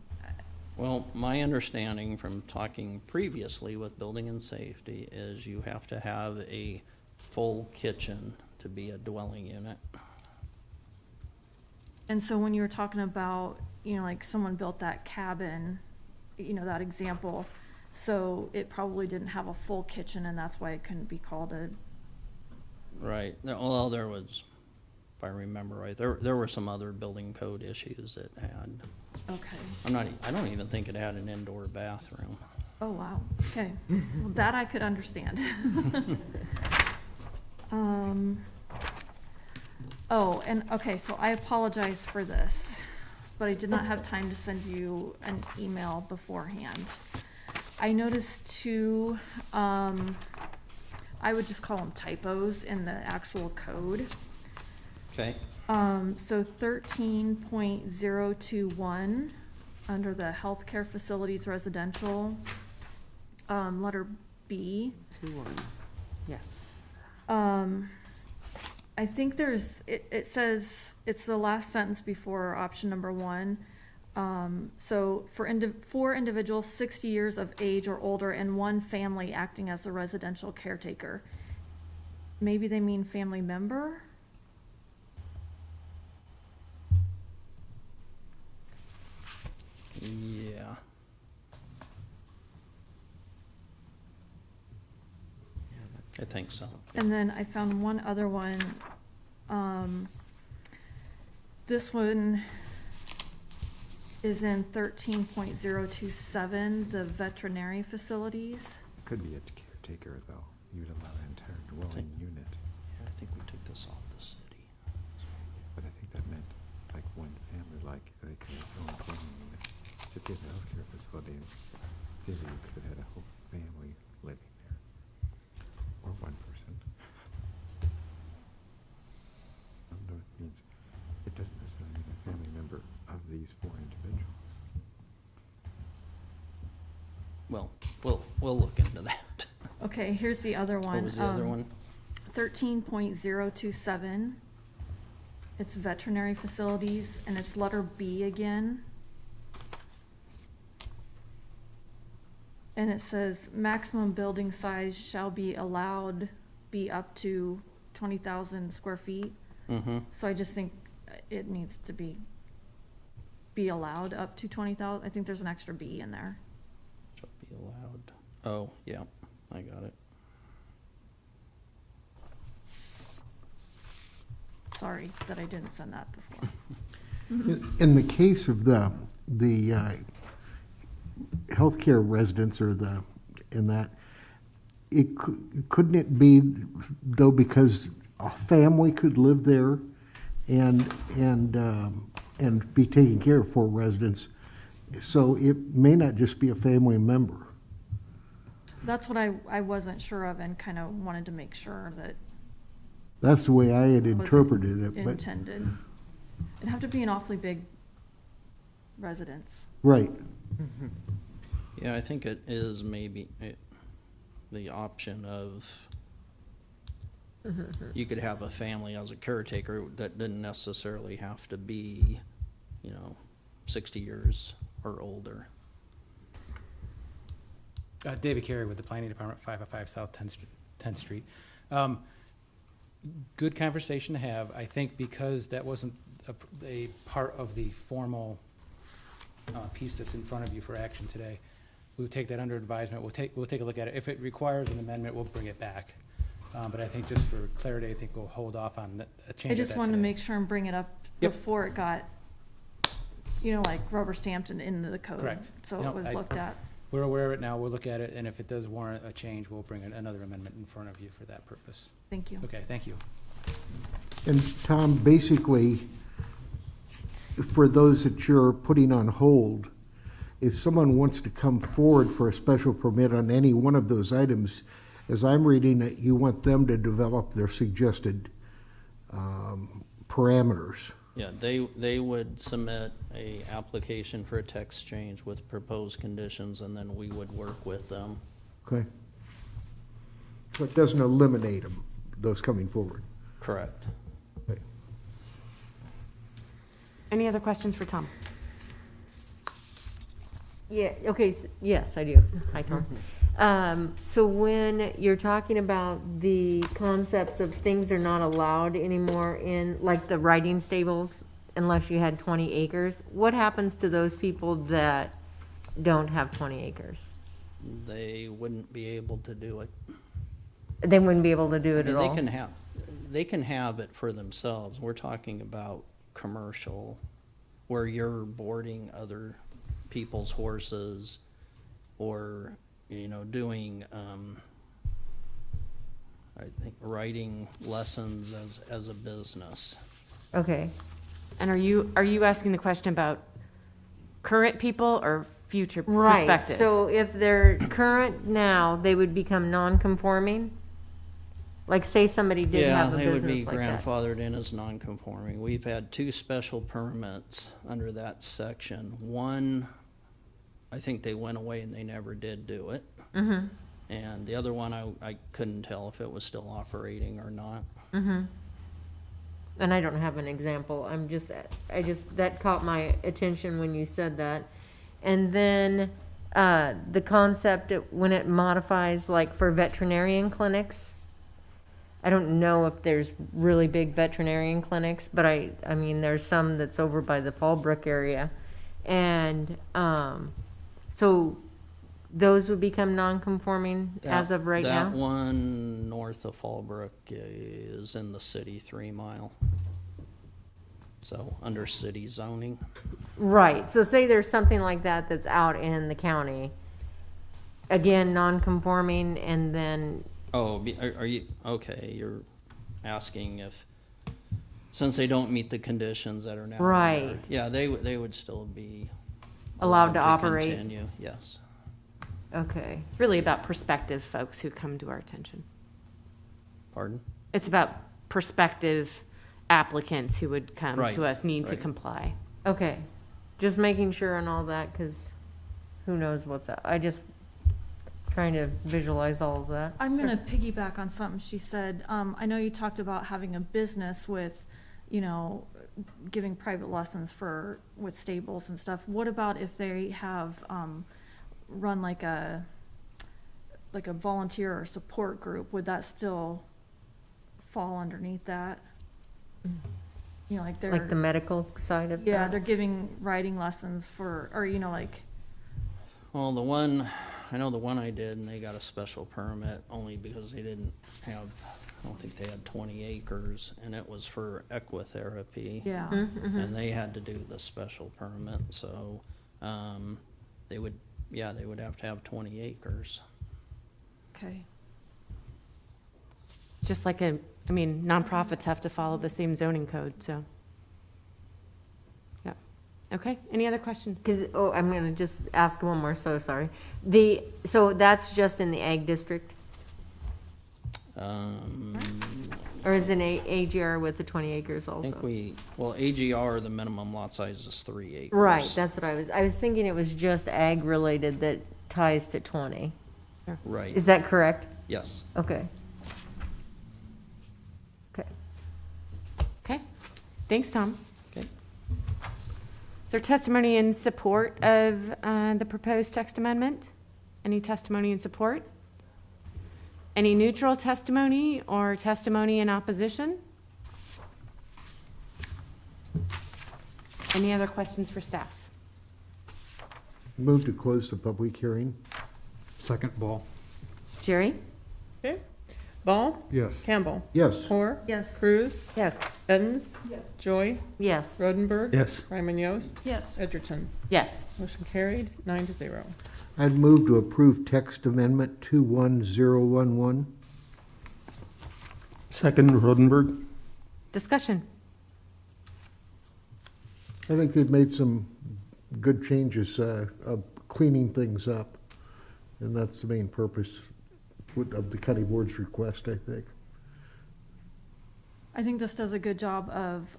Well, my understanding from talking previously with building and safety is you have to have a full kitchen to be a dwelling unit. And so when you were talking about, you know, like someone built that cabin, you know, that example, so it probably didn't have a full kitchen and that's why it couldn't be called a. Right. Well, there was, if I remember right, there were some other building code issues it had. Okay. I don't even think it had an indoor bathroom. Oh, wow. Okay. Well, that I could understand. Oh, and okay, so I apologize for this, but I did not have time to send you an email beforehand. I noticed two I would just call them typos in the actual code. Okay. So 13.021, under the healthcare facilities residential, letter B. 2-1, yes. I think it says, it's the last sentence before option number 1. So for individuals 60 years of age or older and one family acting as a residential caretaker. Maybe they mean family member? Yeah. I think so. And then I found one other one. This one is in 13.027, the veterinary facilities. Could be a caretaker, though. You'd allow an entire dwelling unit. Yeah, I think we took this off the city. But I think that meant like one family, like they could have their own dwelling unit. So if you had a healthcare facility, theory, you could have had a whole family living there. Or one person. I don't know what it means. It doesn't necessarily mean a family member of these 4 individuals. Well, we'll look into that. Okay, here's the other one. What was the other one? 13.027. It's veterinary facilities, and it's letter B again. And it says maximum building size shall be allowed be up to 20,000 square feet. Mm-hmm. So I just think it needs to be allowed up to 20,000. I think there's an extra B in there. Shall be allowed. Oh, yeah, I got it. Sorry that I didn't send that before. In the case of the healthcare residents or couldn't it be, though, because a family could live there and be taken care of for residents, so it may not just be a family member. That's what I wasn't sure of, and kind of wanted to make sure that That's the way I had was interpreted it, but, intended. It'd have to be an awfully big residence. right. Yeah, I think it is maybe the option of you could have a family as a caretaker that didn't necessarily have to be, 60 years or older. David Carey with the Planning Department, 505 South 10th Street. Good conversation to have. I think because that wasn't a part of the formal piece that's in front of you for action today, we'll take that under advisement. We'll take a look at it. If it requires an amendment, we'll bring it back. But I think just for clarity, I think we'll hold off on a change I of just that wanted to today. make sure and bring it up Yep. before it got, like rubber stamped and into the code. Correct. So No, it was looked at. We're aware of it now. We'll look at it, and if it does warrant a change, we'll bring another amendment in front of you for that purpose. Thank you. Okay, thank you. And Tom, basically, for those that you're putting on hold, if someone wants to come forward for a special permit on any one of those items, as I'm reading it, you want them to develop their suggested parameters. Yeah, they would submit a application for a text change with proposed conditions, and then we would work with them. Okay? So it doesn't eliminate them, those coming forward. Correct. Okay. Any other questions for Tom? Yeah, okay, yes, I do. Hi, Tom. So when you're talking about the concepts of things are not allowed anymore in, like the riding stables, unless you had 20 acres, what happens to those people that don't have 20 acres? They wouldn't be able to do it. They wouldn't be able to do it at all? They can have it for themselves. We're talking about commercial, where you're boarding other people's horses, or, doing, I think, riding lessons as a business. Okay. And are you asking the question about current people or future Right, perspective? so if they're current now, they would become non-conforming? Like, say somebody did Yeah, have a they would business be like that. grandfathered in as non-conforming. We've had 2 special permits under that section. One, I think they went away and they never did do it. Mm-hmm, And the other one, I couldn't tell if it was still operating or not. mm-hmm. And I don't have an example, that caught my attention when you said that. And then, the concept, when it modifies, like, for veterinarian clinics, I don't know if there's really big veterinarian clinics, but I mean, there's some that's over by the Fallbrook area. And, so those would become non-conforming as of right now? That one north of Fallbrook is in the city 3 mile. So, under city zoning. Right, so say there's something like that that's out in the county, again, non-conforming, and then, Oh, are you, okay, you're asking if, since they don't meet the conditions that are now. in there, Right. Yeah, they would still be. Allowed to operate? Continue, yes. okay. It's really about prospective folks who come to our attention. Pardon? It's about prospective applicants who would come Right, to us, need to right. comply. Okay, just making sure on all that, because who knows what's up. I just trying to visualize all of that. I'm gonna piggyback on something she said. I know you talked about having a business with, you know, giving private lessons with stables and stuff. What about if they have, run like a volunteer or support group? Would that still fall underneath that? You know, like they're. Like the medical side of that? Yeah, they're giving riding lessons or, you know, like. Well, I know the one I did, and they got a special permit only because they didn't have, I don't think they had 20 acres, and it was for equitherapy. Yeah. Mm-hmm. And they had to do the special permit, so, they would have to have 20 acres. Okay. Just like nonprofits have to follow the same zoning code, so. Yeah. Okay, any other questions? Because, I'm gonna just ask one more, so sorry. So that's just in the ag district? Or is it an AGR with the 20 acres I also? think AGR, the minimum lot size is 3 acres. Right, that's what I was thinking it was just ag related that ties to 20. Right. Is that correct? Yes. Okay. Okay. Okay, thanks, Tom. Okay. Is there testimony in support of the proposed text amendment? Any testimony in support? Any neutral testimony or testimony in opposition? Any other questions for staff? Move to close the public hearing. Second, Ball. Jerry? Okay. Ball? Yes. Campbell? Yes. Hoare? Yes. Cruz? Yes. Edens? Yes. Joy? Yes. Rodenberg? Yes. Ryman Yost? Yes. Edgerton? Yes. Motion carried, 9-0. I'd move to approve text amendment 21011. Second, Rodenberg. Discussion. I think they've made some good changes of cleaning things up, and that's the main purpose of the county board's request, I think. I think this does a good job of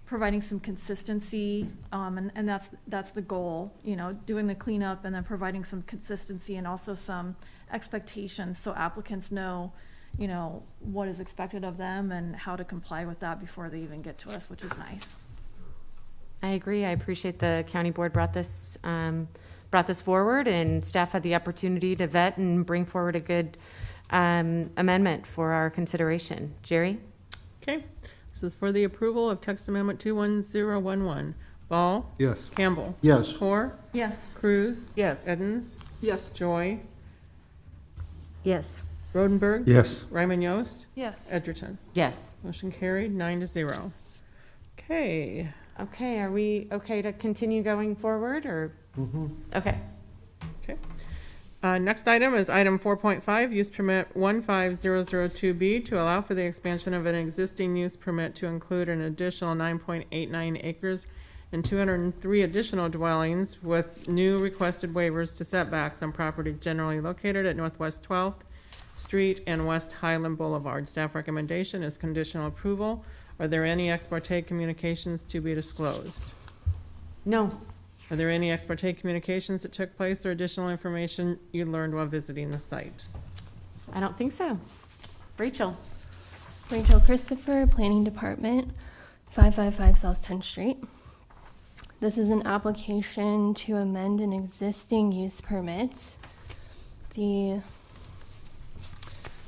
providing some consistency, and that's the goal, you know, doing the cleanup and then providing some consistency and also some expectations so applicants know, you know, what is expected of them and how to comply with that before they even get to us, which is nice. I agree. I appreciate the county board brought this forward, and staff had the opportunity to vet and bring forward a good amendment for our consideration. Jerry? Okay, this is for the approval of text amendment 21011. Ball? Yes. Campbell? Yes. Hoare? Yes. Cruz? Yes. Edens? Yes. Joy? Yes. Rodenberg? Yes. Ryman Yost? Yes. Edgerton? Yes. Motion carried, 9-0. Okay, Okay, are we okay to continue going forward, or? Okay. okay. Next item is item 4.5, use permit 15002B to allow for the expansion of an existing use permit to include an additional 9.89 acres and 203 additional dwellings with new requested waivers to setbacks on property generally located at Northwest 12th Street and West Highland Boulevard. Staff recommendation is conditional approval. Are there any ex parte communications to be disclosed? No. Are there any ex parte communications that took place or additional information you learned while visiting the site? I don't think so. Rachel. Rachel Christopher, Planning Department, 555 South 10th Street. This is an application to amend an existing use permit. The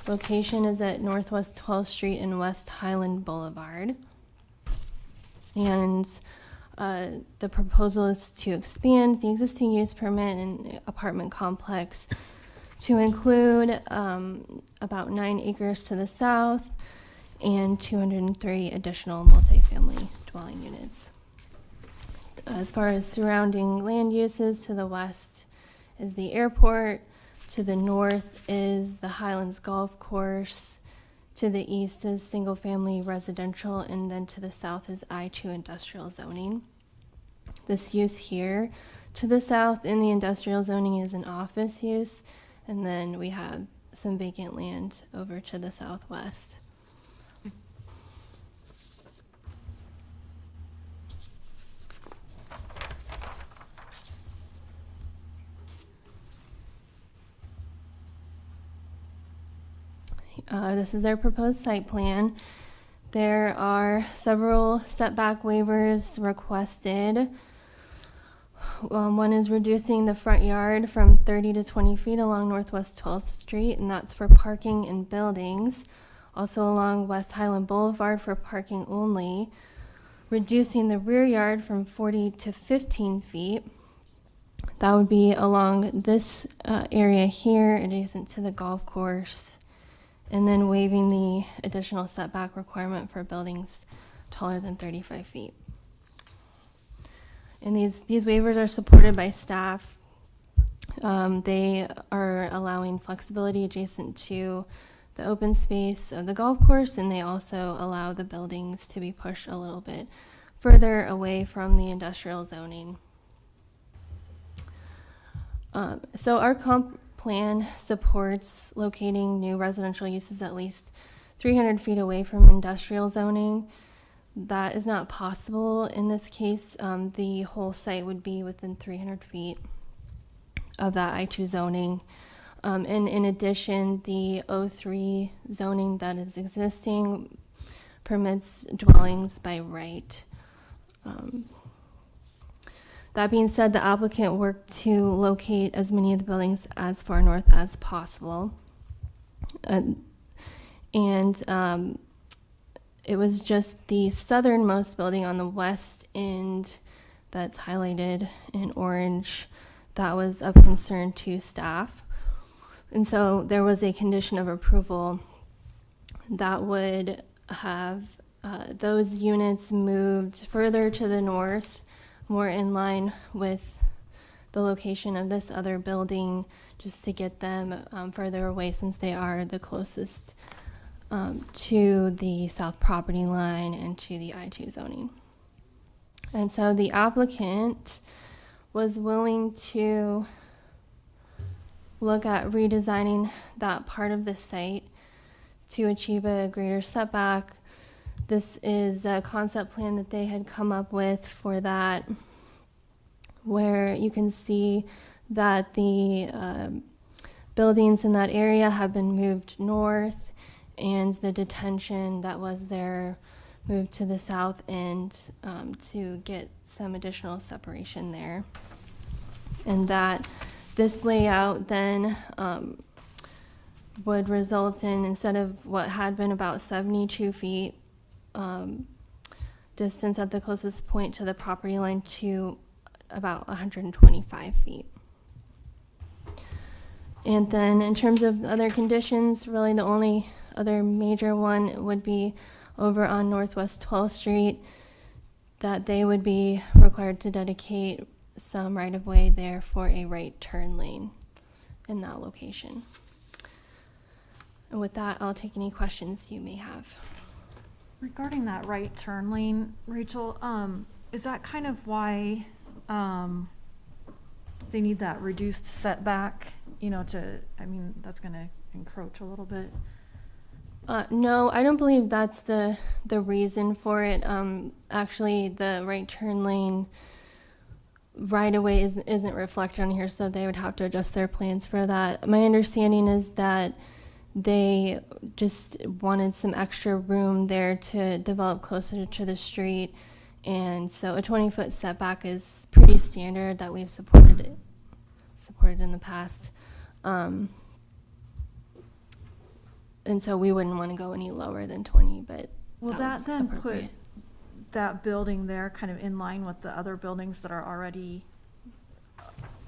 location is at Northwest 12th Street and West Highland Boulevard. And the proposal is to expand the existing use permit and apartment complex to include about 9 acres to the south and 203 additional multifamily dwelling units. As far as surrounding land uses, to the west is the airport, to the north is the Highlands Golf Course, to the east is single-family residential, and then to the south is I-2 industrial zoning. This use here to the south in the industrial zoning is an office use, and then we have some vacant land over to the southwest. This is their proposed site plan. There are several setback waivers requested. One is reducing the front yard from 30 to 20 feet along Northwest 12th Street, and that's for parking and buildings. Also along West Highland Boulevard for parking only. Reducing the rear yard from 40 to 15 feet. That would be along this area here, adjacent to the golf course. And then waiving the additional setback requirement for buildings taller than 35 feet. And these waivers are supported by staff. They are allowing flexibility adjacent to the open space of the golf course, and they also allow the buildings to be pushed a little bit further away from the industrial zoning. So our comp plan supports locating new residential uses at least 300 feet away from industrial zoning. That is not possible in this case. The whole site would be within 300 feet of that I-2 zoning. And in addition, the 03 zoning that is existing permits dwellings by right. That being said, the applicant worked to locate as many of the buildings as far north as possible. It was just the southernmost building on the west end that's highlighted in orange that was of concern to staff. And so there was a condition of approval that would have those units moved further to the north, more in line with the location of this other building, just to get them further away, since they are the closest to the south property line and to the I-2 zoning. And so the applicant was willing to look at redesigning that part of the site to achieve a greater setback. This is a concept plan that they had come up with for that, where you can see that the buildings in that area have been moved north, and the detention that was there moved to the south end to get some additional separation there. And that this layout then would result in, instead of what had been about 72 feet distance at the closest point to the property line, to about 125 feet. And then in terms of other conditions, really the only other major one would be over on Northwest 12th Street, that they would be required to dedicate some right-of-way there for a right turn lane in that location. And with that, I'll take any questions you may have. Regarding that right turn lane, Rachel, is that kind of why they need that reduced setback you know, I mean, that's gonna encroach a little bit. No, I don't believe that's the reason for it. Actually, the right turn lane right away isn't reflected on here, so they would have to adjust their plans for that. My understanding is that they just wanted some extra room there to develop closer to the street, and so a 20-foot setback is pretty standard that we've supported in the past. And so we wouldn't want to go any lower than 20, but Will that was then put appropriate. that building there kind of in line with the other buildings that are already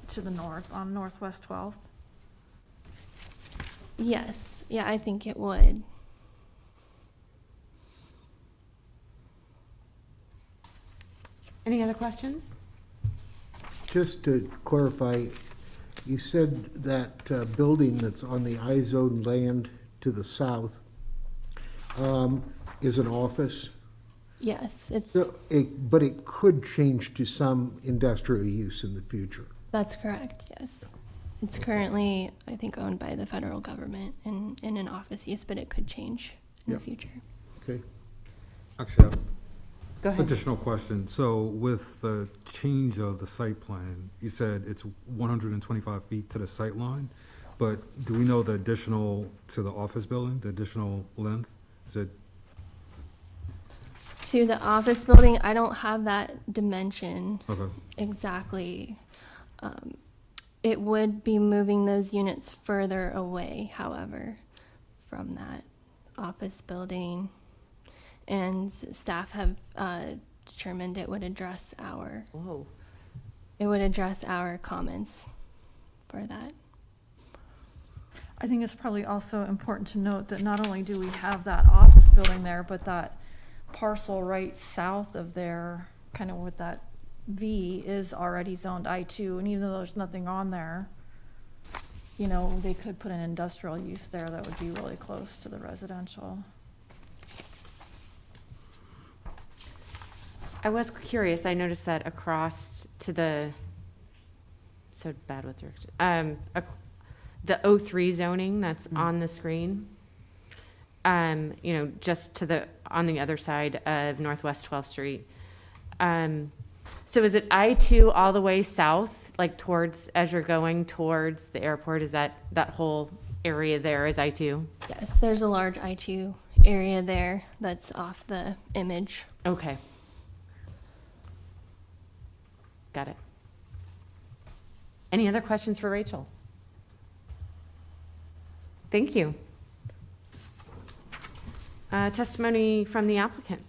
to the north on Northwest 12th? Yes, yeah, I think it would. Any other questions? Just to clarify, you said that building that's on the I-zone land to the south is an office? Yes, it's But it could change to some industrial use in the future? that's correct, yes. It's currently, I think, owned by the federal government in an office use, but it could change in the future. Okay. Actually, Go ahead. additional question. So with the change of the site plan, you said it's 125 feet to the sight line, but do we know the additional to the office building, the additional length? Is it, To the office building, I don't have that dimension okay, exactly. It would be moving those units further away, however, from that office building. And staff have determined it would address our comments for that. I think it's probably also important to note that not only do we have that office building there, but that parcel right south of there, kind of with that V, is already zoned I-2, and even though there's nothing on there, you know, they could put an industrial use there that would be really close to the residential. I was curious, I noticed that across to the, so bad with direction, the O3 zoning that's on the screen, you know, just to the, on the other side of Northwest 12th Street. So is it I-2 all the way south, like towards, as you're going towards the airport, is that whole area there is I-2? Yes, there's a large I-2 area there that's off the image. Okay. Got it. Any other questions for Rachel? Thank you. Testimony from the applicant.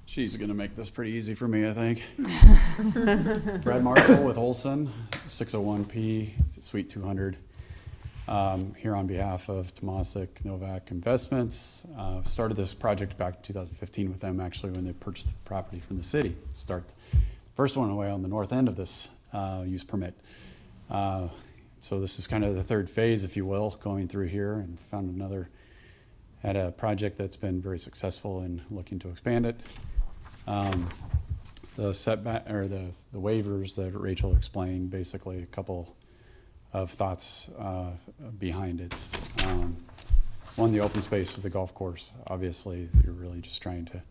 She's gonna make this pretty easy for me, I think. Brad Marshall with Olson, 601P, Suite 200. Here on behalf of Tomasik Novak Investments. Started this project back in 2015 with them, actually, when they purchased the property from the city. Start the first one away on the north end of this use permit. So this is kind of the third phase, if you will, going through here, and found had a project that's been very successful in looking to expand it. The setback, or the waivers that Rachel explained, basically a couple of thoughts behind it. One, the open space of the golf course. Obviously, you're really just trying to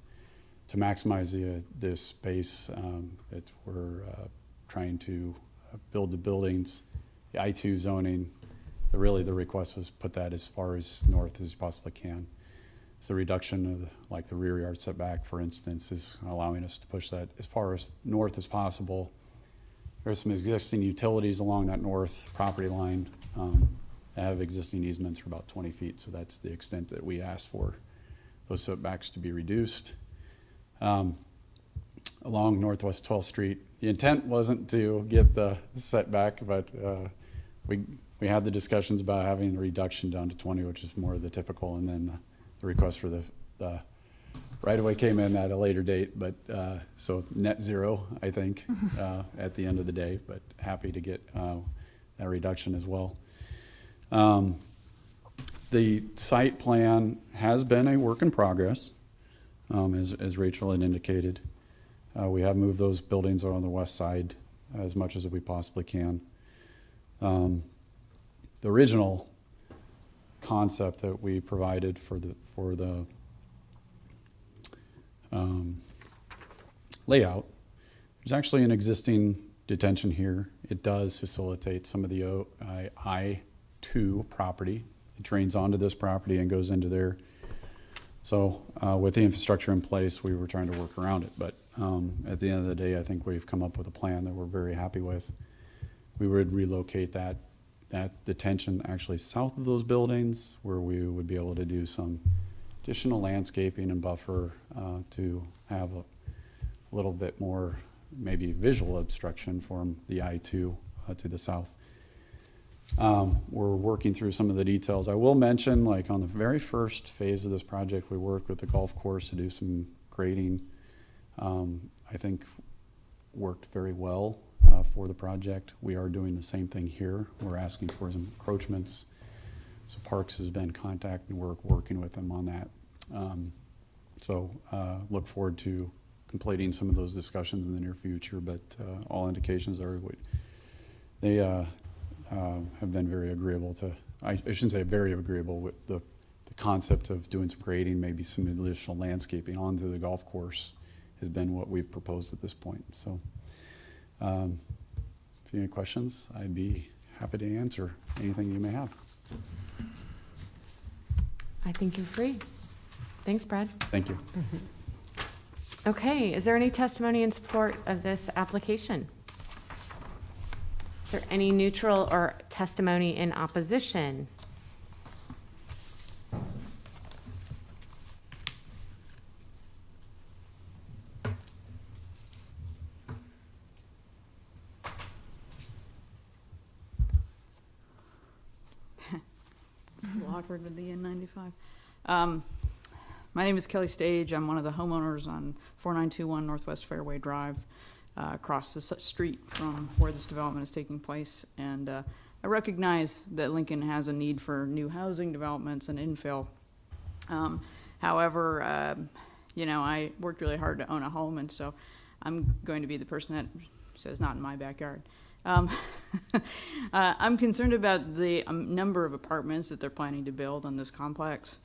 maximize the space that we're trying to build the buildings. The I-2 zoning, really the request was put that as far as north as you possibly can. So the reduction of the rear yard setback, for instance, is allowing us to push that as far as north as possible. There's some existing utilities along that north property line that have existing easements for about 20 feet, so that's the extent that we asked for those setbacks to be reduced. Along Northwest 12th Street, the intent wasn't to get the setback, but we had the discussions about having a reduction down to 20, which is more of the typical, and then the request for the right-of-way came in at a later date, but so net zero, I think, at the end of the day, but happy to get that reduction as well. The site plan has been a work in progress. as Rachel had indicated. We have moved those buildings on the west side as much as we possibly can. The original concept that we provided for the layout, there's actually an existing detention here. It does facilitate some of the I-2 property. It drains onto this property and goes into there. So with the infrastructure in place, we were trying to work around it. But at the end of the day, I think we've come up with a plan that we're very happy with. We would relocate that detention actually south of those buildings, where we would be able to do some additional landscaping and buffer to have a little bit more maybe visual obstruction from the I-2 to the south. We're working through some of the details. I will mention, like on the very first phase of this project, we worked with the golf course to do some grading. I think worked very well for the project. We are doing the same thing here. We're asking for some encroachments. So Parks has been contacting, we're working with them on that. Look forward to completing some of those discussions in the near future, but all indications are they have been very agreeable to, I shouldn't say very agreeable with the concept of doing some grading, maybe some additional landscaping onto the golf course has been what we've proposed at this point. So if you have any questions, I'd be happy to answer anything you may have. I think you're free. Thanks, Brad. Thank you. Okay, is there any testimony in support of this application? Is there any neutral or testimony in opposition? It's a little awkward with the N95. My name is Kelly Stage. I'm one of the homeowners on 4921 Northwest Fairway Drive, across the street from where this development is taking place. And I recognize that Lincoln has a need for new housing developments and infill. However, I worked really hard to own a home, and so I'm going to be the person that says not in my backyard. I'm concerned about the number of apartments that they're planning to build on this complex.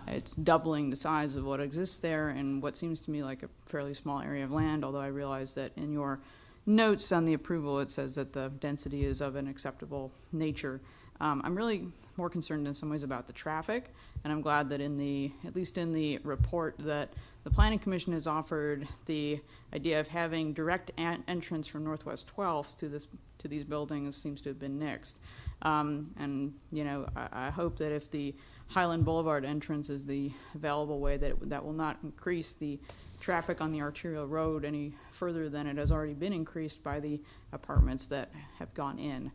It's doubling the size of what exists there in what seems to me like a fairly small area of land, although I realize that in your notes on the approval it says that the density is of an acceptable nature. I'm really more concerned in some ways about the traffic, and I'm glad that at least in the report that the Planning Commission has offered the idea of having direct entrance from Northwest 12th to these buildings seems to have been nixed. I hope that if the Highland Boulevard entrance is the available way, that will not increase the traffic on the arterial road any further than it has already been increased by the apartments that have gone in.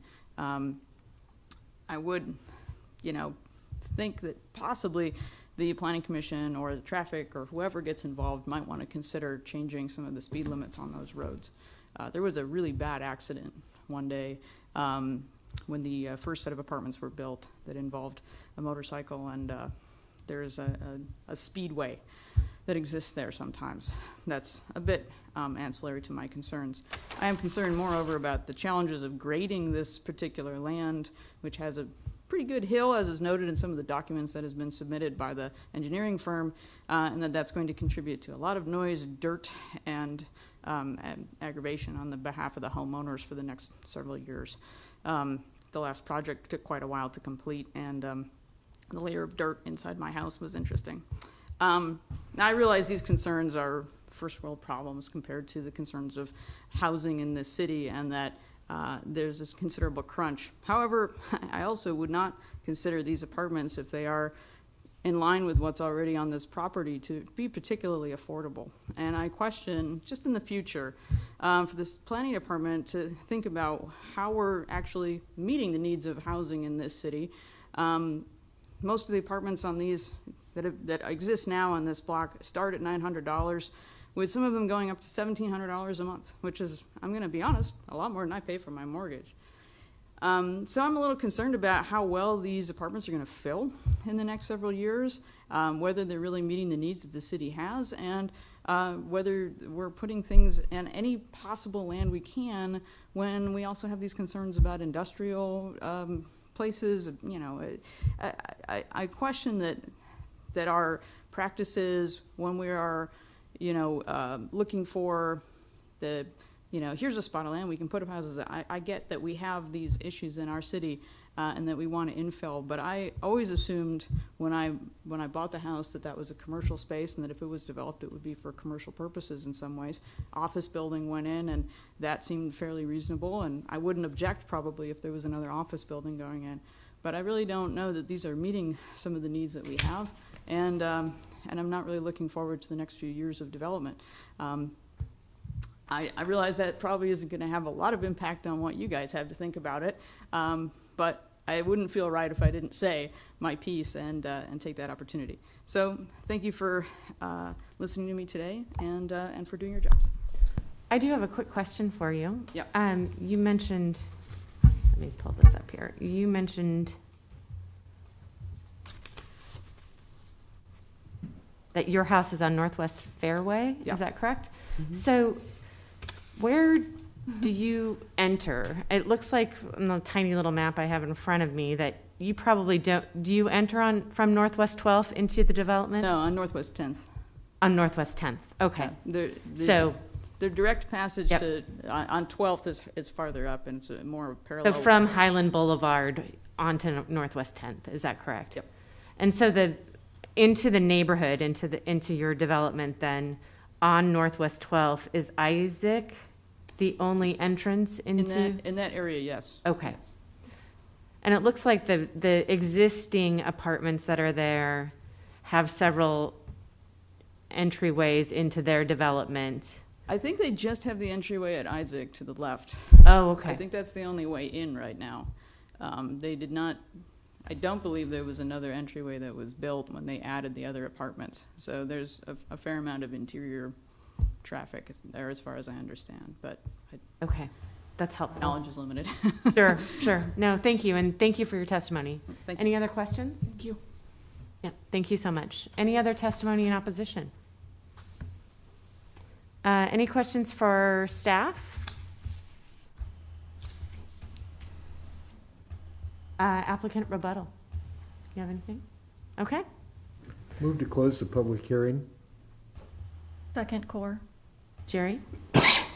I would, think that possibly the Planning Commission or the traffic or whoever gets involved might want to consider changing some of the speed limits on those roads. There was a really bad accident one day when the first set of apartments were built that involved a motorcycle, and there's a speedway that exists there sometimes. That's a bit ancillary to my concerns. I am concerned moreover about the challenges of grading this particular land, which has a pretty good hill, as is noted in some of the documents that has been submitted by the engineering firm, and that's going to contribute to a lot of noise, dirt, and aggravation on the behalf of the homeowners for the next several years. The last project took quite a while to complete, and the layer of dirt inside my house was interesting. I realize these concerns are first world problems compared to the concerns of housing in this city, and that there's this considerable crunch. However, I also would not consider these apartments, if they are in line with what's already on this property, to be particularly affordable. And I question, just in the future, for this planning department to think about how we're actually meeting the needs of housing in this city. Most of the apartments on these that exist now on this block start at $900, with some of them going up to $1,700 a month, which is, I'm going to be honest, a lot more than I pay for my mortgage. So I'm a little concerned about how well these apartments are going to fill in the next several years, whether they're really meeting the needs that the city has, and whether we're putting things in any possible land we can when we also have these concerns about industrial places. You know, I question that our practices when we are, you know, looking for the, you know, here's a spot of land we can put up houses. I get that we have these issues in our city and that we want to infill, but I always assumed when I bought the house that was a commercial space, and that if it was developed it would be for commercial purposes in some ways. Office building went in, and that seemed fairly reasonable, and I wouldn't object probably if there was another office building going in. But I really don't know that these are meeting some of the needs that we have, and I'm not really looking forward to the next few years of development. I realize that probably isn't going to have a lot of impact on what you guys have to think about it, but I wouldn't feel right if I didn't say my piece and take that opportunity. So thank you for listening to me today and for doing your jobs. I do have a quick question for you. Yep. You mentioned, let me pull this up here. You mentioned that your house is on Northwest Fairway, Yeah. is that correct? Mm-hmm. So where do you enter? It looks like on the tiny little map I have in front of me that you probably don't, do you enter from Northwest 12th into the development? No, on Northwest 10th. On Northwest 10th, okay. Yeah, So the direct passage Yep. on 12th is farther up, and it's more parallel. So from Highland Boulevard onto Northwest 10th, is that correct? Yep. And so into the neighborhood, into your development then, on Northwest 12th, is Isaac the only entrance into? In that area, yes. Okay. And it looks like the existing apartments that are there have several entryways into their development. I think they just have the entryway at Isaac to the left. Oh, okay. I think that's the only way in right now. They did not, I don't believe there was another entryway that was built when they added the other apartments. So there's a fair amount of interior traffic there as far as I understand, but Okay, that's helpful. knowledge is limited. Sure, sure. No, thank you, and thank you for your testimony. Thank you. Any other questions? Thank you. Yeah, thank you so much. Any other testimony in opposition? Any questions for staff? Applicant rebuttal. You have anything? Okay. Move to close the public hearing. Second, Core. Jerry?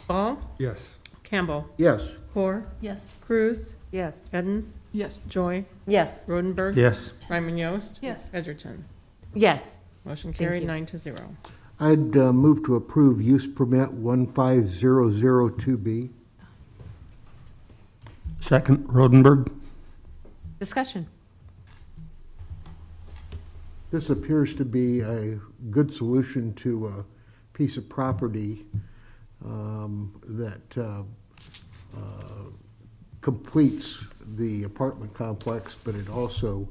Ball? Yes. Campbell? Yes. Core? Yes. Cruz? Yes. Edens? Yes. Joy? Yes. Rodenberg? Yes. Ryman Yost? Yes. Edgerton? Yes. Motion Thank carried you. 9-0. I'd move to approve use permit 15002B. Second, Rodenberg. Discussion. This appears to be a good solution to a piece of property that completes the apartment complex, but it also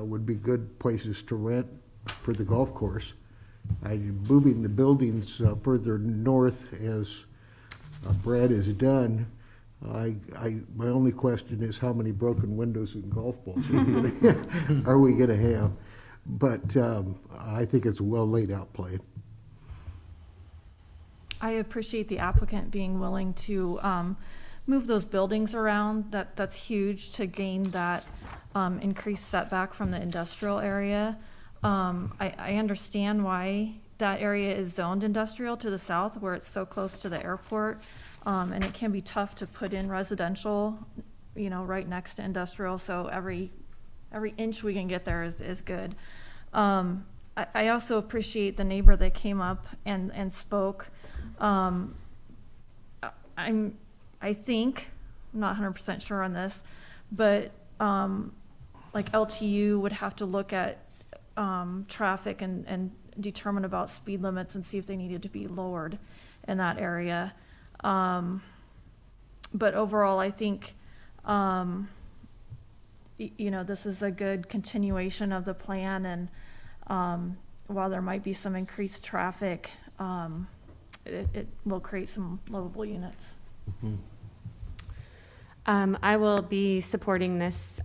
would be good places to rent for the golf course. Moving the buildings further north as Brad has done, my only question is how many broken windows and golf balls are we going to have? But I think it's a well laid out plan. I appreciate the applicant being willing to move those buildings around. That's huge to gain that increased setback from the industrial area. I understand why that area is zoned industrial to the south, where it's so close to the airport, and it can be tough to put in residential, right next to industrial. So every inch we can get there is good. I also appreciate the neighbor that came up and spoke. I think, I'm not 100% sure on this, but like LTU would have to look at traffic and determine about speed limits and see if they needed to be lowered in that area. But overall, I think, this is a good continuation of the plan, and while there might be some increased traffic, it will create some livable units. Mm-hmm. I will be supporting this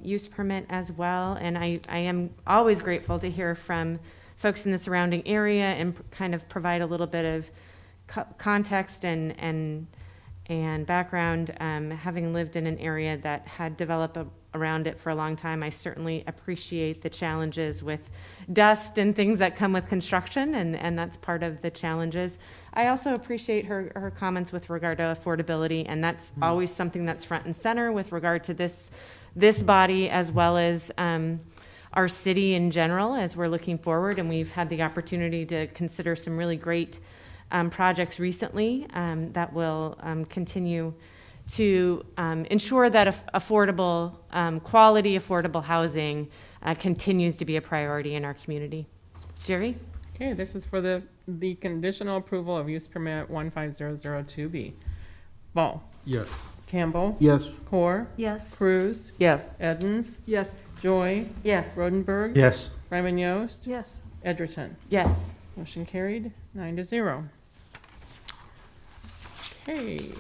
use permit as well, and I am always grateful to hear from folks in the surrounding area and kind of provide a little bit of context and background. Having lived in an area that had developed around it for a long time, I certainly appreciate the challenges with dust and things that come with construction, and that's part of the challenges. I also appreciate her comments with regard to affordability, and that's always something that's front and center with regard to this body as well as our city in general as we're looking forward. And we've had the opportunity to consider some really great projects recently that will continue to ensure that affordable, quality affordable housing continues to be a priority in our community. Jerry? Okay, this is for the conditional approval of use permit 15002B. Ball? Yes. Campbell? Yes. Core? Yes. Cruz? Yes. Edens? Yes. Joy? Yes. Rodenberg? Yes. Ryman Yost? Yes. Edgerton? Yes. Motion carried, 9-0. Okay,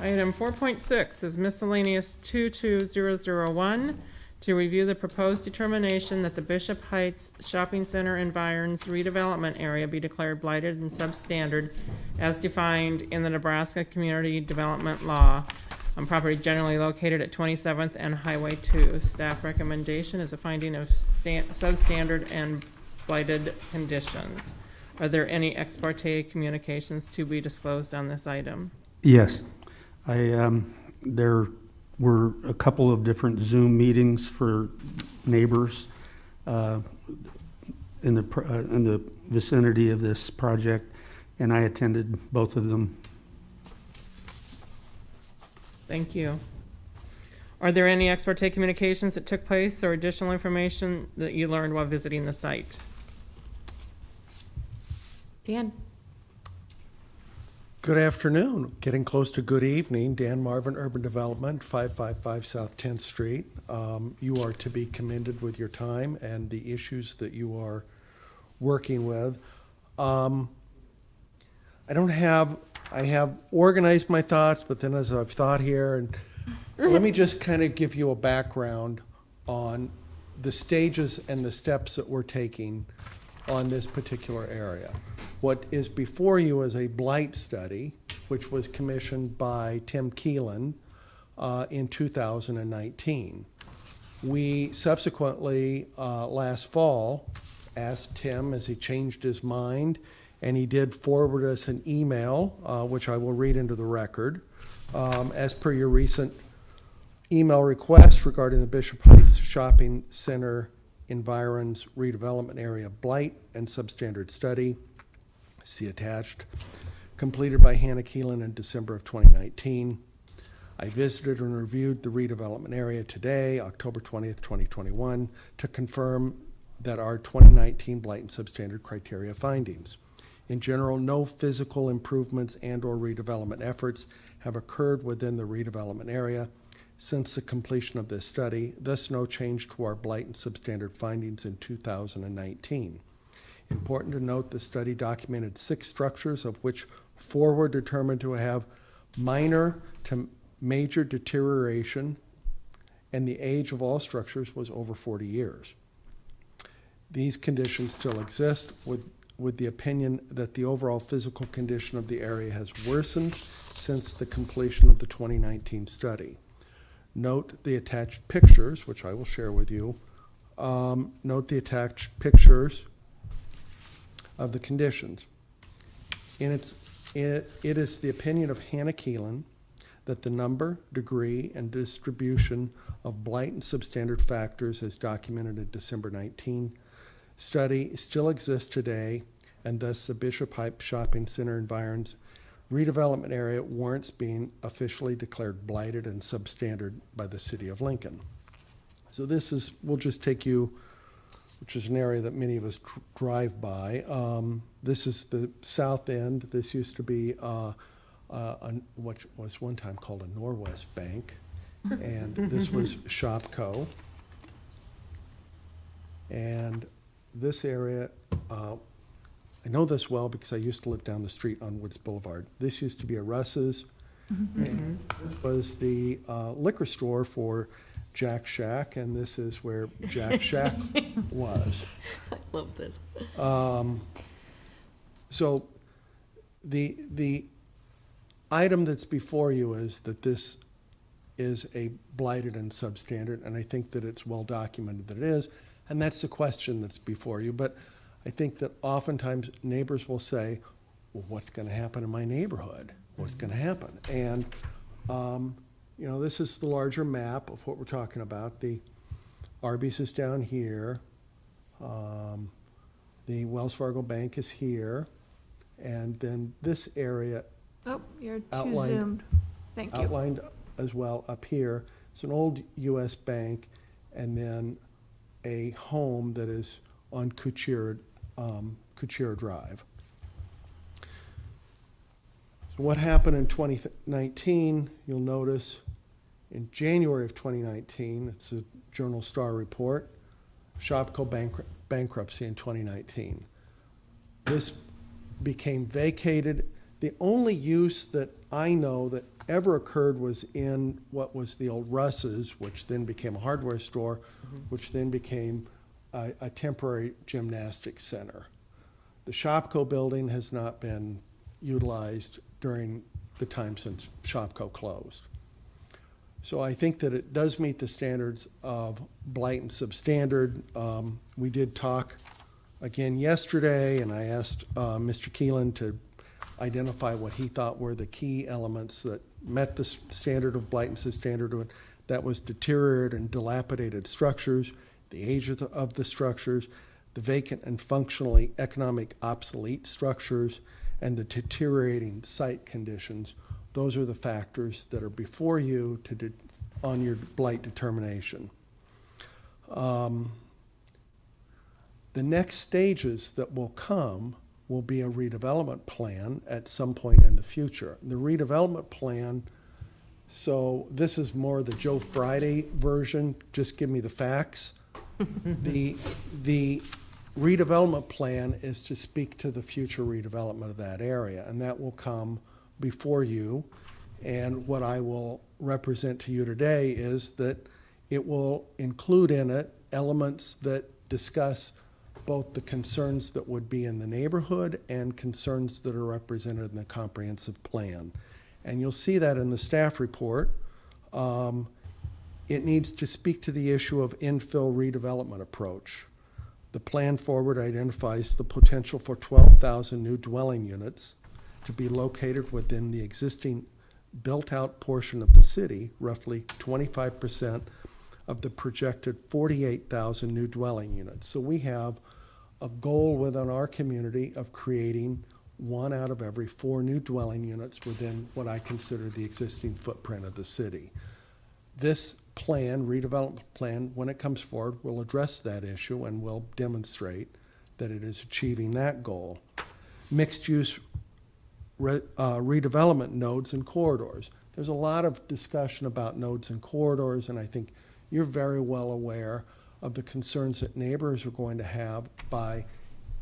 item 4.6 is miscellaneous 22001 to review the proposed determination that the Bishop Heights Shopping Center environs redevelopment area be declared blighted and substandard as defined in the Nebraska Community Development Law on property generally located at 27th and Highway 2. Staff recommendation is a finding of substandard and blighted conditions. Are there any ex parte communications to be disclosed on this item? Yes. There were a couple of different Zoom meetings for neighbors in the vicinity of this project, and I attended both of them. Thank you. Are there any ex parte communications that took place or additional information that you learned while visiting the site? Dan? Good afternoon, getting close to good evening. Dan Marvin, Urban Development, 555 South 10th Street. You are to be commended with your time and the issues that you are working with. I have organized my thoughts, but then as I've thought here, and let me just kind of give you a background on the stages and the steps that we're taking on this particular area. What is before you is a blight study, which was commissioned by Tim Keelan in 2019. We subsequently, last fall, asked Tim, as he changed his mind, and he did forward us an email, which I will read into the record. As per your recent email request regarding the Bishop Heights Shopping Center Environs Redevelopment Area Blight and Substandard Study, see attached, completed by Hannah Keelan in December of 2019. I visited and reviewed the redevelopment area today, October 20th, 2021, to confirm that our 2019 blight and substandard criteria findings. In general, no physical improvements and/or redevelopment efforts have occurred within the redevelopment area since the completion of this study, thus no change to our blight and substandard findings in 2019. Important to note, the study documented 6 structures, of which 4 were determined to have minor to major deterioration, and the age of all structures was over 40 years. These conditions still exist, with the opinion that the overall physical condition of the area has worsened since the completion of the 2019 study. Note the attached pictures, which I will share with you. Note the attached pictures of the conditions. It is the opinion of Hannah Keelan that the number, degree, and distribution of blight and substandard factors as documented in December 19 study still exists today, and thus the Bishop Heights Shopping Center environs redevelopment area warrants being officially declared blighted and substandard by the City of Lincoln. So this is, we'll just take you, which is an area that many of us drive by. This is the south end. This used to be what was one time called a Norwest Bank, and this was Shopco. And this area, I know this well because I used to live down the street on Woods Boulevard. This used to be a Russ's. And this was the liquor store for Jack Shack, and this is where Jack Shack was. I love this. So the item that's before you is that this is a blighted and substandard, and I think that it's well documented that it is, and that's the question that's before you. But I think that oftentimes neighbors will say, well, what's going to happen in my neighborhood? What's going to happen? And, you know, this is the larger map of what we're talking about. The Arby's is down here. The Wells Fargo Bank is here. And then this area Oh, you're too outlined- zoomed. Thank you. outlined as well up here. It's an old US bank, and then a home that is on Kuchira Drive. So what happened in 2019, you'll notice in January of 2019, it's a Journal Star report, Shopko bankruptcy in 2019. This became vacated. The only use that I know that ever occurred was in what was the old Russ's, which then became a hardware store, which then became a temporary gymnastics center. The Shopko building has not been utilized during the time since Shopko closed. So I think that it does meet the standards of blight and substandard. We did talk again yesterday, and I asked Mr. Keelan to identify what he thought were the key elements that met the standard of blight and substandard. That was deteriorated and dilapidated structures, the age of the structures, the vacant and functionally economic obsolete structures, and the deteriorating site conditions. Those are the factors that are before you on your blight determination. The next stages that will come will be a redevelopment plan at some point in the future. The redevelopment plan, so this is more the Joe Friday version, just give me the facts. The redevelopment plan is to speak to the future redevelopment of that area, and that will come before you. And what I will represent to you today is that it will include in it elements that discuss both the concerns that would be in the neighborhood and concerns that are represented in the comprehensive plan. And you'll see that in the staff report. It needs to speak to the issue of infill redevelopment approach. The plan forward identifies the potential for 12,000 new dwelling units to be located within the existing built-out portion of the city, roughly 25% of the projected 48,000 new dwelling units. So we have a goal within our community of creating 1 out of every 4 new dwelling units within what I consider the existing footprint of the city. This plan, redevelopment plan, when it comes forward, will address that issue and will demonstrate that it is achieving that goal. Mixed-use redevelopment nodes and corridors. There's a lot of discussion about nodes and corridors, and I think you're very well aware of the concerns that neighbors are going to have by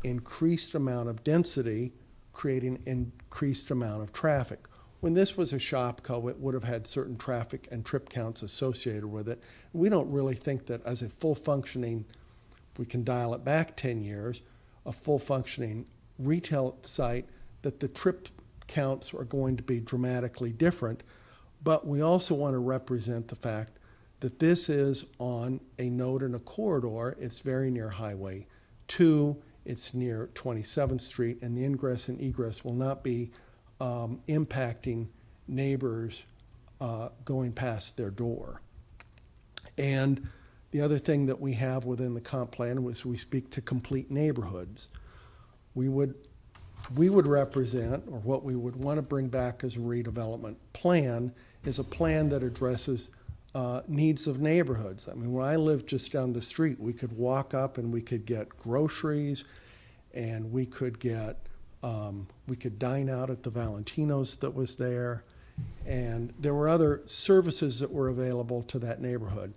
increased amount of density creating increased amount of traffic. When this was a Shopko, it would have had certain traffic and trip counts associated with it. We don't really think that as a full functioning, if we can dial it back 10 years, a full functioning retail site, that the trip counts are going to be dramatically different. But we also want to represent the fact that this is on a node in a corridor. It's very near Highway 2. It's near 27th Street, and the ingress and egress will not be impacting neighbors going past their door. And the other thing that we have within the comp plan was we speak to complete neighborhoods. We would represent, or what we would want to bring back as a redevelopment plan, is a plan that addresses needs of neighborhoods. I mean, when I lived just down the street, we could walk up and we could get groceries, and we could dine out at the Valentino's that was there, and there were other services that were available to that neighborhood.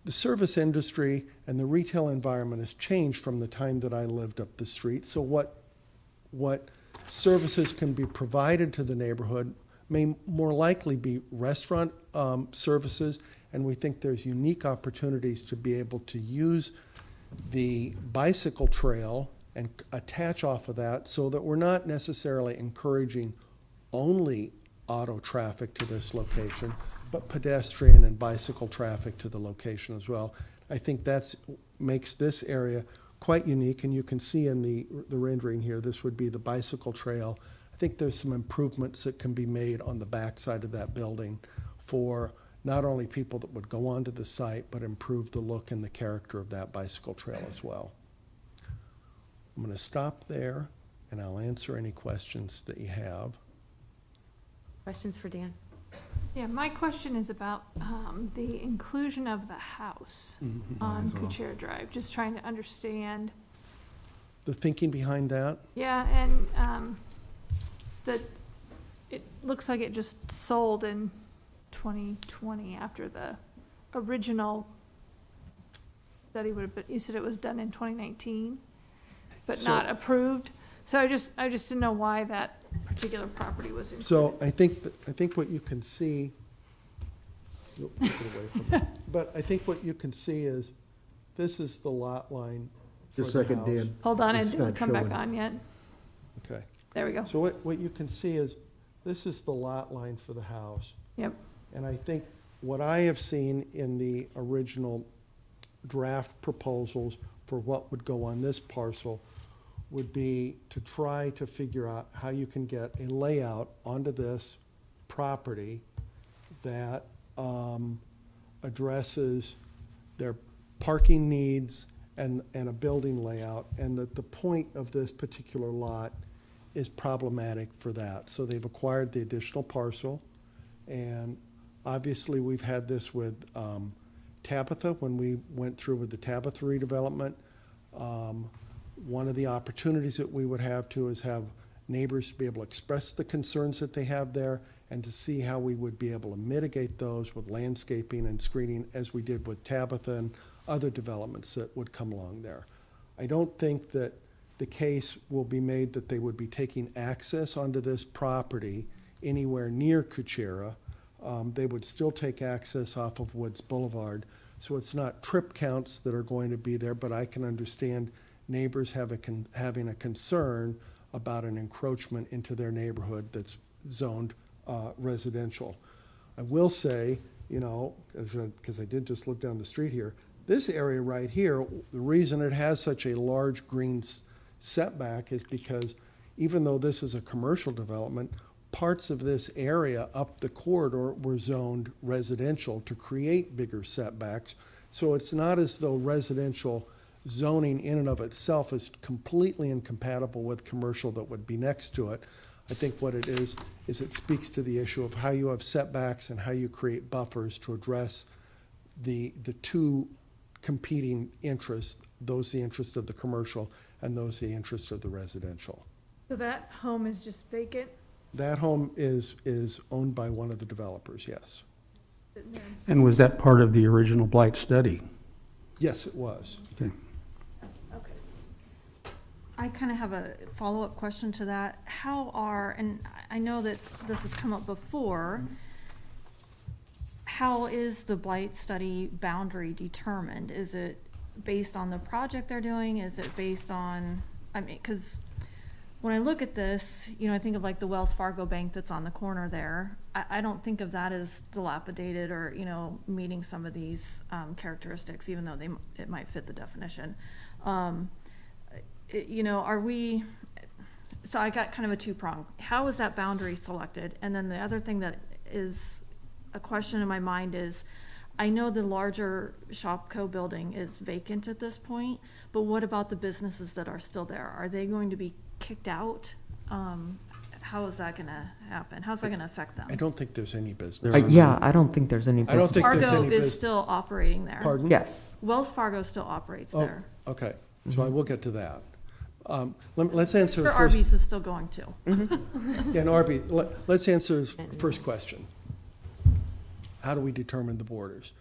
The service industry and the retail environment has changed from the time that I lived up the street. So what services can be provided to the neighborhood may more likely be restaurant services, and we think there's unique opportunities to be able to use the bicycle trail and attach off of that so that we're not necessarily encouraging only auto traffic to this location, but pedestrian and bicycle traffic to the location as well. I think that's makes this area quite unique, and you can see in the rendering here, this would be the bicycle trail. I think there's some improvements that can be made on the back side of that building for not only people that would go onto the site, but improve the look and the character of that bicycle trail as well. I'm going to stop there, and I'll answer any questions that you have. Questions for Dan? Yeah, my question is about the inclusion of the house on Kuchera Drive, just trying to understand. The thinking behind that? Yeah, and that it looks like it just sold in 2020 after the original study would have been, you said it was done in 2019, but not approved. So I just didn't know why that particular property was included. So I think what you can see, nope, get away from it. But I think what you can see is this is the lot line for Just the a second, house. Dan. Hold on, it It's didn't not come back showing. on yet. Okay. There we go. So what you can see is this is the lot line for the house. Yep. And I think what I have seen in the original draft proposals for what would go on this parcel would be to try to figure out how you can get a layout onto this property that addresses their parking needs and a building layout, and that the point of this particular lot is problematic for that. So they've acquired the additional parcel, and obviously we've had this with Tabitha when we went through with the Tabitha redevelopment. One of the opportunities that we would have to is have neighbors be able to express the concerns that they have there, and to see how we would be able to mitigate those with landscaping and screening, as we did with Tabitha and other developments that would come along there. I don't think that the case will be made that they would be taking access onto this property anywhere near Kuchera. They would still take access off of Woods Boulevard. So it's not trip counts that are going to be there, but I can understand neighbors having a concern about an encroachment into their neighborhood that's zoned residential. I will say, you know, because I did just look down the street here, this area right here, the reason it has such a large green setback is because even though this is a commercial development, parts of this area up the corridor were zoned residential to create bigger setbacks. So it's not as though residential zoning in and of itself is completely incompatible with commercial that would be next to it. I think what it is it speaks to the issue of how you have setbacks and how you create buffers to address the two competing interests, those the interest of the commercial and those the interest of the residential. So that home is just vacant? That home is owned by one of the developers, yes. And was that part of the original blight study? Yes, it was. Okay. I kind of have a follow-up question to that. How are, and I know that this has come up before, how is the blight study boundary determined? Is it based on the project they're doing? Is it based on, I mean, because when I look at this, you know, I think of like the Wells Fargo bank that's on the corner there. I don't think of that as dilapidated or, you know, meeting some of these characteristics, even though it might fit the definition. You know, are we, so I got kind of a two-prong. How is that boundary selected? And then the other thing that is a question in my mind is, I know the larger Shopco building is vacant at this point, but what about the businesses that are still there? Are they going to be kicked out? How is that gonna happen? How's that gonna affect them? I don't think there's any business. Yeah, I don't think there's any business. I don't think there's Fargo any is business. still operating there. Pardon? Yes. Wells Fargo still operates Oh, there. okay, so I will get to that. Let's answer Sure, first. Arby's is still going too. Yeah, and Arby, let's answer his first question. How do we determine the borders?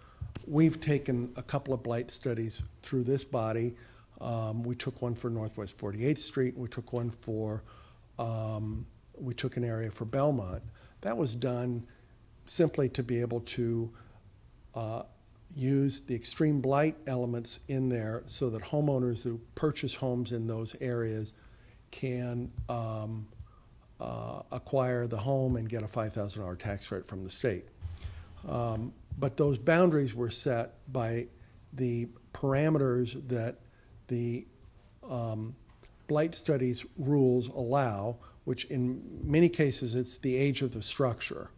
We've taken a couple of blight studies through this body. We took one for Northwest 48th Street. We took one for, we took an area for Belmont. That was done simply to be able to use the extreme blight elements in there so that homeowners who purchase homes in those areas can acquire the home and get a $5,000 tax credit from the state. But those boundaries were set by the parameters that the blight studies rules allow, which in many cases it's the age of the structure.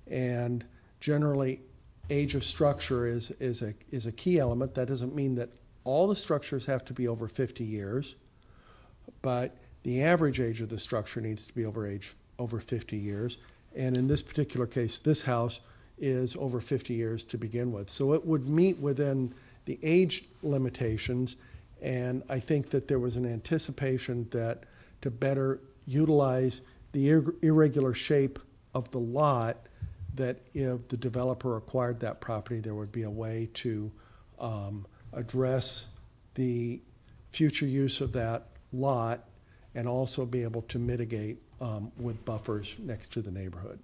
And generally, age of structure is a key element. That doesn't mean that all the structures have to be over 50 years, but the average age of the structure needs to be over 50 years. And in this particular case, this house is over 50 years to begin with. So it would meet within the age limitations, and I think that there was an anticipation that to better utilize the irregular shape of the lot, that if the developer acquired that property, there would be a way to address the future use of that lot and also be able to mitigate with buffers next to the neighborhood.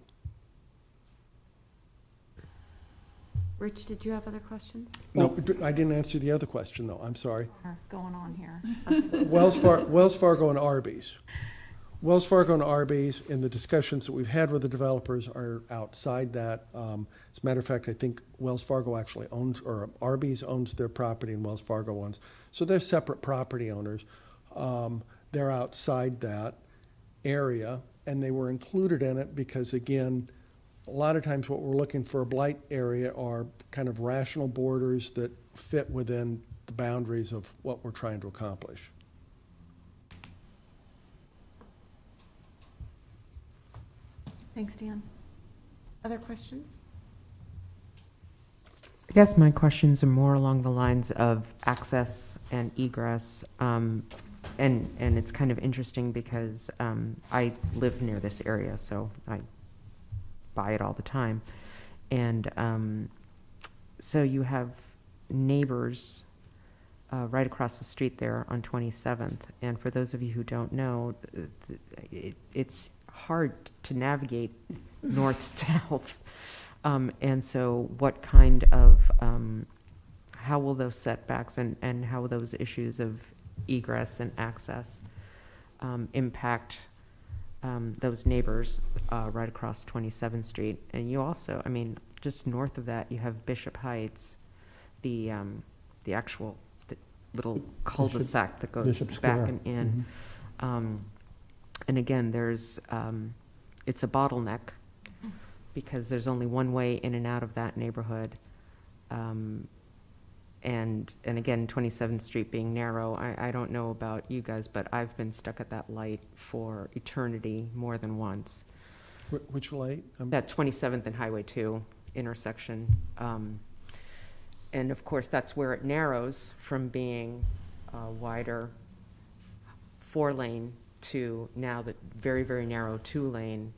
Rich, did you have other questions? No, I didn't answer the other question, though. I'm sorry. Going on here. Wells Fargo and Arby's. Wells Fargo and Arby's, in the discussions that we've had with the developers, are outside that. As a matter of fact, I think Wells Fargo actually owns, or Arby's owns their property and Wells Fargo owns. So they're separate property owners. They're outside that area, and they were included in it because, again, a lot of times what we're looking for a blight area are kind of rational borders that fit within the boundaries of what we're trying to accomplish. Thanks, Dan. Other questions? I guess my questions are more along the lines of access and egress. And it's kind of interesting because I live near this area, so I buy it all the time. And so you have neighbors right across the street there on 27th. And for those of you who don't know, it's hard to navigate north-south. And so what kind of, how will those setbacks and how will those issues of egress and access impact those neighbors right across 27th Street? And you also, I mean, just north of that, you have Bishop Heights, the actual little cul-de-sac that goes Bishop back Square. and in. And again, there's, it's a bottleneck because there's only one way in and out of that neighborhood. And again, 27th Street being narrow, I don't know about you guys, but I've been stuck at that light for eternity more than once. Which light? That 27th and Highway 2 intersection. And of course, that's where it narrows from being wider 4-lane to now the very, very narrow 2-lane.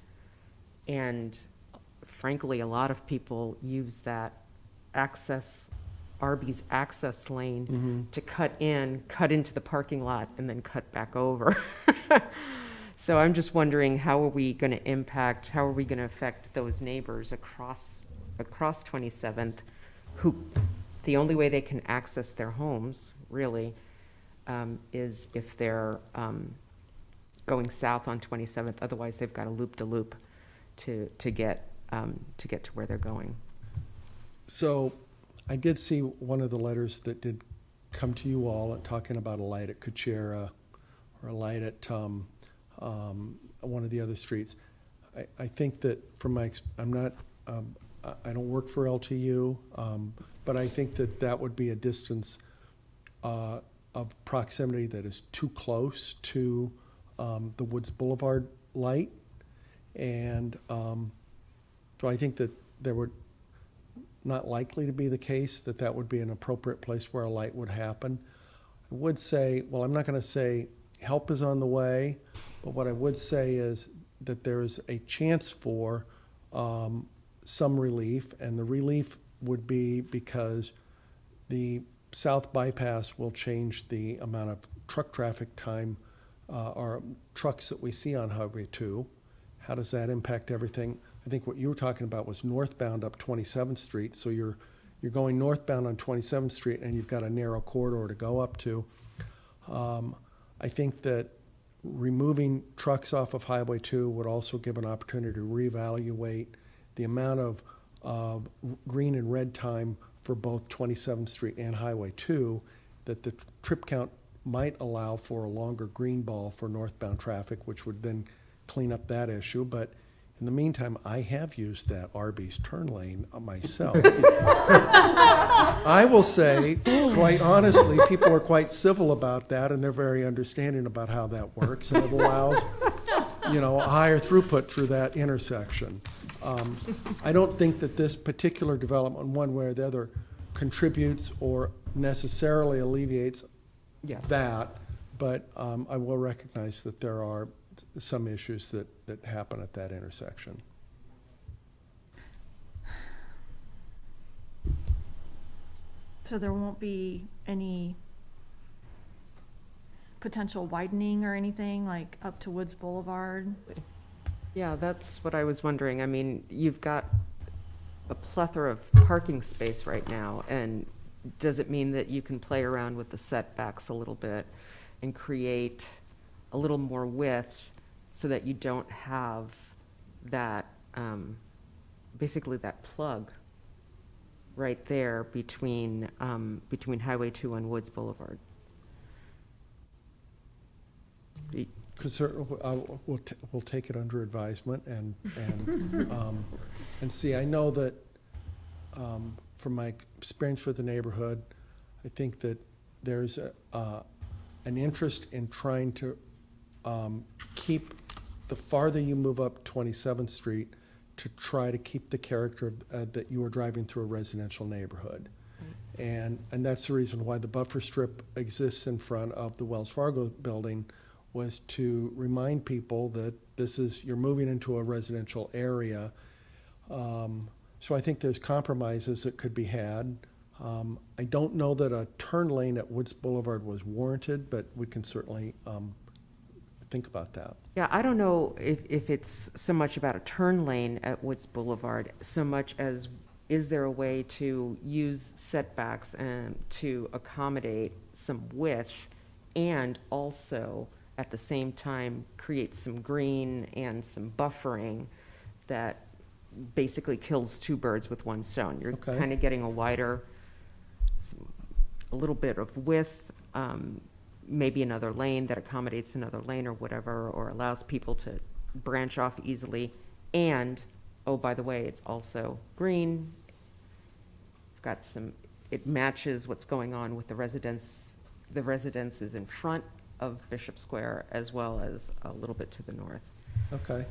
And frankly, a lot of people use that Arby's access lane to cut into the parking lot and then cut back over. So I'm just wondering, how are we going to affect those neighbors across 27th, who the only way they can access their homes really is if they're going south on 27th. Otherwise, they've got a loop-de-loop to get to where they're going. So I did see one of the letters that did come to you all talking about a light at Kuchera or a light at one of the other streets. I think that from my, I don't work for LTU, but I think that that would be a distance of proximity that is too close to the Woods Boulevard light. And so I think that there would not likely to be the case that that would be an appropriate place where a light would happen. I would say, well, I'm not going to say help is on the way, but what I would say is that there is a chance for some relief, and the relief would be because the south bypass will change the amount of truck traffic time or trucks that we see on Highway 2. how does that impact everything? I think what you were talking about was northbound up 27th Street, so you're going northbound on 27th Street and you've got a narrow corridor to go up to. I think that removing trucks off of Highway 2 would also give an opportunity to reevaluate the amount of green and red time for both 27th Street and Highway 2, that the trip count might allow for a longer green ball for northbound traffic, which would then clean up that issue. But in the meantime, I have used that Arby's turn lane myself. I will say, quite honestly, people are quite civil about that, and they're very understanding about how that works, and it allows, a higher throughput through that intersection. I don't think that this particular development, one way or the other, contributes or necessarily alleviates that, but I will recognize that there are some issues that happen at that intersection. So there won't be any potential widening or anything, like up to Woods Boulevard? Yeah, that's what I was wondering. I mean, you've got a plethora of parking space right now, and does it mean that you can play around with the setbacks a little bit and create a little more width so that you don't have that, basically that plug right there between Highway 2 and Woods Boulevard? Because we'll take it under advisement and see. I know that from my experience with the neighborhood, I think that there's an interest in trying to keep, the farther you move up 27th Street, to try to keep the character that you are driving through a residential neighborhood. And that's the reason why the buffer strip exists in front of the Wells Fargo building, was to remind people that you're moving into a residential area. So I think there's compromises that could be had. I don't know that a turn lane at Woods Boulevard was warranted, but we can certainly think about that. Yeah, I don't know if it's so much about a turn lane at Woods Boulevard, so much as is there a way to use setbacks and to accommodate some width and also at the same time create some green and some buffering that basically kills two birds with one stone. You're kind of getting a little bit of width, maybe another lane that accommodates another lane or whatever, or allows people to branch off easily. And, oh, by the way, it's also green. It matches what's going on with the residences in front of Bishop Square, as well as a little bit to the north. Okay.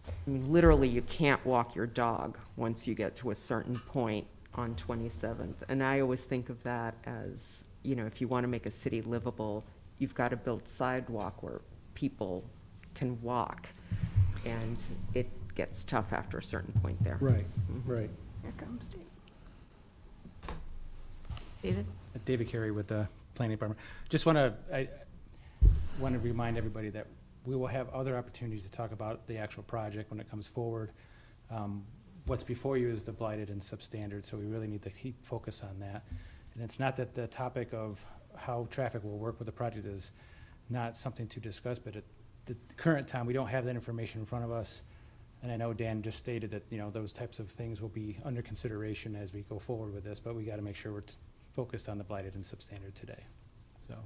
I mean, literally, you can't walk your dog once you get to a certain point on 27th. And I always think of that as, if you want to make a city livable, you've got to build sidewalk where people can walk. And it gets tough after a certain point there. Right, right. Here comes Dave. David? David Carey with the Planning Department. Just want to remind everybody that we will have other opportunities to talk about the actual project when it comes forward. What's before you is the blighted and substandard, so we really need to keep focus on that. And it's not that the topic of how traffic will work with the project is not something to discuss, but at the current time, we don't have that information in front of us. And I know Dan just stated that, those types of things will be under consideration as we go forward with this, but we got to make sure we're focused on the blighted and substandard today, so.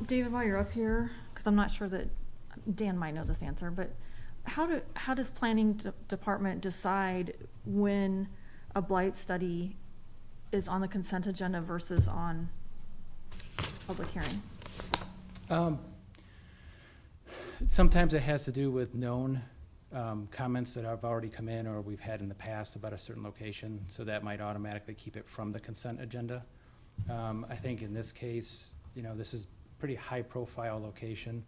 David, while you're up here, because I'm not sure that Dan might know this answer, but how does planning department decide when a blight study is on the consent agenda versus on public hearing? Sometimes it has to do with known comments that have already come in or we've had in the past about a certain location, so that might automatically keep it from the consent agenda. I think in this case, this is pretty high-profile location,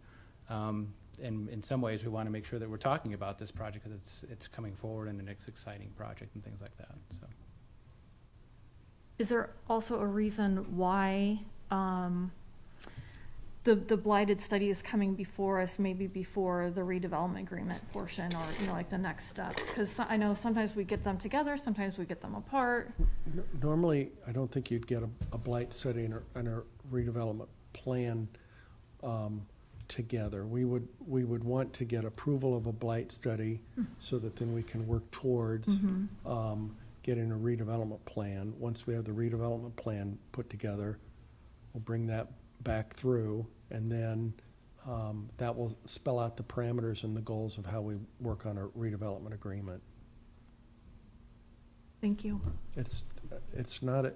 and in some ways we want to make sure that we're talking about this project because it's coming forward and it's an exciting project and things like that. So, is there also a reason why the blighted study is coming before us, maybe before the redevelopment agreement portion, or, you know, like the next steps? Because I know sometimes we get them together, sometimes we get them apart. Normally, I don't think you'd get a blight study and a redevelopment plan together. We would want to get approval of a blight study so that then we can work towards getting a redevelopment plan. Once we have the redevelopment plan put together, we'll bring that back through, and then that will spell out the parameters and the goals of how we work on a redevelopment agreement. Thank you. It's not,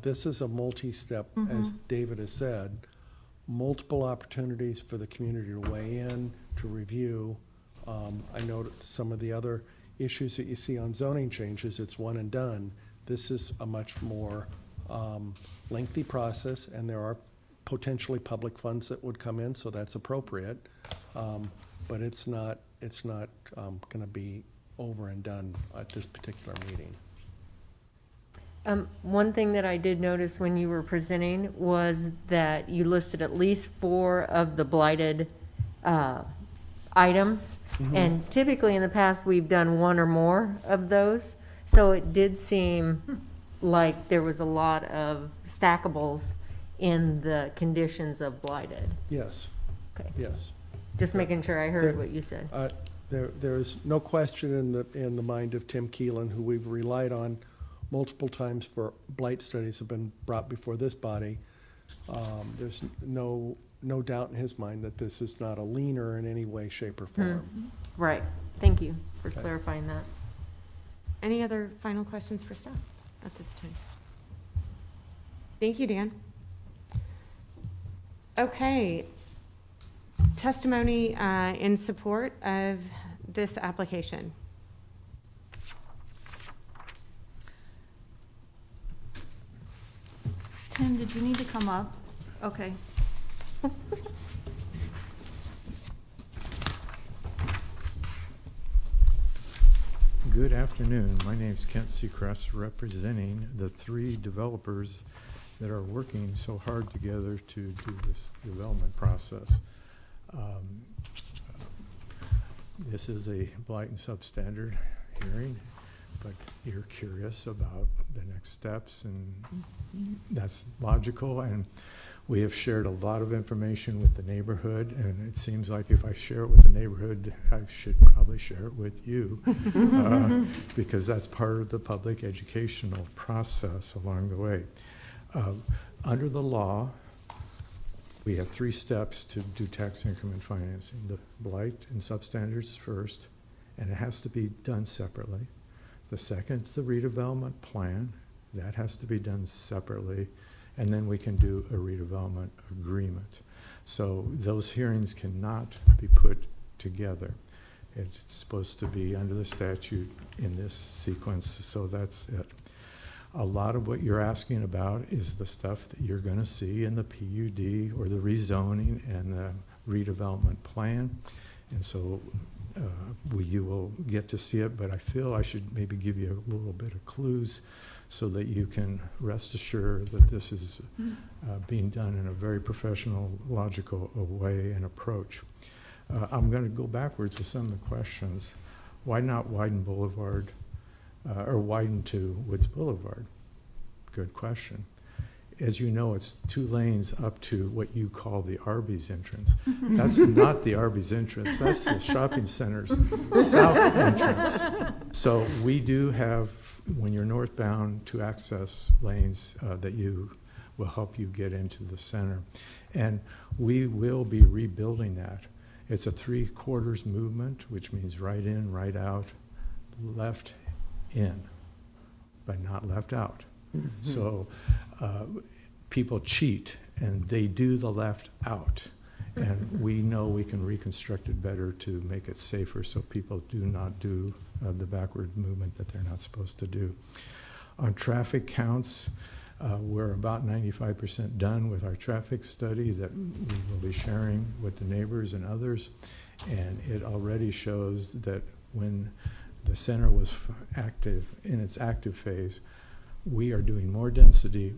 this is a multi-step, as David has said, multiple opportunities for the community to weigh in, to review. I know some of the other issues that you see on zoning changes, it's one and done. This is a much more lengthy process, and there are potentially public funds that would come in, so that's appropriate. But it's not going to be over and done at this particular meeting. One thing that I did notice when you were presenting was that you listed at least 4 of the blighted items. And typically in the past, we've done 1 or more of those. So it did seem like there was a lot of stackables in the conditions of blighted. Yes. Okay. Yes. Just making sure I heard what you said. There's no question in the mind of Tim Keelan, who we've relied on multiple times for blight studies have been brought before this body. There's no doubt in his mind that this is not a leaner in any way, shape, or form. Right. Thank you for clarifying that. Any other final questions for staff at this time? Thank you, Dan. Okay. Testimony in support of this application. Tim, did you need to come up? Okay. Good afternoon. My name is Kent Seacrest, representing the 3 developers that are working so hard together to do this development process. This is a blight and substandard hearing, but you're curious about the next steps, and that's logical. And we have shared a lot of information with the neighborhood, and it seems like if I share it with the neighborhood, I should probably share it with you, because that's part of the public educational process along the way. Under the law, we have 3 steps to do tax increment financing: the blight and substandards first, and it has to be done separately. The second is the redevelopment plan. That has to be done separately. And then we can do a redevelopment agreement. So those hearings cannot be put together. It's supposed to be under the statute in this sequence, so that's it. A lot of what you're asking about is the stuff that you're going to see in the PUD or the rezoning and the redevelopment plan. And so you will get to see it, but I feel I should maybe give you a little bit of clues so that you can rest assured that this is being done in a very professional, logical way and approach. I'm going to go backwards with some of the questions. Why not widen Boulevard or widen to Woods Boulevard? Good question. As you know, it's 2 lanes up to what you call the Arby's entrance. That's not the Arby's entrance. That's the shopping center's south entrance. So we do have, when you're northbound, 2 access lanes that will help you get into the center. And we will be rebuilding that. It's a 3/4 movement, which means right in, right out, left in, but not left out. So people cheat, and they do the left out. And we know we can reconstruct it better to make it safer so people do not do the backward movement that they're not supposed to do. On traffic counts, we're about 95% done with our traffic study that we will be sharing with the neighbors and others. And it already shows that when the center was active, in its active phase, we are doing more density,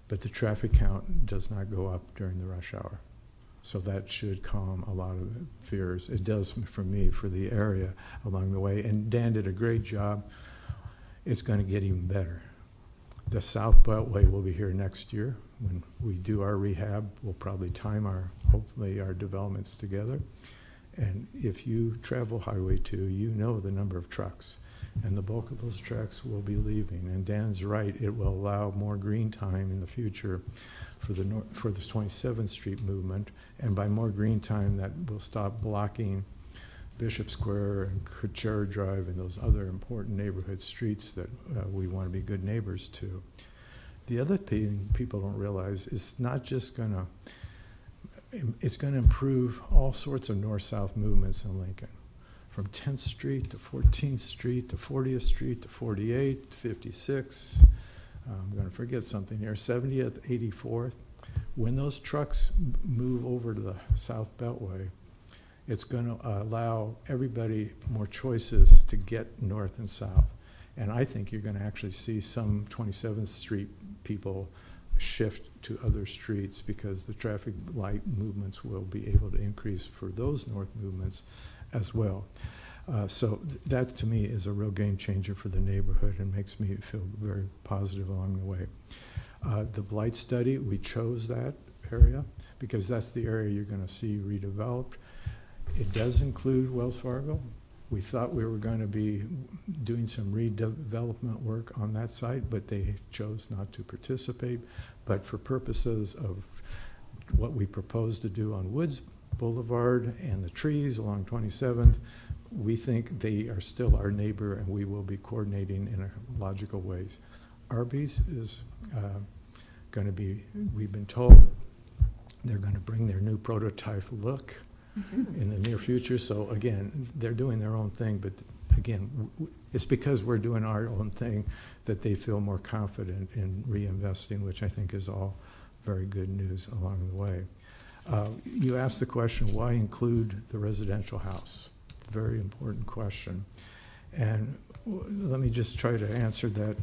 but the traffic count does not go up during the rush hour. So that should calm a lot of the fears. It does for me, for the area along the way. And Dan did a great job. It's going to get even better. The South Beltway will be here next year. When we do our rehab, we'll probably time hopefully our developments together. And if you travel Highway 2, you know the number of trucks. And the bulk of those trucks will be leaving. And Dan's right, it will allow more green time in the future for the 27th Street movement. And by more green time, that will stop blocking Bishop Square and Couture Drive and those other important neighborhood streets that we want to be good neighbors to. The other thing people don't realize is not just it's going to improve all sorts of north-south movements in Lincoln. From 10th Street to 14th Street to 40th Street to 48th, 56, I'm going to forget something here, 70th, 84th. When those trucks move over to the South Beltway, it's going to allow everybody more choices to get north and south. And I think you're going to actually see some 27th Street people shift to other streets because the traffic light movements will be able to increase for those north movements as well. So that to me is a real game changer for the neighborhood and makes me feel very positive along the way. The blight study, we chose that area because that's the area you're going to see redeveloped. It does include Wells Fargo. We thought we were going to be doing some redevelopment work on that site, but they chose not to participate. But for purposes of what we propose to do on Woods Boulevard and the trees along 27th, we think they are still our neighbor and we will be coordinating in a logical ways. Arby's is going to be, we've been told, they're going to bring their new prototype look in the near future. So again, they're doing their own thing, but again, it's because we're doing our own thing that they feel more confident in reinvesting, which I think is all very good news along the way. You asked the question, why include the residential house? Very important question. And let me just try to answer that.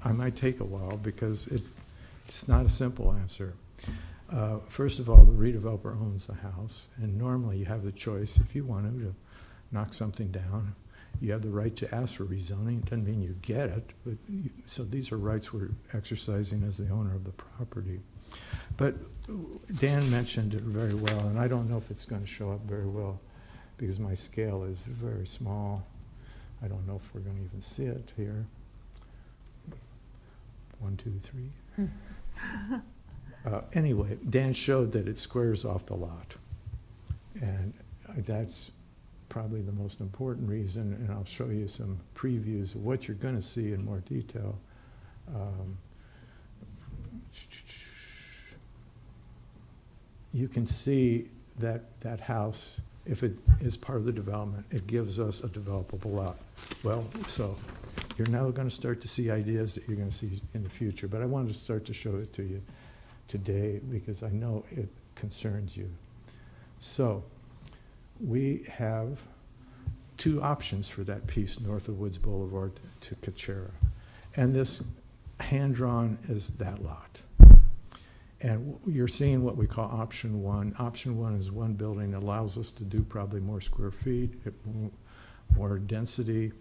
I might take a while because it's not a simple answer. First of all, the redeveloper owns the house, and normally you have the choice, if you want to knock something down, you have the right to ask for rezoning. It doesn't mean you get it, but so these are rights we're exercising as the owner of the property. But Dan mentioned it very well, and I don't know if it's going to show up very well because my scale is very small. I don't know if we're going to even see it here. 1, 2, 3. Anyway, Dan showed that it squares off the lot. And that's probably the most important reason, and I'll show you some previews of what you're going to see in more detail. You can see that that house, if it is part of the development, it gives us a developable lot. Well, so you're now going to start to see ideas that you're going to see in the future, but I wanted to start to show it to you today because I know it concerns you. So we have two options for that piece north of Woods Boulevard to Couture. And this hand-drawn is that lot. And you're seeing what we call option one. Option one is one building that allows us to do probably more square feet, more density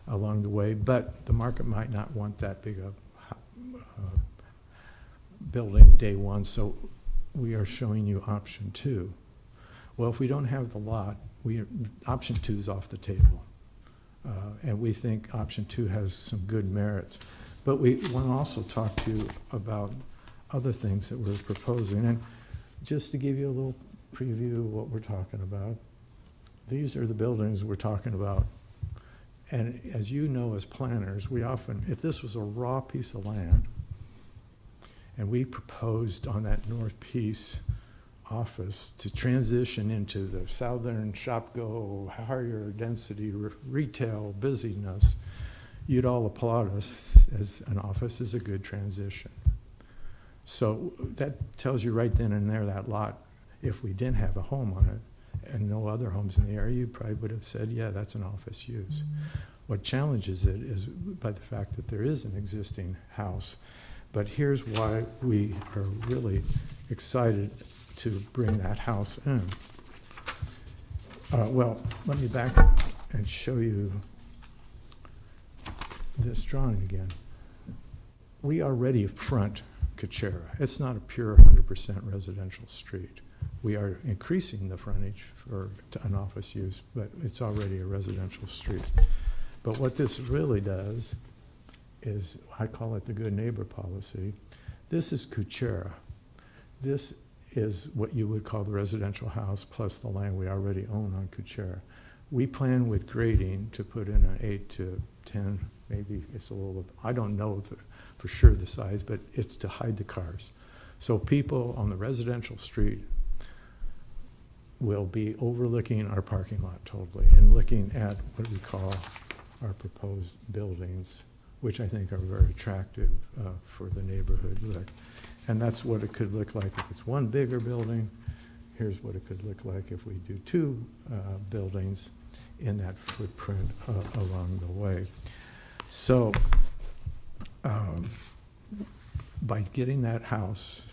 along the way, but the market might not want that big a building day one, so we are showing you option two. Well, if we don't have the lot, option two is off the table. And we think option two has some good merits. But we want to also talk to you about other things that we're proposing. And just to give you a little preview of what we're talking about, these are the buildings we're talking about. And as you know, as planners, we often, if this was a raw piece of land, and we proposed on that north piece office to transition into the southern shop-go, higher density retail busyness, you'd all applaud us as an office as a good transition. So that tells you right then and there that lot, if we didn't have a home on it and no other homes in the area, you probably would have said, yeah, that's an office use. What challenges it is by the fact that there is an existing house. But here's why we are really excited to bring that house in. Well, let me back and show you this drawing again. We already front Kuchera. It's not a pure 100% residential street. We are increasing the frontage for an office use, but it's already a residential street. But what this really does is, I call it the good neighbor policy. This is Kuchera. This is what you would call the residential house plus the land we already own on Kuchera. We plan with grading to put in an 8 to 10, maybe it's a little, I don't know for sure the size, but it's to hide the cars. So people on the residential street will be overlooking our parking lot totally and looking at what we call our proposed buildings, which I think are very attractive for the neighborhood look. And that's what it could look like if it's one bigger building. Here's what it could look like if we do two buildings in that footprint along the way. So by getting that house,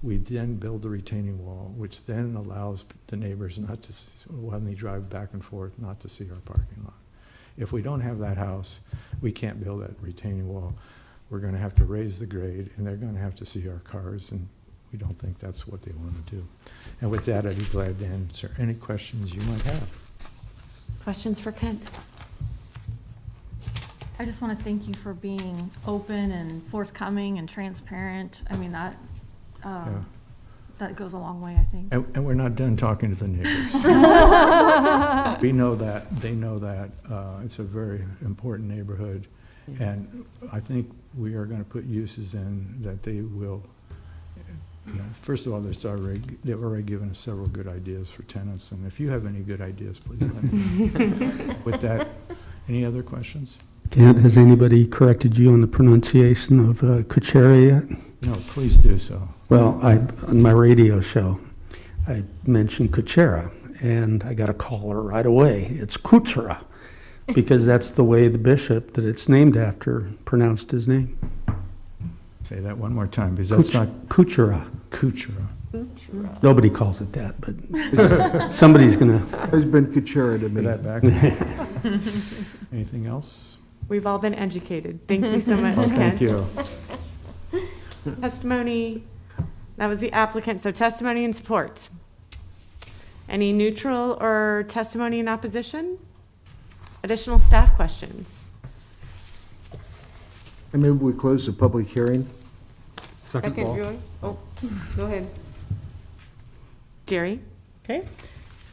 we then build a retaining wall, which then allows the neighbors not to, when they drive back and forth, not to see our parking lot. If we don't have that house, we can't build that retaining wall. We're going to have to raise the grade, and they're going to have to see our cars, and we don't think that's what they want to do. And with that, I'd be glad to answer any questions you might have. Questions for Kent? I just want to thank you for being open and forthcoming and transparent. I mean, that goes a long way, I think. And we're not done talking to the neighbors. We know that, they know that. It's a very important neighborhood. And I think we are going to put uses in that they will, you know, first of all, they've already given us several good ideas for tenants. And if you have any good ideas, please let me know. With that, any other questions? Kent, has anybody corrected you on the pronunciation of Kuchera yet? No, please do so. Well, on my radio show, I mentioned Kuchera, and I got a caller right away. It's Kuchera, because that's the way the bishop that it's named after pronounced his name. Say that one more time, because that's not Kuchera. Kuchera. Nobody calls it that, but somebody's going to. Has been Kuchera to me. That back. Anything else? We've all been educated. Thank you so much, Well, Kent. thank you. Testimony, that was the applicant, so testimony and support. Any neutral or testimony in opposition? Additional staff questions? I move we close the public hearing. Second ball. Julie? Oh, go ahead. Jerry? Okay.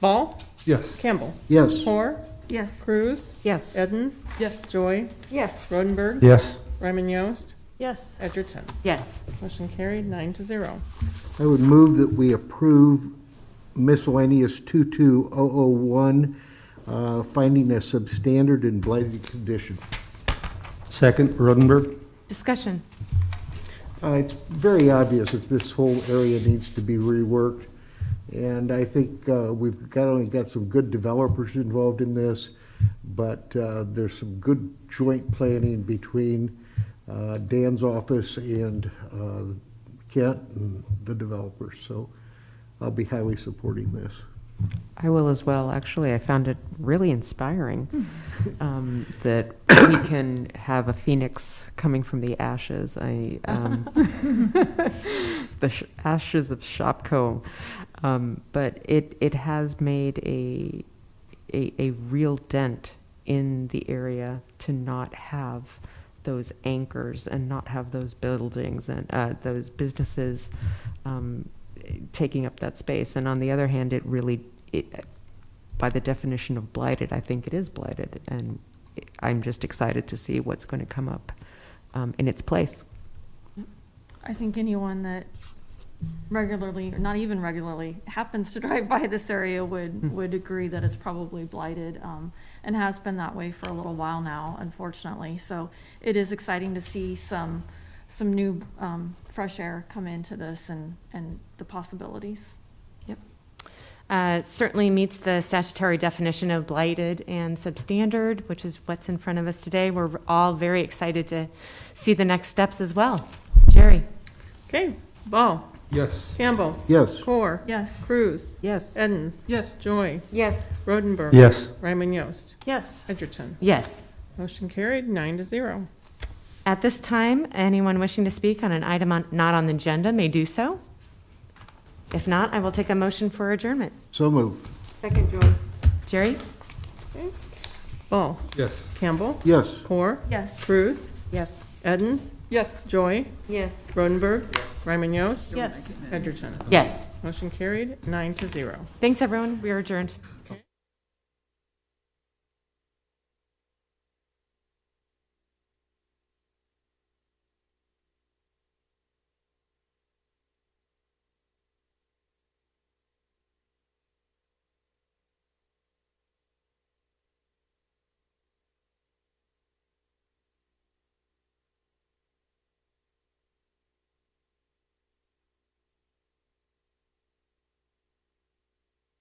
Ball? Yes. Campbell? Yes. Hoare? Yes. Cruz? Yes. Edens? Yes. Joy? Yes. Rodenberg? Yes. Ryman Yost? Yes. Edgerton? Yes. Motion carried, 9-0. I would move that we approve miscellaneous 22001, finding a substandard and blighted condition. Second, Rodenberg. Discussion? It's very obvious that this whole area needs to be reworked, and I think we've only got some good developers involved in this, but there's some good joint planning between Dan's office and Kent and the developers, so I'll be highly supporting this. I will as well. Actually, I found it really inspiring that we can have a phoenix coming from the ashes. The ashes of Shopco, but it has made a real dent in the area to not have those anchors and not have those buildings and those businesses taking up that space. And on the other hand, by the definition of blighted, I think it is blighted. And I'm just excited to see what's going to come up in its place. I think anyone that regularly, or not even regularly, happens to drive by this area would agree that it's probably blighted, and has been that way for a little while now, unfortunately. So it is exciting to see some new fresh air come into this and the possibilities. Yep. Certainly meets the statutory definition of blighted and substandard, which is what's in front of us today. We're all very excited to see the next steps as well. Jerry? Okay. Ball? Yes. Campbell. Yes. Core. Yes. Cruz. Yes. Edens. Yes. Joy. Yes. Rodenberg. Yes. Ryman Yost. Yes. Edgerton. Yes. Motion carried, 9-0. At this time, anyone wishing to speak on an item not on the agenda may do so. If not, I will take a motion for adjournment. So moved. Second, Joy. Jerry? Ball. Yes. Campbell. Yes. Core. Yes. Cruz. Yes. Edens. Yes. Joy. Yes. Rodenberg. Ryman Yost. Yes. Edgerton. Yes. Motion carried, 9-0. Thanks, everyone. We are adjourned. Okay.